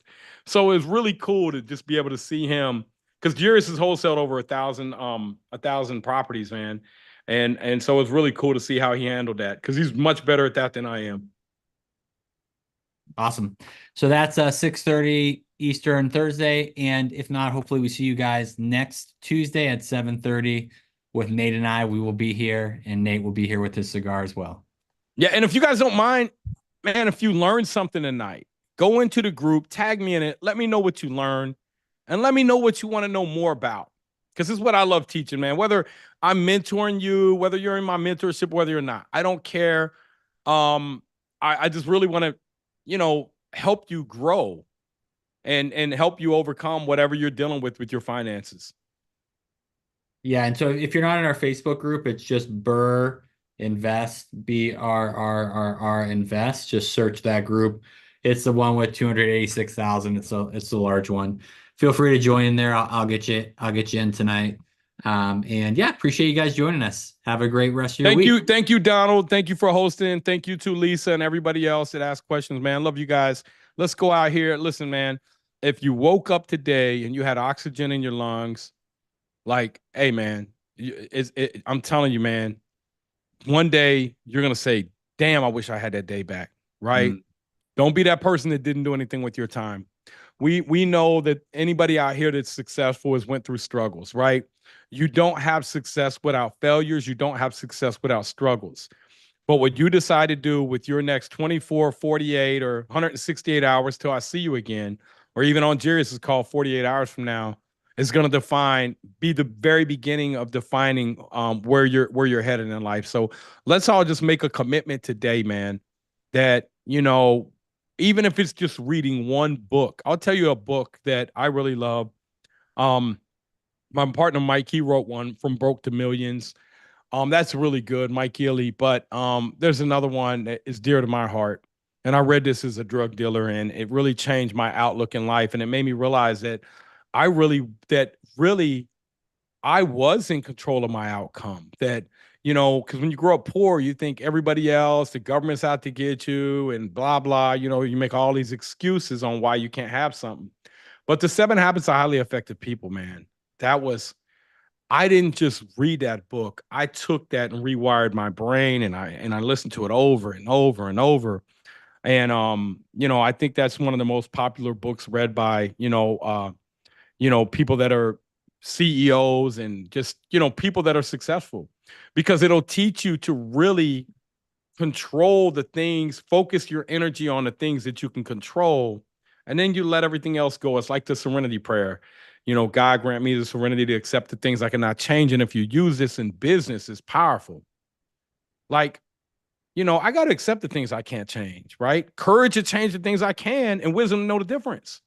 So it was really cool to just be able to see him because Jiries has wholesaled over 1,000 properties, man. And so it was really cool to see how he handled that because he's much better at that than I am. Awesome. So that's 6:30 Eastern Thursday. And if not, hopefully we see you guys next Tuesday at 7:30 with Nate and I. We will be here and Nate will be here with his cigar as well. Yeah. And if you guys don't mind, man, if you learned something tonight, go into the group, tag me in it. Let me know what you learned and let me know what you want to know more about. Because this is what I love teaching, man. Whether I'm mentoring you, whether you're in my mentorship, whether you're not, I don't care. I just really want to, help you grow and help you overcome whatever you're dealing with your finances. Yeah. And so if you're not in our Facebook group, it's just Burr Invest, BRRRR Invest. Just search that group. It's the one with 286,000. It's the large one. Feel free to join in there. I'll get you in tonight. And yeah, appreciate you guys joining us. Have a great rest of your week. Thank you, Donald. Thank you for hosting. Thank you to Lisa and everybody else that asked questions, man. Love you guys. Let's go out here. Listen, man, if you woke up today and you had oxygen in your lungs, like, hey, man, I'm telling you, man, one day you're going to say, damn, I wish I had that day back, right? Don't be that person that didn't do anything with your time. we know that anybody out here that's successful has went through struggles, right? You don't have success without failures. You don't have success without struggles. But what you decide to do with your next 24, 48, or 168 hours till I see you again, or even on Jiries' call 48 hours from now, is going to be the very beginning of defining where you're headed in life. So let's all just make a commitment today, man, that, even if it's just reading one book. I'll tell you a book that I really love. My partner Mike, he wrote one, From Broke to Millions. That's really good, Mike Gilley. But there's another one that is dear to my heart. And I read this as a drug dealer, and it really changed my outlook in life. And it made me realize that really I was in control of my outcome. That, because when you grow up poor, you think everybody else, the government's out to get you and blah, blah. You make all these excuses on why you can't have something. But the 7 Habits of Highly Effective People, man, I didn't just read that book. I took that and rewired my brain, and I listened to it over and over and over. And I think that's one of the most popular books read by, people that are CEOs and just, people that are successful, because it'll teach you to really control the things, focus your energy on the things that you can control, and then you let everything else go. It's like the serenity prayer. God grant me the serenity to accept the things I cannot change. And if you use this in business, it's powerful. Like, I got to accept the things I can't change, right? Courage to change the things I can, and wisdom to know the difference.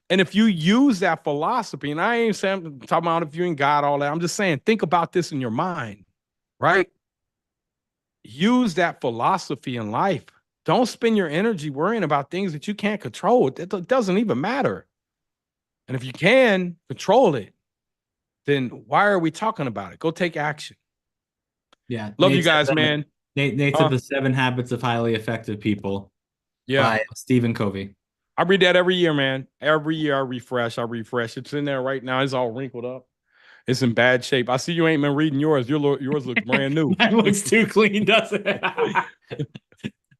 And if you use that philosophy, and I ain't saying, I'm talking about if you ain't God, all that. I'm just saying, think about this in your mind, right? Use that philosophy in life. Don't spend your energy worrying about things that you can't control. It doesn't even matter. And if you can control it, then why are we talking about it? Go take action. Yeah. Love you guys, man. Nate said The 7 Habits of Highly Effective People by Stephen Covey. I read that every year, man. Every year I refresh. It's in there right now. It's all wrinkled up. It's in bad shape. I see you ain't been reading yours. Yours looks brand new. Mine looks too clean, doesn't it?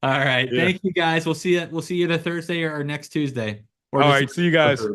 All right. Yeah. Thank you, guys. We'll see you either Thursday or next Tuesday. All right. See you guys.